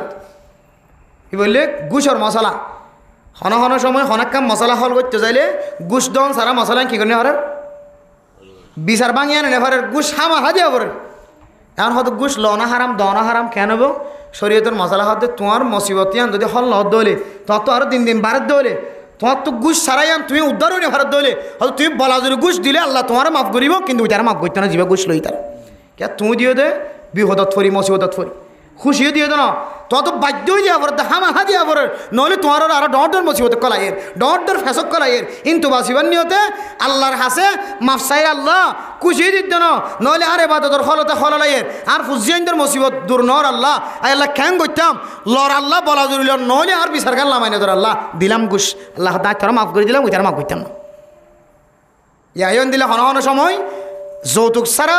কি বললে গুসর মশলা হন হন সময় হনাক কাম মশলা হল করতে চাইলে গুস দন সারা মশলা কি করে হরে বিচার ভাঙিয়ে আনে নেভারের গুস হামা হাদিয়া করেন এখন হয়তো গুস লনা হারাম দনা হারাম কেন হবো শরীয়তের মশলা হতে তোমার মুসিবত যদি হল লত দলে তত আরো দিন দিন বারাত দলে তোমার তো গুস সারাই আন তুমি উদ্ধার হইনি ভারত দলে হয়তো তুমি বলা যদি গুস দিলে আল্লাহ তোমার মাফ করিব কিন্তু তারা মাফ করতে না যাবে গুস লই তারা কে তুমি দিও দে বিপদত ফরি মুসিবতত ফরি খুশিও দিয়ে দেন তত বাধ্যই দিয়া পড়ে হামা হা দিয়া পড়ে নহলে তোমার আরো ডর মুসিবত কলাইয়ের ডর ফেসক কলাইয়ের কিন্তু বাঁচিবার নিয়তে আল্লাহর হাসে মাফসাইর আল্লাহ খুশিয়ে দিত না নহলে আরে বাদর হলতে হলাইয়ের আর ফুজিয়াইনদের মুসিবত দূর নর আল্লাহ আল্লাহ খ্যাং করতাম লর আল্লাহ বলা জরুরি নহলে আর বিচার গাল্লাম আইনে ধর আল্লাহ দিলাম ঘুষ আল্লাহ তারা মাফ করে দিলাম ওই তারা মাফ করতাম না ইয়াইন দিলে হন হন সময় যৌতুক ছাড়া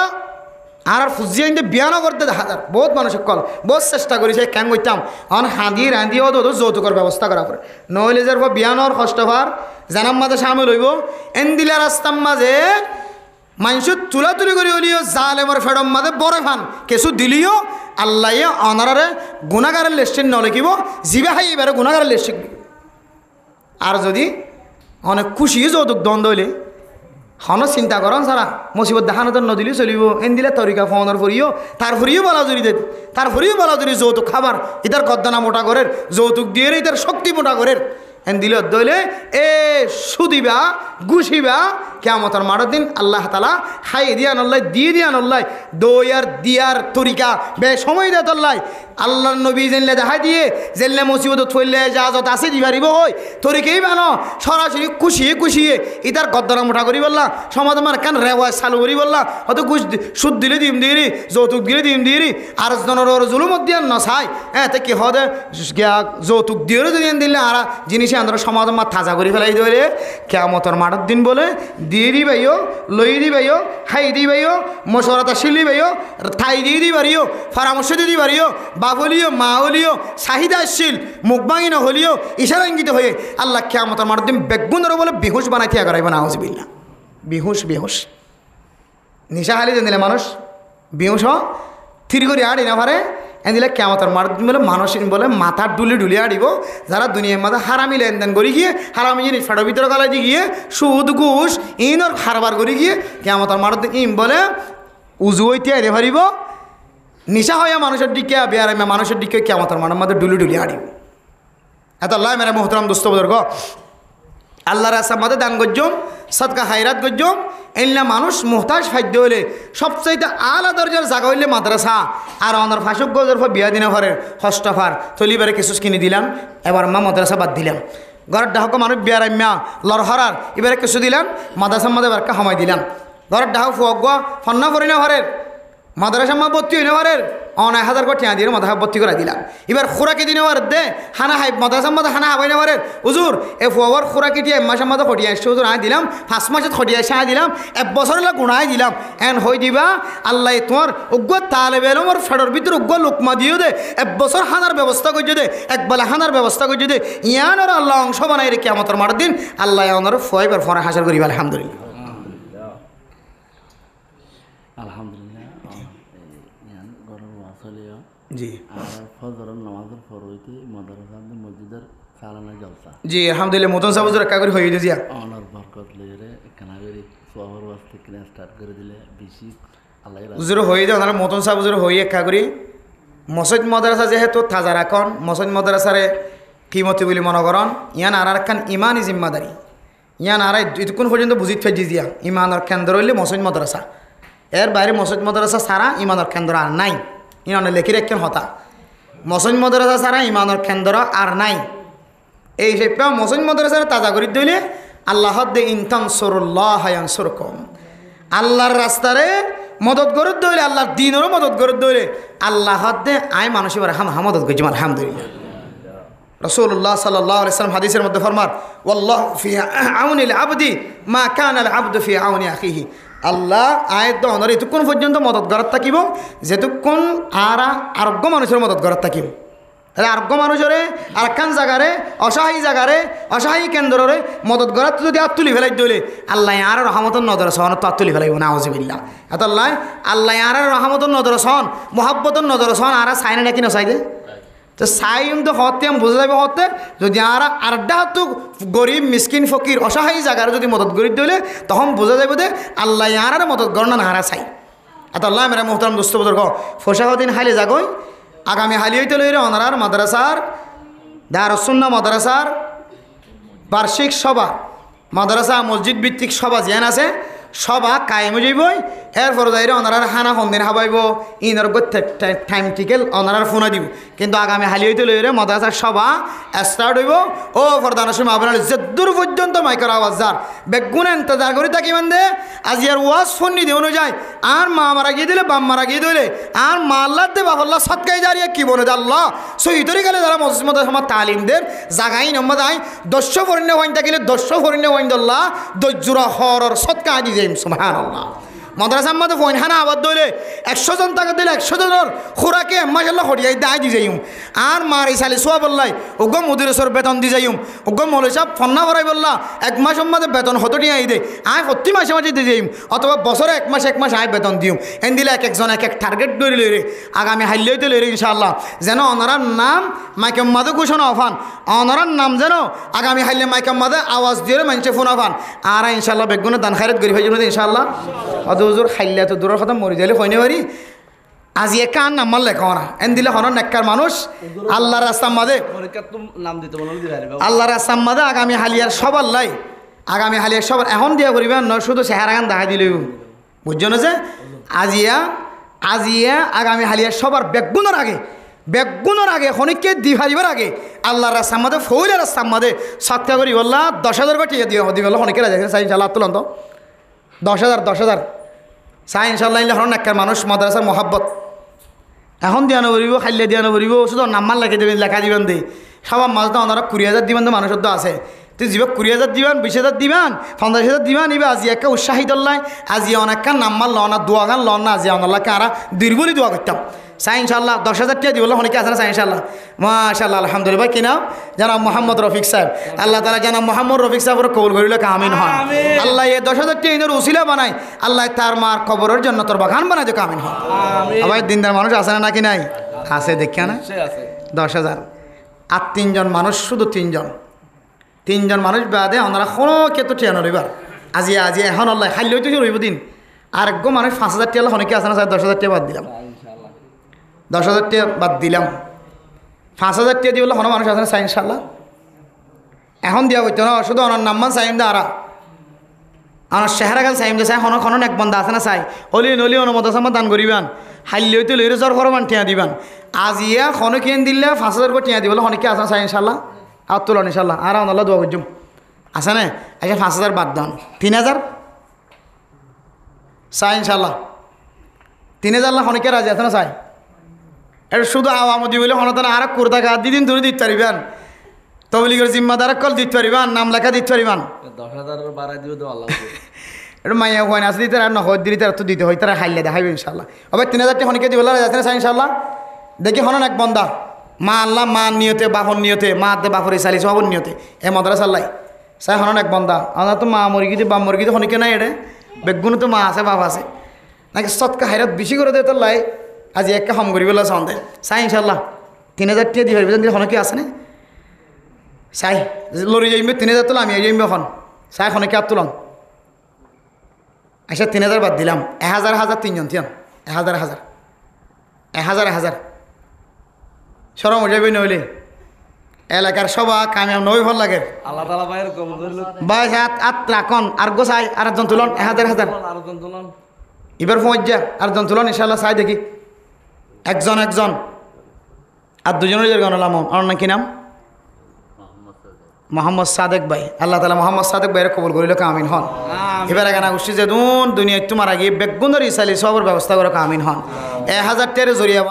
আর ফুজিয়াইন বিয়ানো করতে দেখা যায় বহুত মানুষ কল বহুত চেষ্টা করেছে কেন করতাম অন হাঁদি রাঁধিও তো যৌতুকের ব্যবস্থা করা পড়ে নহলে যার বিয়ানোর কষ্টভার জানাম মাঝে সামিল হইব এন দিলে রাস্তার মাঝে মানুষ তুলাতুলি করে হলিও জালেমর ফেডম মাঝে বড় ফান কিছু দিলিও আল্লাহ অনারে গুণাগারের লিস্টেন নলেখিব জিবা হাই এবারে গুণাগারের লিস্ট শিখবি। আর যদি অনেক খুশি যৌতুক দ্বন্দ্ব হইলে হন চিন্তা করেন সারা মুসিবত দেখানো তো নদিলেও চলিব এন দিলে তরিকা ফোনের ফুরিও তার ফুরিও বলা জুড়ি দেব তার ফুরিও বলা জুড়ি যৌতুক খাবার ইতার গদ্দানা মোটা করের যৌতুক দিয়ে ইতার শক্তি মোটা করের এন দিলে দইলে এ সুদিবা গুছিবা কিয়ামতের মাঠের দিন আল্লাহ তাআলা খাই দিয়া নল্লাই দিয়ে দিয়া নল্লাই দইয়ার দিয়ার তরিকা বে সময় দেয় তল্লাই আল্লাহর নবী জেনলে দেখাই দিয়ে জেনলে মুসিবত থইলে জাজত আছে দিবারিব হই তরিকেই বানো সরাসরি খুশিয়ে ইতার গদ্দানা মোটা করি বললা সমাজ আমার কেন রেওয়াজ চালু করি বললা হয়তো সুদ দিলে দিম দিরি যৌতুক দিলে দিম দিরি আর জনের জুলুমত দিয়ে নছাই তো কি হদে যৌতুক দিয়ে যদি দিলে আর জিনিসে আমরা সমাজ আমার তাজা করে ফেলাই ধরে কিয়ামতের মাঠের দিন বলে দিয়ে দিবাইও লই দিবাইও খাই দিবাইও মশলাটা শিলি বাইও ঠাই দিয়ে দিবারিও পরামর্শ দিয়ে দিবারিও বাবলিও মা হলিও চাহিদাশীল মুখ ভাঙি নহলিও ইশারা ইঙ্গিত হয়ে আল্লাহ কিয়ামতের মাঠের দিন বেগুনের বলে বেহুশ বানাই থিয়া করাইব না হজবিল্লা বেহুশ নিশা খালি দিলে মানুষ বেহুশ থির করে আড়ি না পারে এদিলে কিয়ামতের মাঠের দিন বলে মানুষ বলে মাথার ডুলি আড়িব যারা দুনিয়ার মাঝে হারামি লেনদেন করে গিয়ে হারামি জিনিস ফেটার ভিতরে গলায় দিয়ে গিয়ে সুদ ঘুষ ইনর হারবার করে গিয়ে কিয়ামতের মাঠের দিন ইম বলে উজু হইতে এনে পারিব নিশা হইয়া মানুষের দিকে বেয়ারামে মানুষের দিকে কিয়ামতের মাঠের মধ্যে ডুলি আড়িব এত আল্লাহ মেরা মোহতরাম দোস্ত বুজুর্গ আল্লাহর রাস্তার মধ্যে দান গজ্জম সদকা হাইরাত গজ্জম এনলা মানুষ মোহতাজ খাদ্য হইলে সবচাইতে আলা দরজার জায়গা হইলে মাদ্রাসা আর অনার ফাঁসক গজর বিয়া দিনা ঘরের হস্তফার তলিবারে কিছু কিনে দিলাম এবার মা মাদ্রাসা বাদ দিলাম ঘরের ডাহক মানুষ বেয়ারাম্যা লড়হরার এবারে কিছু দিলাম মাদ্রাসার মধ্যে এবার সময় দিলাম ঘরের ডাহক ফুয়াগ ফন্না করি না ঘরের মাদ্রাসা মা ভর্তি হই না ঘরের 9,000 করে টিয়া দিয়ে মাদ্রাসা ভর্তি করে দিলাম এবার খোরাকি দিনে ঘর দে হানা হাই মাদ্রাসার মধ্যে হানা হাবাই না ঘরের হুজুর এ ফুয়ার খোরাকি টিয়া মাসের মধ্যে খটিয়ে আসছে হুজুর আয় দিলাম 5 মাসে খটিয়ে আসে আয় দিলাম 1 বছর গুণাই দিলাম এন হই দিবা আল্লাহ তোমার উগ্র তালেবে এলমর ফেডর ভিতরে উগ্র লোকমা দিও দে 1 বছর হানার ব্যবস্থা করছে দে একবেলা হানার ব্যবস্থা করছে দে ইয়ান আর আল্লাহ অংশ বানাই রে কিয়ামতের মাঠের দিন আল্লাহ ওনার ফুয়াইবার ফরে হাসর করিবা আলহামদুলিল্লাহ জি জি আলহামদুলিল্লাহ মতন সাহেব হুজুর একা করে হয়ে দিয়া অনার বরকত লইরে একখানা করে সোহর ওয়াস্তে কিনা স্টার্ট করে দিলে বেশি আল্লাহ হুজুর হয়ে দেয় ওনার মতন সাহেব হুজুর হয়ে একা করে মসজিদ মাদ্রাসা যেহেতু তাজা রাখন মসজিদ মাদ্রাসারে কিমতি বলে মনে করেন ইয়ান আর একখান ইমানই জিম্মাদারি ইয়ান আর এতক্ষণ পর্যন্ত বুঝিত ফেজি দিয়া ইমানের কেন্দ্র হইলে মসজিদ মাদ্রাসা এর বাইরে মসজিদ মাদ্রাসা ছাড়া ইমানের কেন্দ্র আর নাই ইমানের লেখি রেখেন হতা মসজিদ মাদ্রাসা ছাড়া ইমানের কেন্দ্র আর নাই এই হিসেবে মসজিদ মাদ্রাসার তাজা করে দিলে আল্লাহ দে ইনতান সরুল্লাহ ইয়ানসুরকুম আল্লাহর রাস্তারে মদত করে দিলে আল্লাহর দিনেরও মদত করে দিলে আল্লাহ দে আয় মানুষের মদত করছি আলহামদুলিল্লাহ রাসূলুল্লাহ সাল্লাল্লাহু আলাইহি ওয়াসাল্লাম হাদিসের মধ্যে ফরমান ওয়াল্লাহু ফি আউনিল আবদি মা কানা আল আবদু ফি আউনি আখিহি আল্লাহ আয়াত দহনের এতক্ষণ পর্যন্ত মদত করার থাকিব যেতক্ষণ আরোগ্য মানুষের মদত করার থাকিব তাহলে আরোগ্য মানুষরে আরেকখান জায়গারে অসহায়ী কেন্দ্রে মদত করার যদি আর তুলি ফেলাই দিলে আল্লাহ আর রহমতন নজর সহন তো আর তুলি ফেলাইব না আউযুবিল্লাহ এত আল্লাহ আর রহমতন নজর সহন মোহাব্বতন নজর সহন আর চাইনা নাকি নচাই দে তো চাই তো হতে বোঝা যাবে হতে যদি আর তো গরিব মিসকিন ফকির অসহায়ী জায়গার যদি মদত করি দিলে তখন বোঝা যাবে যে আল্লাহ আর মদত গণনা না হারা চাই এত আল্লাহ মেরা মোহতারাম দোস্ত বুজুর্গ ফসাহদিন হালি যাগই আগামী হালি হইতে লইরে অনারার মাদ্রাসার দারুস সুন্নাহ মাদ্রাসার বার্ষিক সভা মাদ্রাসা মসজিদ ভিত্তিক সভা যেন আছে সভা কায়েম যাইবই এরপর যাইরে অনারার হানা সন্দিন হাবাইব ইনর টাইম টিকেল অনারার ফোনা দিব কিন্তু আগামী হালি হইতে লইরে মাদ্রাসার সভা স্টার্ট হইব ও ফরদানের সময় আপনার যেদূর পর্যন্ত মাইকের আওয়াজ যার বেগুন ইন্তজার করে থাকি দে আজি আর ওয়াজ ফোন নি দেওয়া যায় আর মা মারা গিয়ে দিলে বাম মারা গিয়ে দিলে আর মা আল্লাহ দে বাবাল্লাহ সৎকাই দাঁড়িয়ে কি বলে আল্লাহ সহিতরি গেলে যারা মসজিদ মাদ্রাসা তালিমদের জাগাই নম্বর আয় 10 ফরিনে ওয়াইন থাকিলে 10 ফরিনে ওয়াইন আল্লাহ দজ্জুরা হরর সৎকা আদি যাইম সুবহানাল্লাহ মাদ্রাসার মধ্যে ফোন হানা আবাদ ধরে 100 জন টাকা দিলে 100 জনের খোরাকে মাসাল্লাহ হরিয়াই দায় দি যাইম আর মার এই সালি সোয়া বললাই ওগো মুদিরেশ্বর বেতন দি যাইম ওগো মৌলী সাহেব ফন্না ভরাই বললা 1 মাসের মধ্যে বেতন হতো টিয়া দে আয় প্রতি মাসে মাসে দিয়ে যাইম অথবা বছরে 1 মাস আয় বেতন দিম এন দিলে এক একজন এক এক টার্গেট ধরে লইরে আগামী হাইলেইতে লইরে ইনশাআল্লাহ যেন ওনারার নাম মাইকের মাঝে ঘোষণা হফান ওনারার নাম যেন আগামী হাইলে মাইকের মাঝে আওয়াজ দিয়ে মানুষে ফোন হফান আর ইনশাআল্লাহ বেগুনে দান খায়রাত করি ভাই ইনশাআল্লাহ অত হুজুর খাইলে তো দূরের কথা মরি যাইলে হইনে পারি আজি কান নাম্বার লেখা না এন দিলে হন নেককার মানুষ আল্লাহর রাস্তার মাঝে আল্লাহর রাস্তার মাঝে আগামী হালিয়ার সবার লাই আগামী হালিয়ার সবার এখন দিয়া করিবেন নয় শুধু চেহারা গান দেখা দিলেও বুঝছো না যে আজিয়া আগামী হালিয়ার সবার বেগুনের আগে খনিককে দি হারিবার আগে আল্লাহর রাস্তার মাঝে ফৌলের রাস্তার মাঝে সত্য করি বললা 10,000 কোটি দিয়ে দিবে খনিকে রাজা চাই ইনশাল্লাহ তুলন তো 10,000 চাই ইনশাল্লাহ ইল্লা হন নেককার মানুষ মাদ্রাসার মহাব্বত এখন দিয়া নবরিব খাইলে দিয়া নবরিব শুধু নাম্বার লেখে দেবেন লেখা দিবেন দেই সবার মাঝে তো ওনারা 20,000 দিবেন তো মানুষের তো আছে তুই যিবা 20,000 দিবেন 20,000 দিবেন 50,000 দিবেন ইবা আজি একটা উৎসাহিত লাই আজি অনেকটা নাম্বার লন না দোয়া গান লন না আজি অনাল্লাহকে আরা দীর্ঘলি দোয়া করতাম চাই ইনশাল্লাহ 10,000 টাকা দিব অনেকে আছে না চাই ইনশাল্লাহ মাশাআল্লাহ আলহামদুলিল্লাহ কি নাম জানাব মোহাম্মদ রফিক সাহেব আল্লাহ তাআলা জানাব মোহাম্মদ রফিক সাহেবের কবুল করিল আমিন হন আল্লাহ এই 10,000 টাকা ইনের উসিলা বানাই আল্লাহ তার মার কবরের জন্য তোর বাগান বানাই দেখ আমিন হন আবার দিনদার মানুষ আছে না নাকি নাই আছে দেখিয়া না 10,000 আর 3 জন মানুষ শুধু 3 জন মানুষ বাদে ওনারা কোনো ক্ষেত্রে ঠিয়ানো রইবার আজি এখন আল্লাহ খাইলে তো রইব দিন আর একগো মানুষ 5,000 টাকা অনেকে আছে না 10,000 টাকা বাদ দিলাম 10,000 টাকা বাদ দিলাম 5,000 টাকা দিয়ে বললে কোনো মানুষ আছে না চাই ইনশাল্লাহ এখন দিয়া হইতো না শুধু ওনার নাম্বার চাইম দা আরা আমার চেহারা গাল চাইম দে চাই হন এক বন্ধা আছে না চাই অলি অনুমত আমার দান করিবান হাইলে হইতে লইরে জ্বর করবান টিয়া দিবান আজিয়া খনকেন দিলে 5,000 করে টিয়া দিবলে অনেকে আছে না চাই ইনশাল্লাহ আর তুলন ইনশাল্লাহ আর আল্লাহ দোয়া করছুম আছে না আচ্ছা 5,000 বাদ দান 3,000 চাই ইনশাল্লাহ 3,000 লাখ অনেকে রাজি আছে না চাই এটা শুধু আওয়ামদি বলে হনতন আর কুর্তা গা দিদিন ধরে দিতে পারিবেন তবলিগের জিম্মাদার কল দিতে পারিবেন নাম লেখা দিতে পারিবেন 10,000 বাড়াই দিও তো আল্লাহ এটা মাইয়া হয় না আছে দিতে আর নহদ দিতে আর তো দিতে হয় তারা খাইলে দেখাইবে ইনশাল্লাহ আবার 3,000 টাকা অনেকে দিবলে রাজি আছে না চাই ইনশাল্লাহ দেখি হনন এক বন্দা মা আল্লাহ মা নিয়তে বাহন নিয়তে মা দে বাপরে চালিস হবন নিয়তে এ মাদ্রাসা আল্লাহ চাই হনন এক বন্দা আমরা তো মা মরিগিতে বাপ মরিগিতে হনিকে নাই এটা বেগুন তো মা আছে বাপ আছে নাকি সৎকা হাইরাত বেশি করে দে তোর লাই আজি একটা হম করি বলে সন্দেহ চাই ইনশাল্লাহ 3,000 টাকা দিয়ে পারবে যদি হনকে আছে না চাই লড়ি যাইবে 3,000 তোলা আমি যাইবে এখন চাই হনকে আর তুলন আচ্ছা 3,000 বাদ দিলাম 1,000 3 জন থিয়ান 1,000 সরম হয়ে যাবে নইলে এলাকার সবা কামিয়াব নই ভাল লাগে আল্লাহ তাআলা ভাইয়ের কবুল করিল ভাই হাত রাখন আর গো চাই আর একজন তুলন 1,000 আরেকজন তুলন এবার পৌঁছ আরেকজন তুলন ইনশাল্লাহ চাই দেখি একজন আর দুজনের গণলাম আমার নাম কি নাম মোহাম্মদ সাদেক ভাই আল্লাহ তাআলা মোহাম্মদ সাদেক ভাইয়ের কবুল করিল আমিন হন এবার এখানে গোষ্ঠী যে দুনিয়া তোমার আগে বেগুনের ইসালি সবর ব্যবস্থা করে আমিন হন 1,000 টাকার জরিয়া